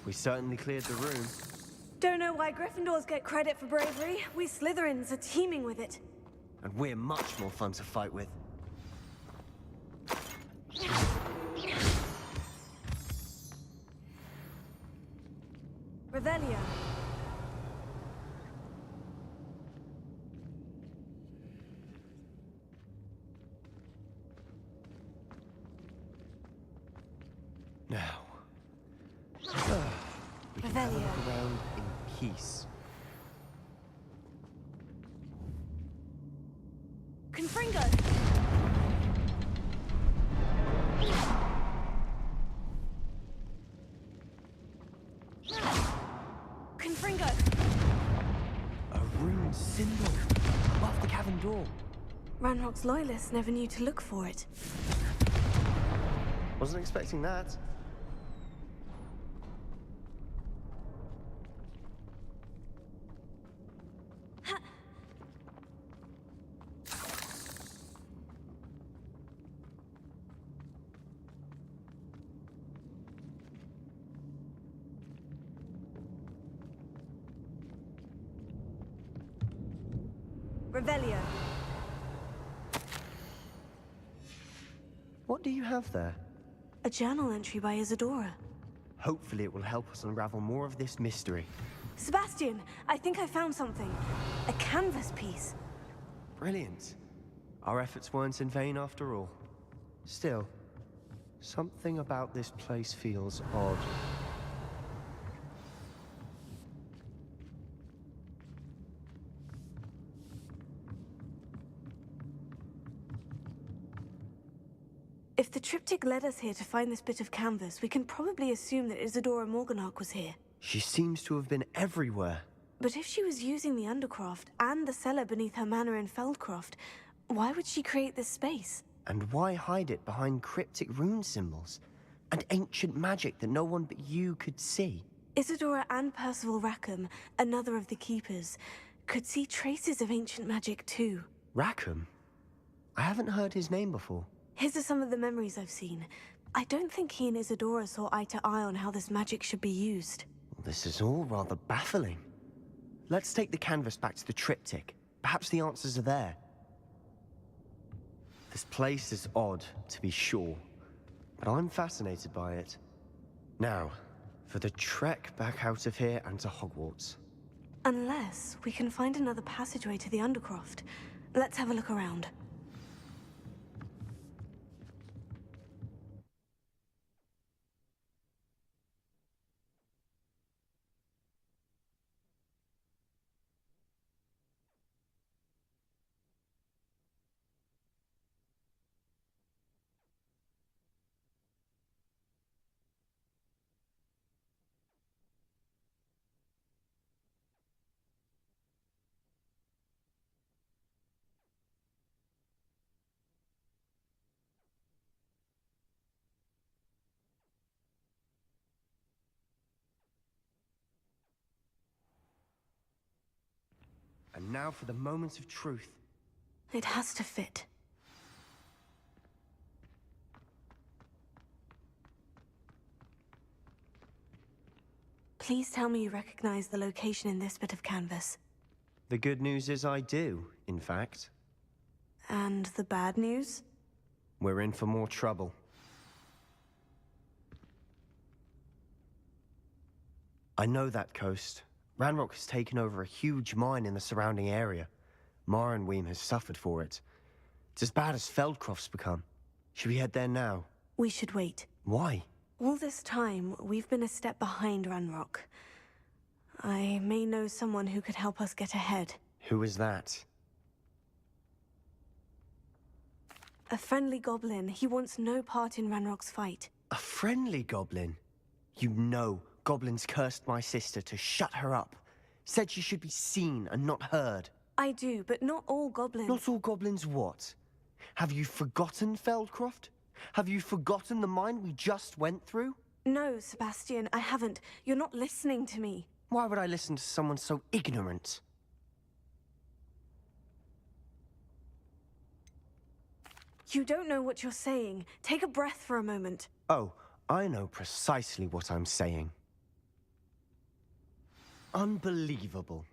We certainly cleared the room. Don't know why Gryffindors get credit for bravery. We Slytherins are teeming with it. And we're much more fun to fight with. Revelio. Now. We can have a look around in peace. Confringo! Confringo! A ruined symbol above the cavern door. Ranrock's loyalists never knew to look for it. Wasn't expecting that. Revelio. What do you have there? A journal entry by Isadora. Hopefully it will help us unravel more of this mystery. Sebastian, I think I found something. A canvas piece. Brilliant. Our efforts weren't in vain after all. Still, something about this place feels odd. If the triptych led us here to find this bit of canvas, we can probably assume that Isadora Morganach was here. She seems to have been everywhere. But if she was using the Undercroft and the cellar beneath her manor in Feldcroft, why would she create this space? And why hide it behind cryptic rune symbols? And ancient magic that no one but you could see? Isadora and Percival Rackham, another of the Keepers, could see traces of ancient magic too. Rackham? I haven't heard his name before. His are some of the memories I've seen. I don't think he and Isadora saw eye to eye on how this magic should be used. This is all rather baffling. Let's take the canvas back to the triptych. Perhaps the answers are there. This place is odd, to be sure, but I'm fascinated by it. Now, for the trek back out of here and to Hogwarts. Unless we can find another passageway to the Undercroft. Let's have a look around. And now for the moment of truth. It has to fit. Please tell me you recognize the location in this bit of canvas. The good news is I do, in fact. And the bad news? We're in for more trouble. I know that coast. Ranrock has taken over a huge mine in the surrounding area. Marrenweem has suffered for it. It's as bad as Feldcroft's become. Should we head there now? We should wait. Why? All this time, we've been a step behind Ranrock. I may know someone who could help us get ahead. Who is that? A friendly goblin. He wants no part in Ranrock's fight. A friendly goblin? You know goblins cursed my sister to shut her up. Said she should be seen and not heard. I do, but not all goblins. Not all goblins what? Have you forgotten Feldcroft? Have you forgotten the mine we just went through? No, Sebastian, I haven't. You're not listening to me. Why would I listen to someone so ignorant? You don't know what you're saying. Take a breath for a moment. Oh, I know precisely what I'm saying. Unbelievable.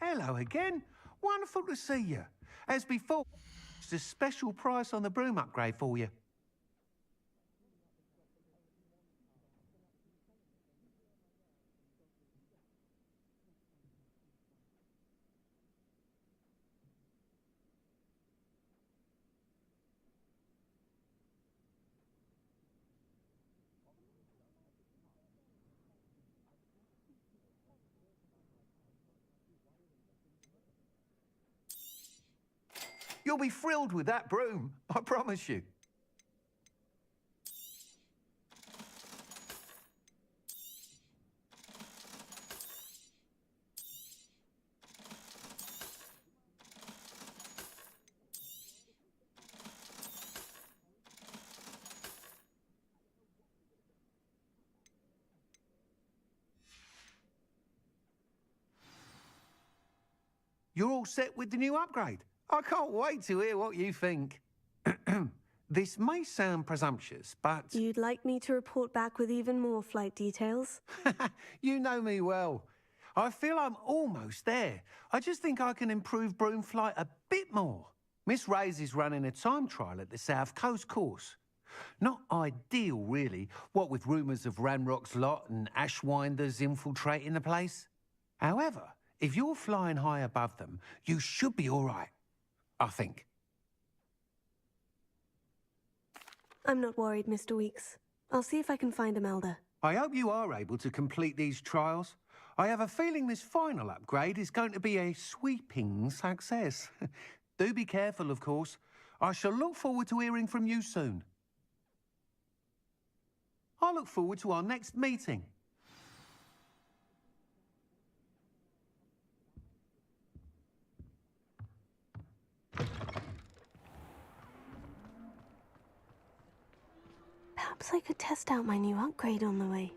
Hello again. Wonderful to see you. As before, it's a special price on the broom upgrade for you. You'll be thrilled with that broom, I promise you. You're all set with the new upgrade. I can't wait to hear what you think. This may sound presumptuous, but... You'd like me to report back with even more flight details? You know me well. I feel I'm almost there. I just think I can improve broom flight a bit more. Miss Ray's is running a time trial at the South Coast course. Not ideal, really, what with rumours of Ranrock's lot and Ashwinders infiltrating the place. However, if you're flying high above them, you should be all right, I think. I'm not worried, Mr. Weeks. I'll see if I can find Imelda. I hope you are able to complete these trials. I have a feeling this final upgrade is going to be a sweeping success. Do be careful, of course. I shall look forward to hearing from you soon. I look forward to our next meeting. Perhaps I could test out my new upgrade on the way.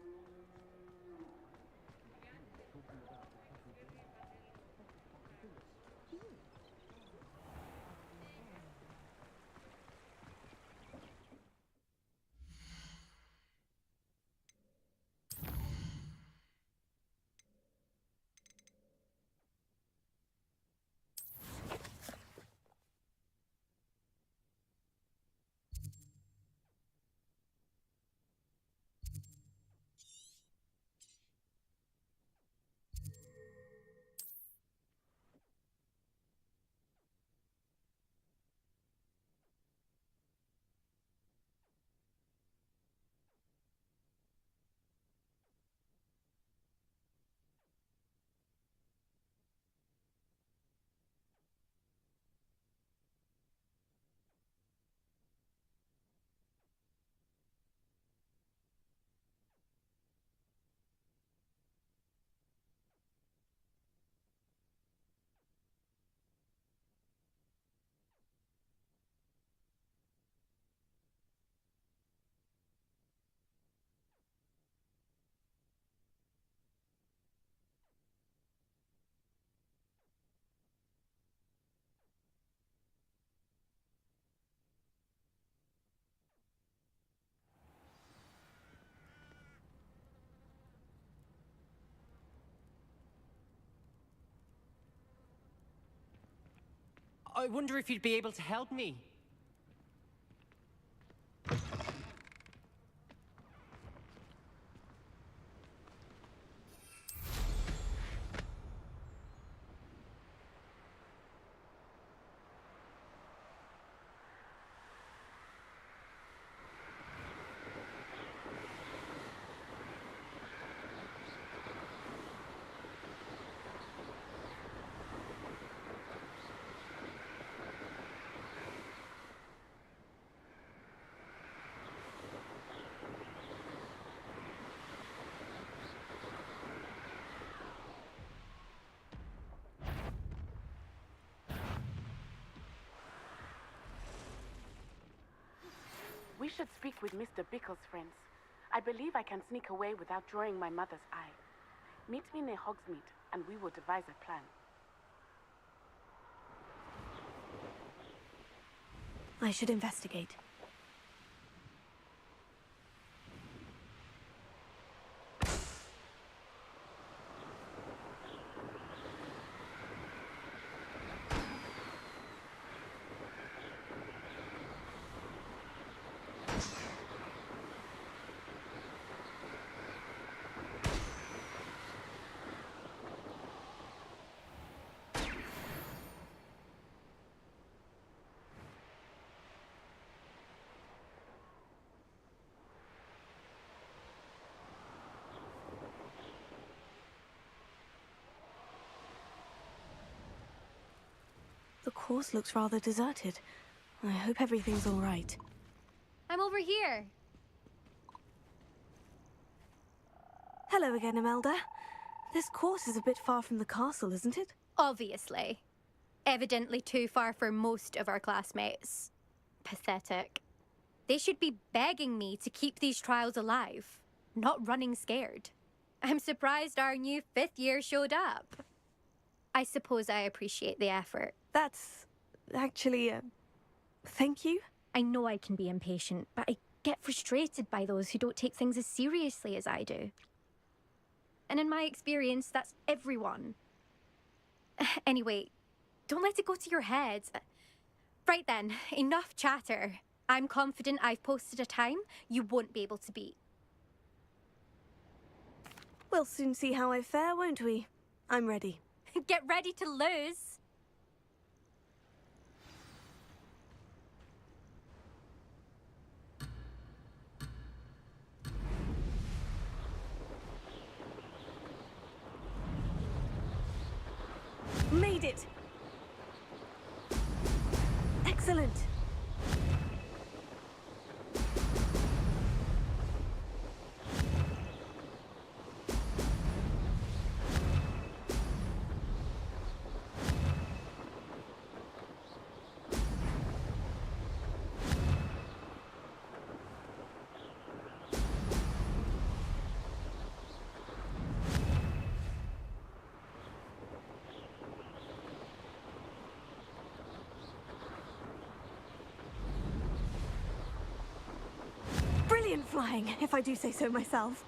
I wonder if you'd be able to help me. We should speak with Mr. Bickle's friends. I believe I can sneak away without drawing my mother's eye. Meet me near Hogsmeade, and we will devise a plan. I should investigate. The course looks rather deserted. I hope everything's all right. I'm over here. Hello again, Imelda. This course is a bit far from the castle, isn't it? Obviously. Evidently too far for most of our classmates. Pathetic. They should be begging me to keep these trials alive, not running scared. I'm surprised our new 5th year showed up. I suppose I appreciate the effort. That's actually, thank you. I know I can be impatient, but I get frustrated by those who don't take things as seriously as I do. And in my experience, that's everyone. Anyway, don't let it go to your head. Right then, enough chatter. I'm confident I've posted a time you won't be able to beat. We'll soon see how I fare, won't we? I'm ready. Get ready to lose. Made it! Excellent! Brilliant flying, if I do say so myself.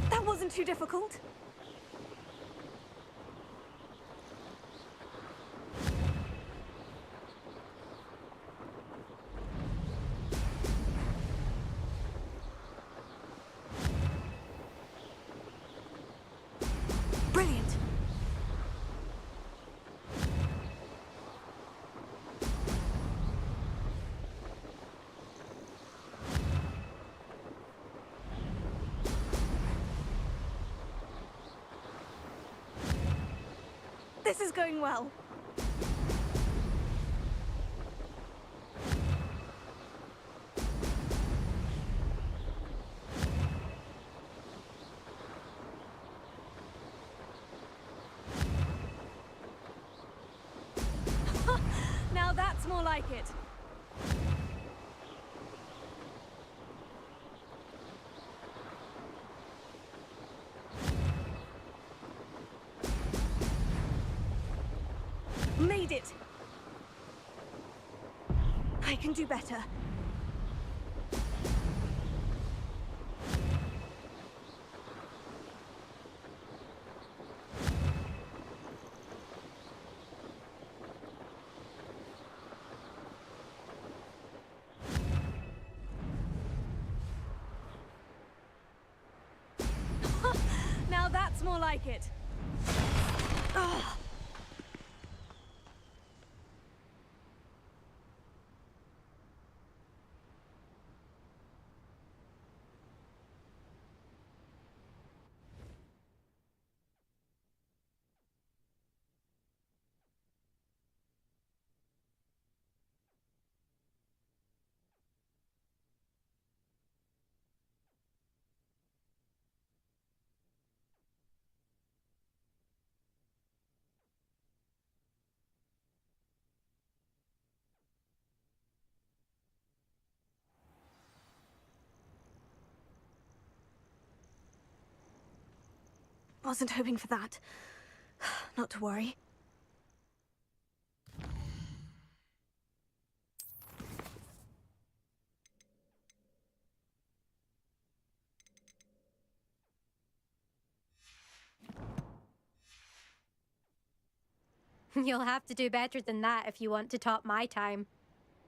That wasn't too difficult. Brilliant. This is going well. Now that's more like it. Made it! I can do better. Now that's more like it. Ugh. Wasn't hoping for that. Not to worry. You'll have to do better than that if you want to top my time.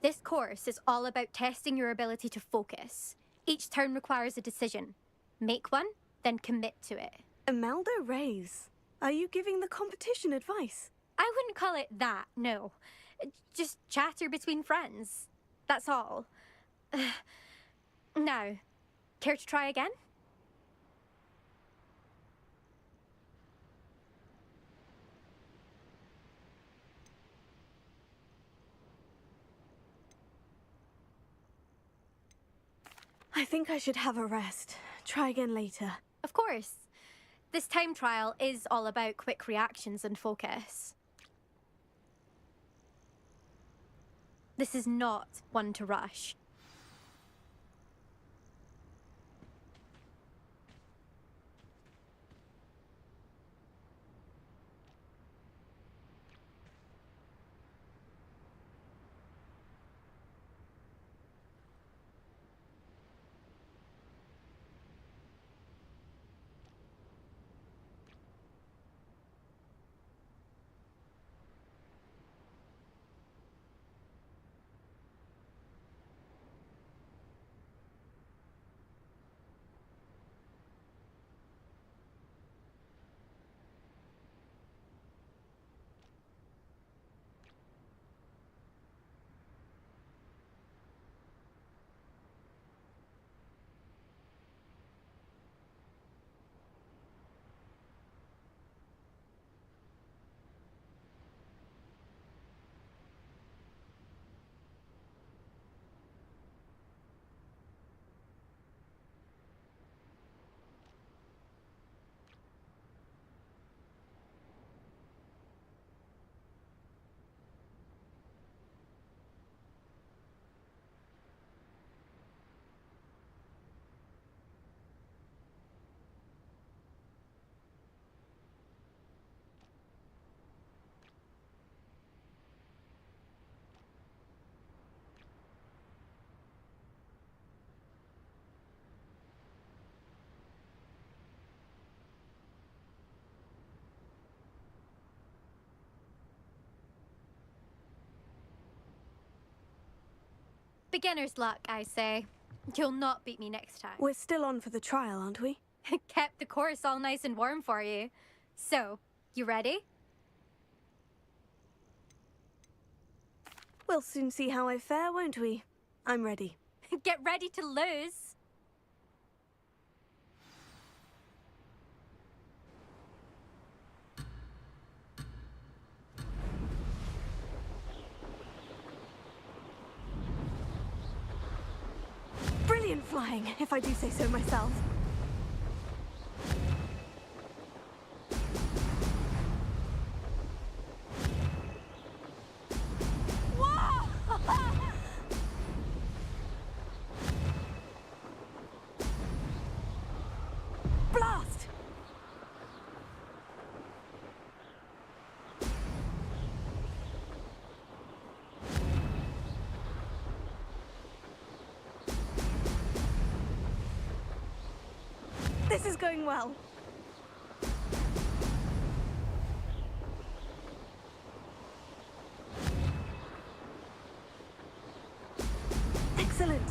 This course is all about testing your ability to focus. Each turn requires a decision. Make one, then commit to it. Imelda Rays, are you giving the competition advice? I wouldn't call it that, no. Just chatter between friends. That's all. Now, care to try again? I think I should have a rest. Try again later. Of course. This time trial is all about quick reactions and focus. This is not one to rush. Beginner's luck, I say. You'll not beat me next time. We're still on for the trial, aren't we? Kept the course all nice and warm for you. So, you ready? We'll soon see how I fare, won't we? I'm ready. Get ready to lose. Brilliant flying, if I do say so myself. Whoa! Blast! This is going well. Excellent.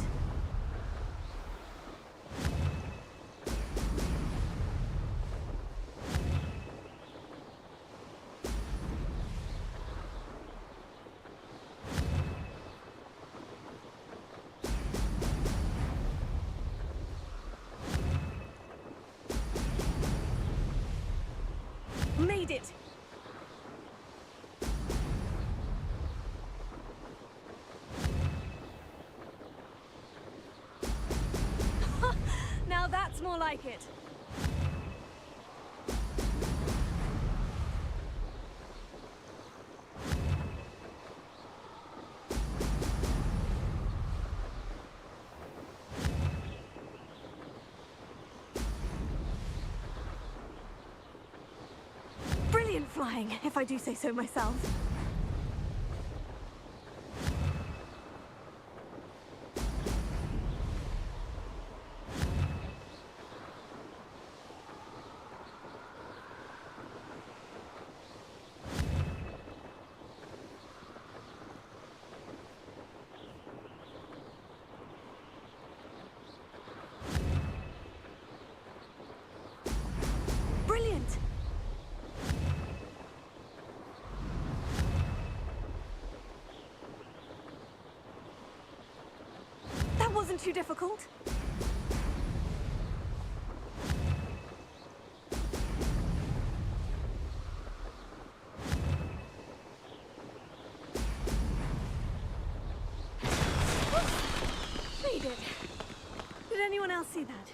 Made it! Now that's more like it. Brilliant flying, if I do say so myself. wasn't too difficult. Made it. Did anyone else see that?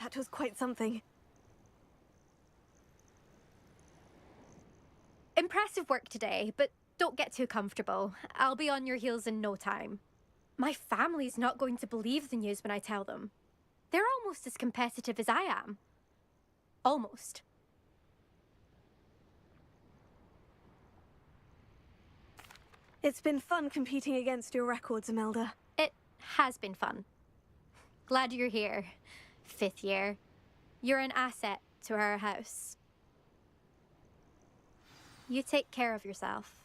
That was quite something. Impressive work today, but don't get too comfortable. I'll be on your heels in no time. My family's not going to believe the news when I tell them. They're almost as competitive as I am. Almost. It's been fun competing against your records, Imelda. It has been fun. Glad you're here. 5th year. You're an asset to our house. You take care of yourself.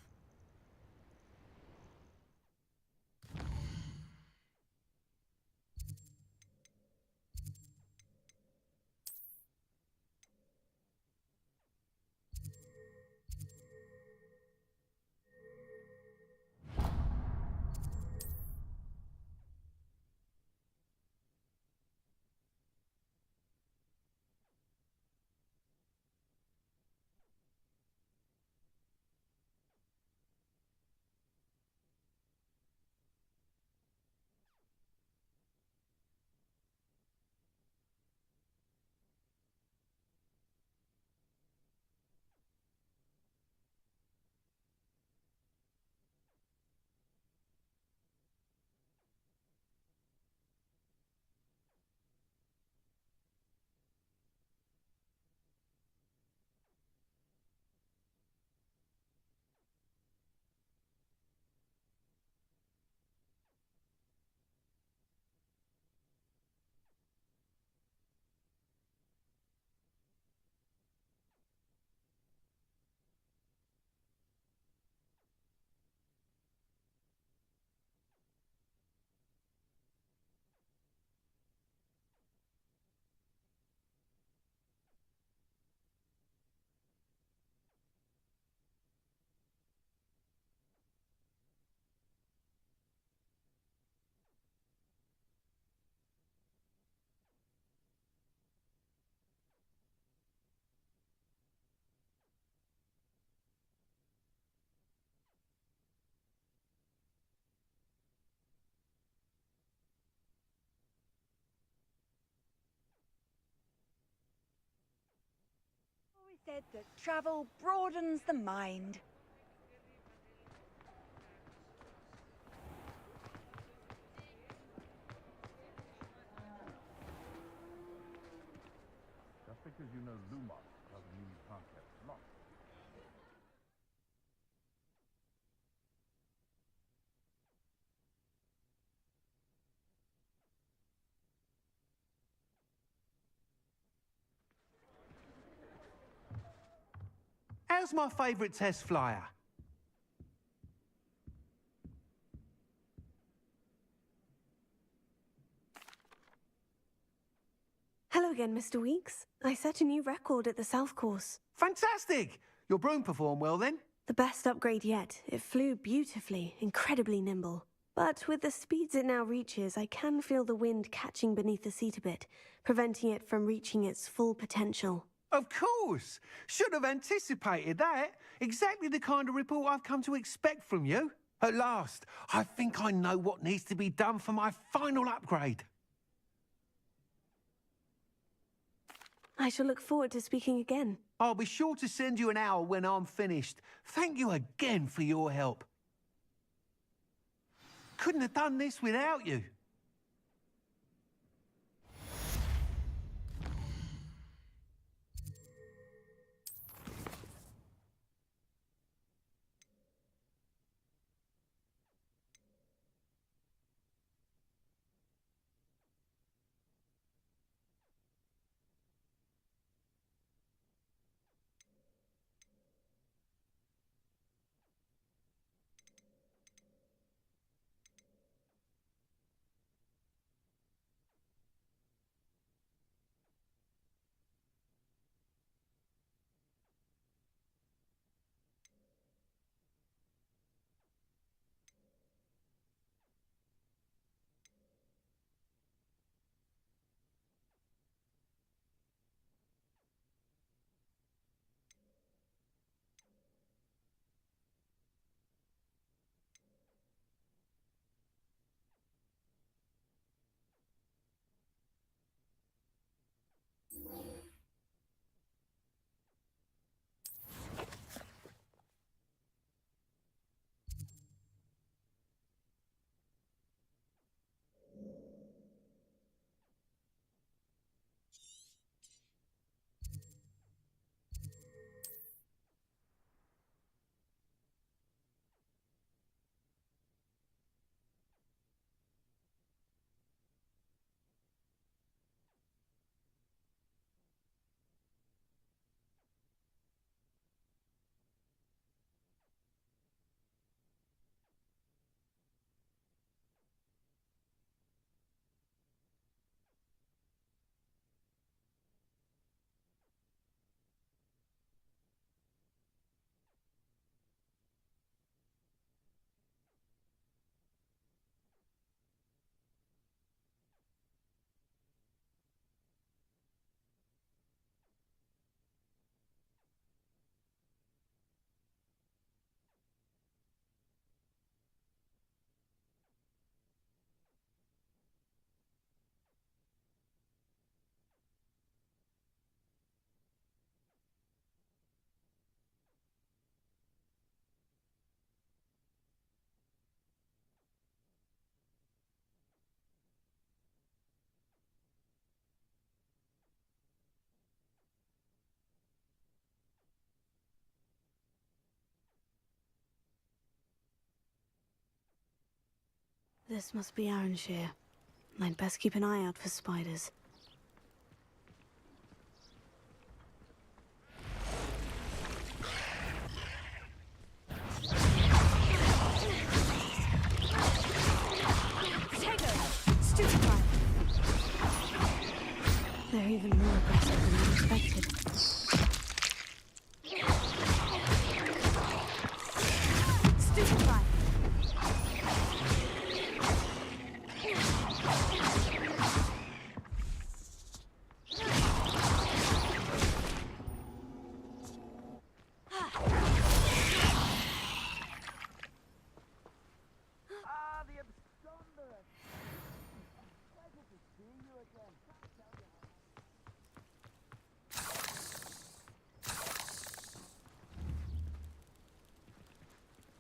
Always said that travel broadens the mind. Just because you know Lumos doesn't mean you can't get lost. How's my favourite test flyer? Hello again, Mr. Weeks. I set a new record at the South Course. Fantastic! Your broom performed well then? The best upgrade yet. It flew beautifully, incredibly nimble. But with the speeds it now reaches, I can feel the wind catching beneath the seat a bit, preventing it from reaching its full potential. Of course! Should have anticipated that. Exactly the kind of report I've come to expect from you. At last, I think I know what needs to be done for my final upgrade. I shall look forward to speaking again. I'll be sure to send you an hour when I'm finished. Thank you again for your help. Couldn't have done this without you. This must be Arranshire. I'd best keep an eye out for spiders. They're even more aggressive than I expected. Stupefy!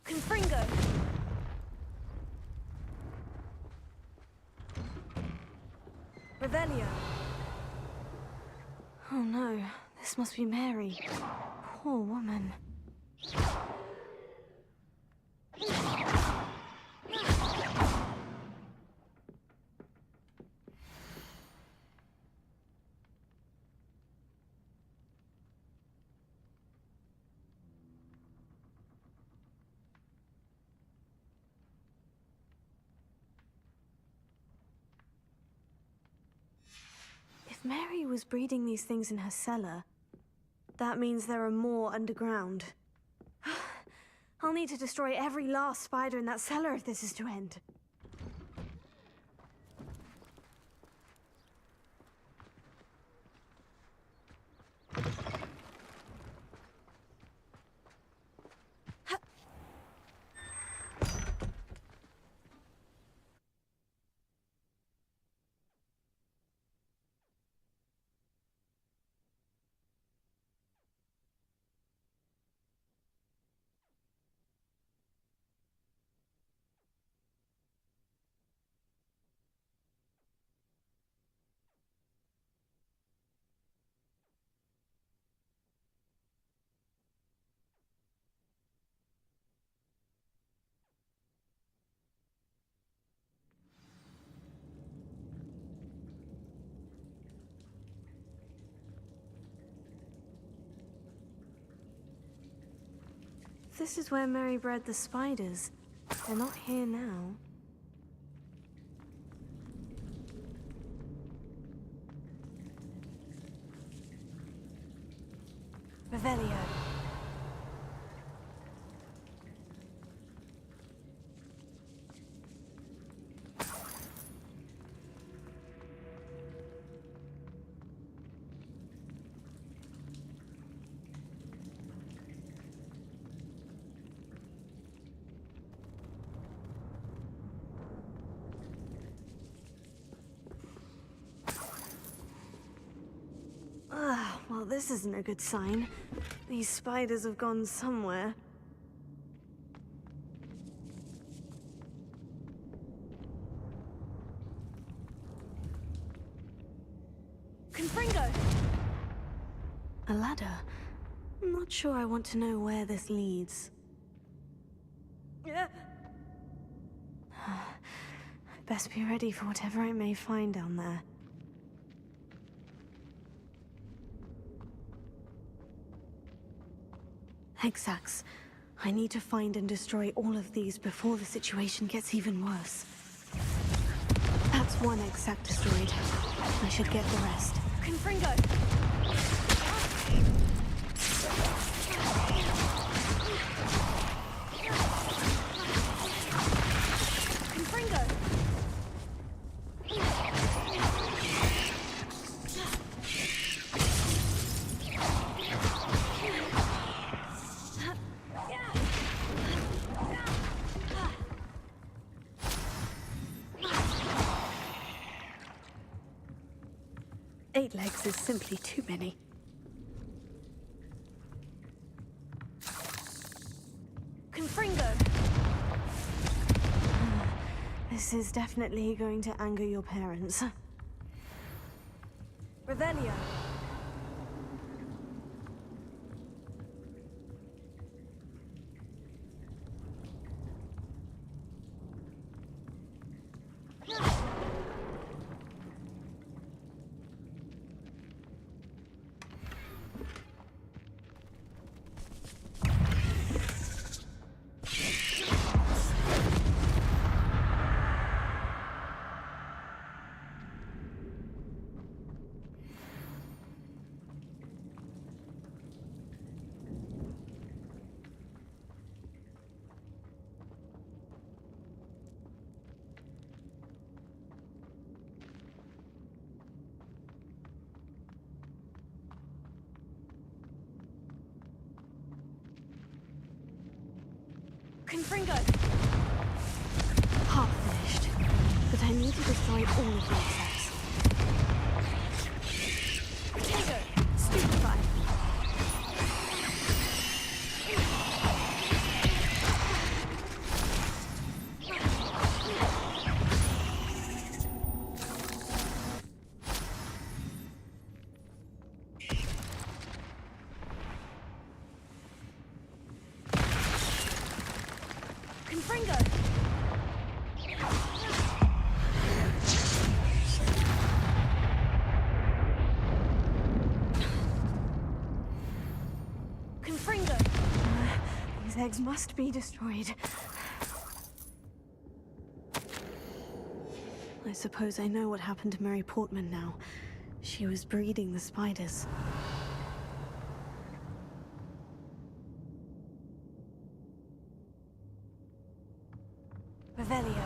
Confringo! Revelio! Oh no, this must be Mary. Poor woman. If Mary was breeding these things in her cellar, that means there are more underground. I'll need to destroy every last spider in that cellar if this is to end. This is where Mary bred the spiders. They're not here now. Revelio. Well, this isn't a good sign. These spiders have gone somewhere. Confringo! A ladder. I'm not sure I want to know where this leads. Best be ready for whatever I may find down there. Exacts. I need to find and destroy all of these before the situation gets even worse. That's one exact destroyed. I should get the rest. Confringo! Confringo! Eight legs is simply too many. Confringo! This is definitely going to anger your parents. Revelio! Confringo! Half finished. But I need to destroy all of the insects. Protego! Stupefy! Confringo! Confringo! These eggs must be destroyed. I suppose I know what happened to Mary Portman now. She was breeding the spiders. Revelio.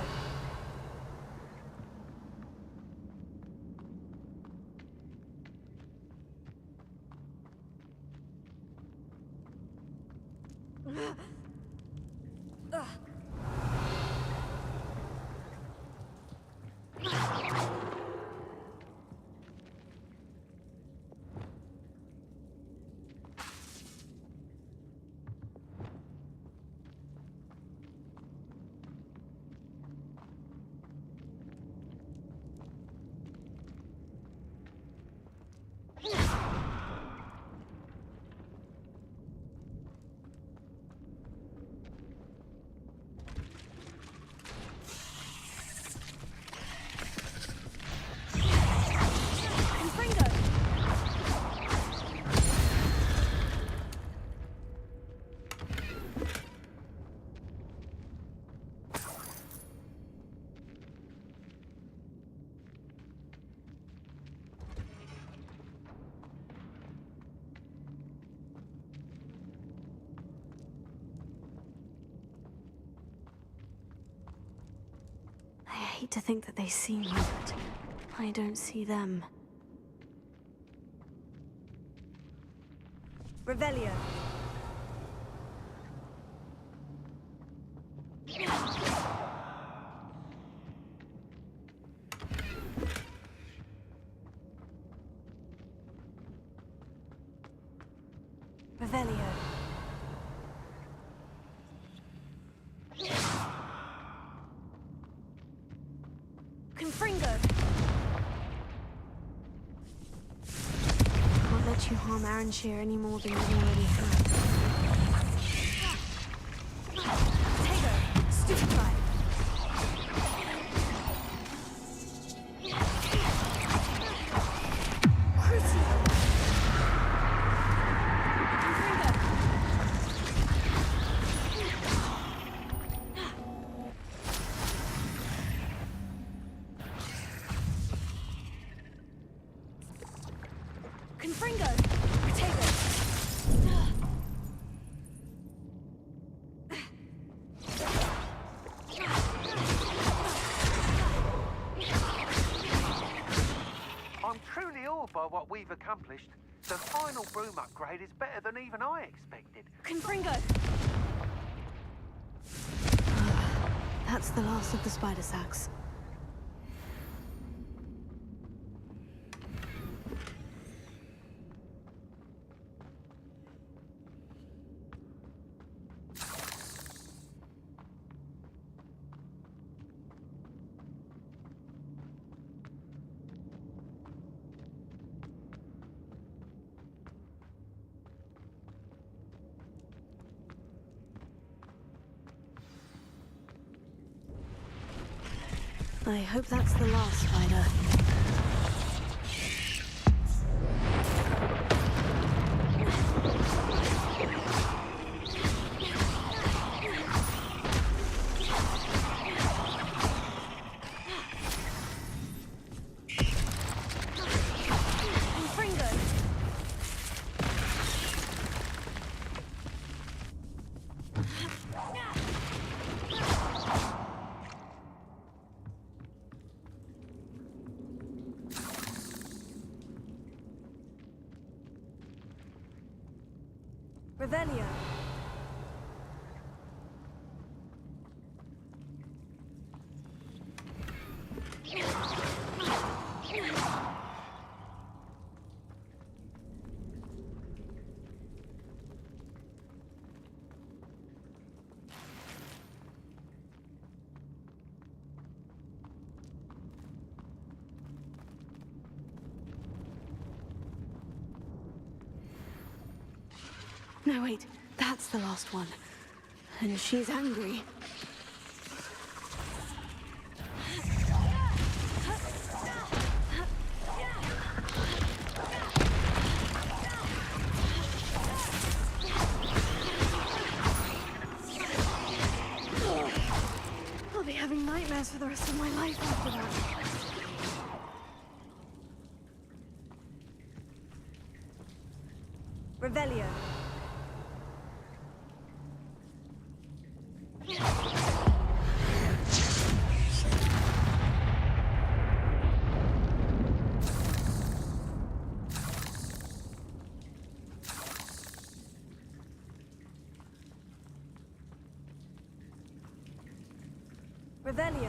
I hate to think that they see me, but I don't see them. Revelio. Revelio. Confringo! Can't let you harm Aranshir any more than you already have. Tego! Stupefy! Crucio! Confringo! Protego! I'm truly awed by what we've accomplished. The final broom upgrade is better than even I expected. Confringo! That's the last of the spider sacks. I hope that's the last spider. Revelio. No, wait. That's the last one. And she's angry. I'll be having nightmares for the rest of my life after that. Revelio. Revelio.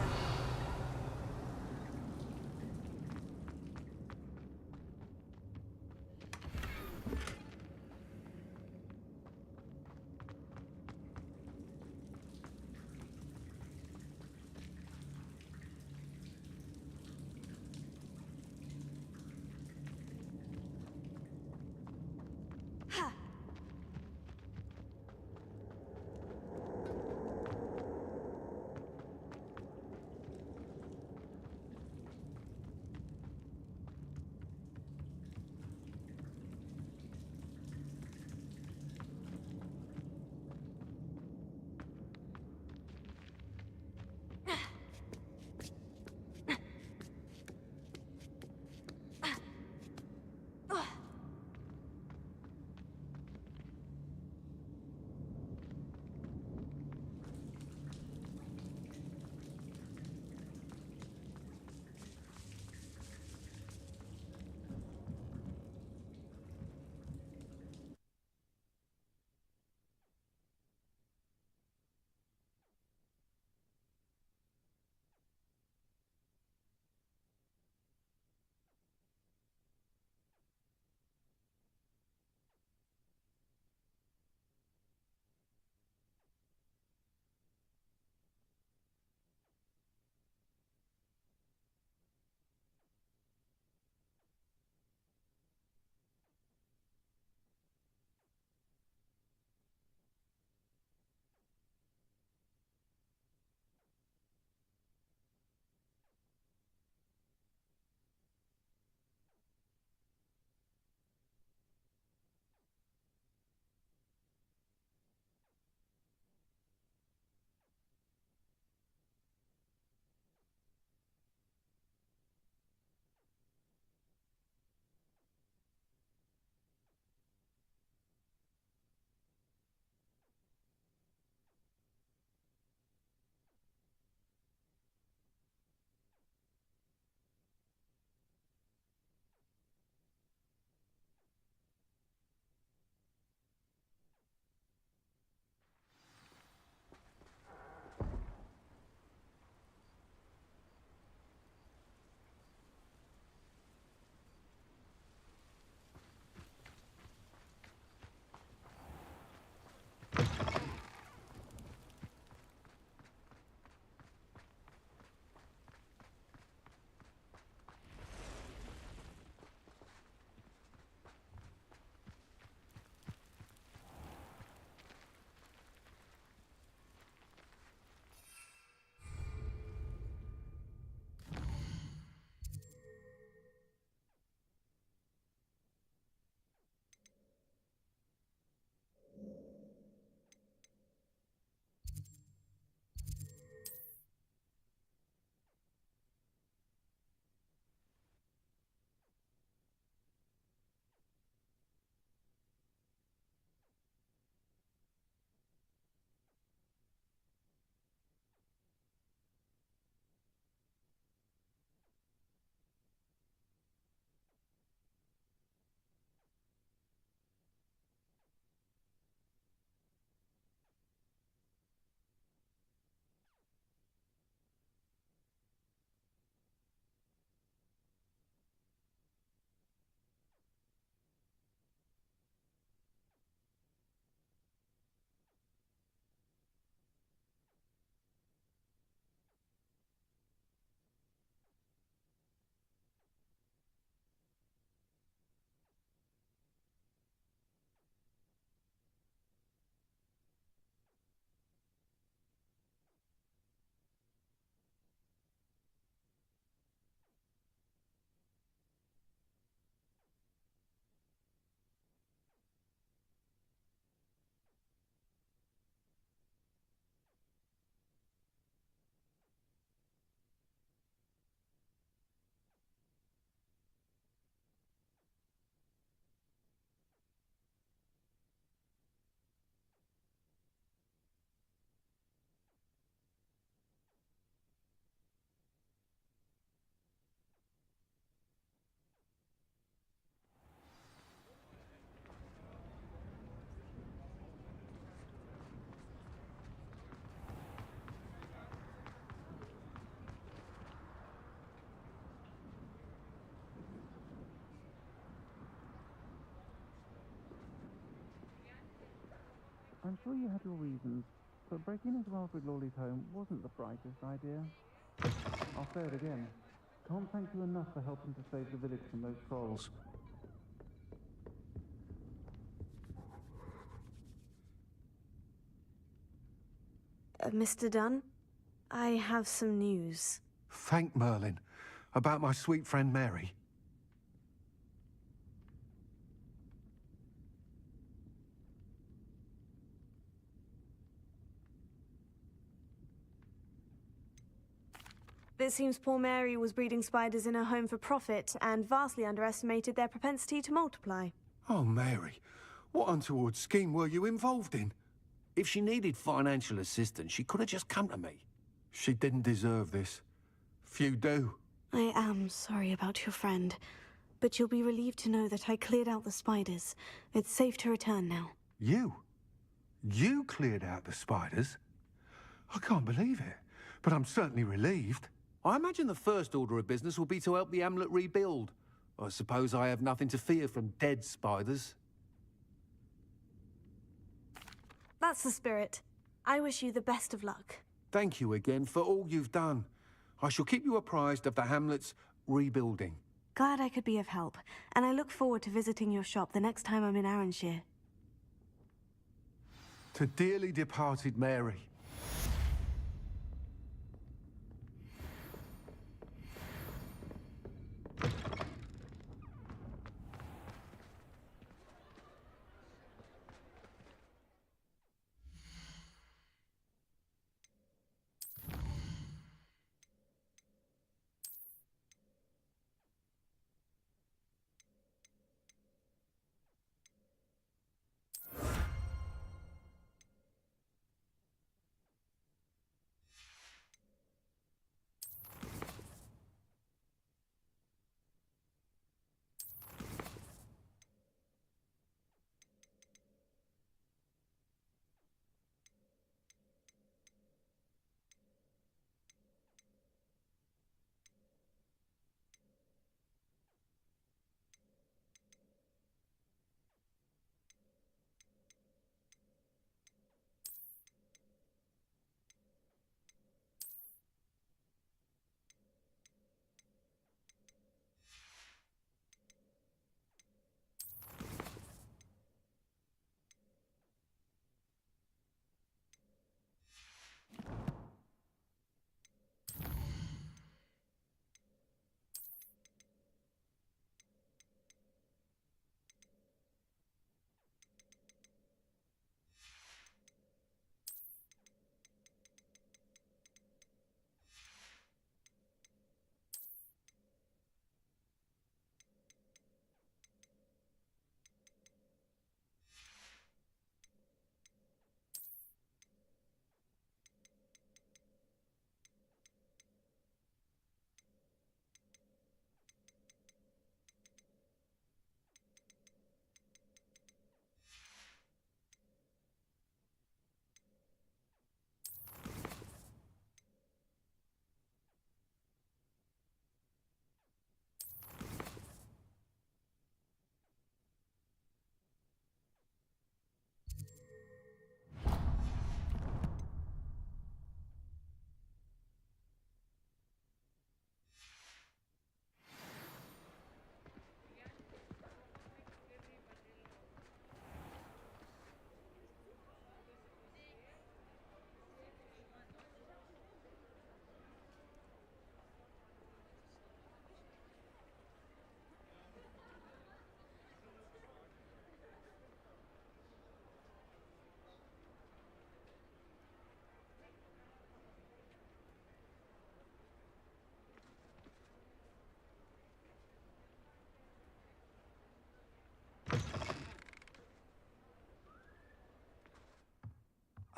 I'm sure you had your reasons, but breaking into Alfred Lawley's home wasn't the brightest idea. I'll say it again. Can't thank you enough for helping to save the village from those trolls. Mr. Dunn, I have some news. Thank Merlin. About my sweet friend Mary. It seems poor Mary was breeding spiders in her home for profit and vastly underestimated their propensity to multiply. Oh, Mary, what untoward scheme were you involved in? If she needed financial assistance, she could have just come to me. She didn't deserve this. Few do. I am sorry about your friend, but you'll be relieved to know that I cleared out the spiders. It's safe to return now. You? You cleared out the spiders? I can't believe it, but I'm certainly relieved. I imagine the first order of business will be to help the amulet rebuild. I suppose I have nothing to fear from dead spiders. That's the spirit. I wish you the best of luck. Thank you again for all you've done. I shall keep you apprised of the hamlet's rebuilding. Glad I could be of help, and I look forward to visiting your shop the next time I'm in Arranshire. To dearly departed Mary.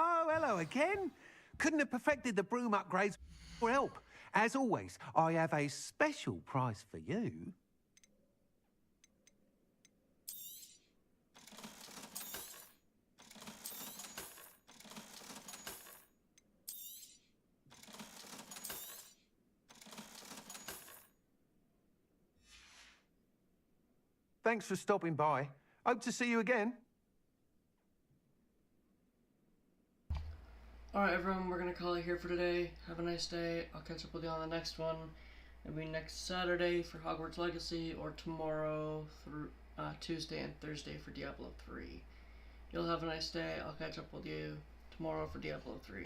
Oh, hello again. Couldn't have perfected the broom upgrades for help. As always, I have a special price for you. Thanks for stopping by. Hope to see you again. Alright everyone, we're gonna call it here for today. Have a nice day. I'll catch up with you on the next one. It'll be next Saturday for Hogwarts Legacy, or tomorrow through Tuesday and Thursday for Diablo 3. You'll have a nice day. I'll catch up with you tomorrow for Diablo 3.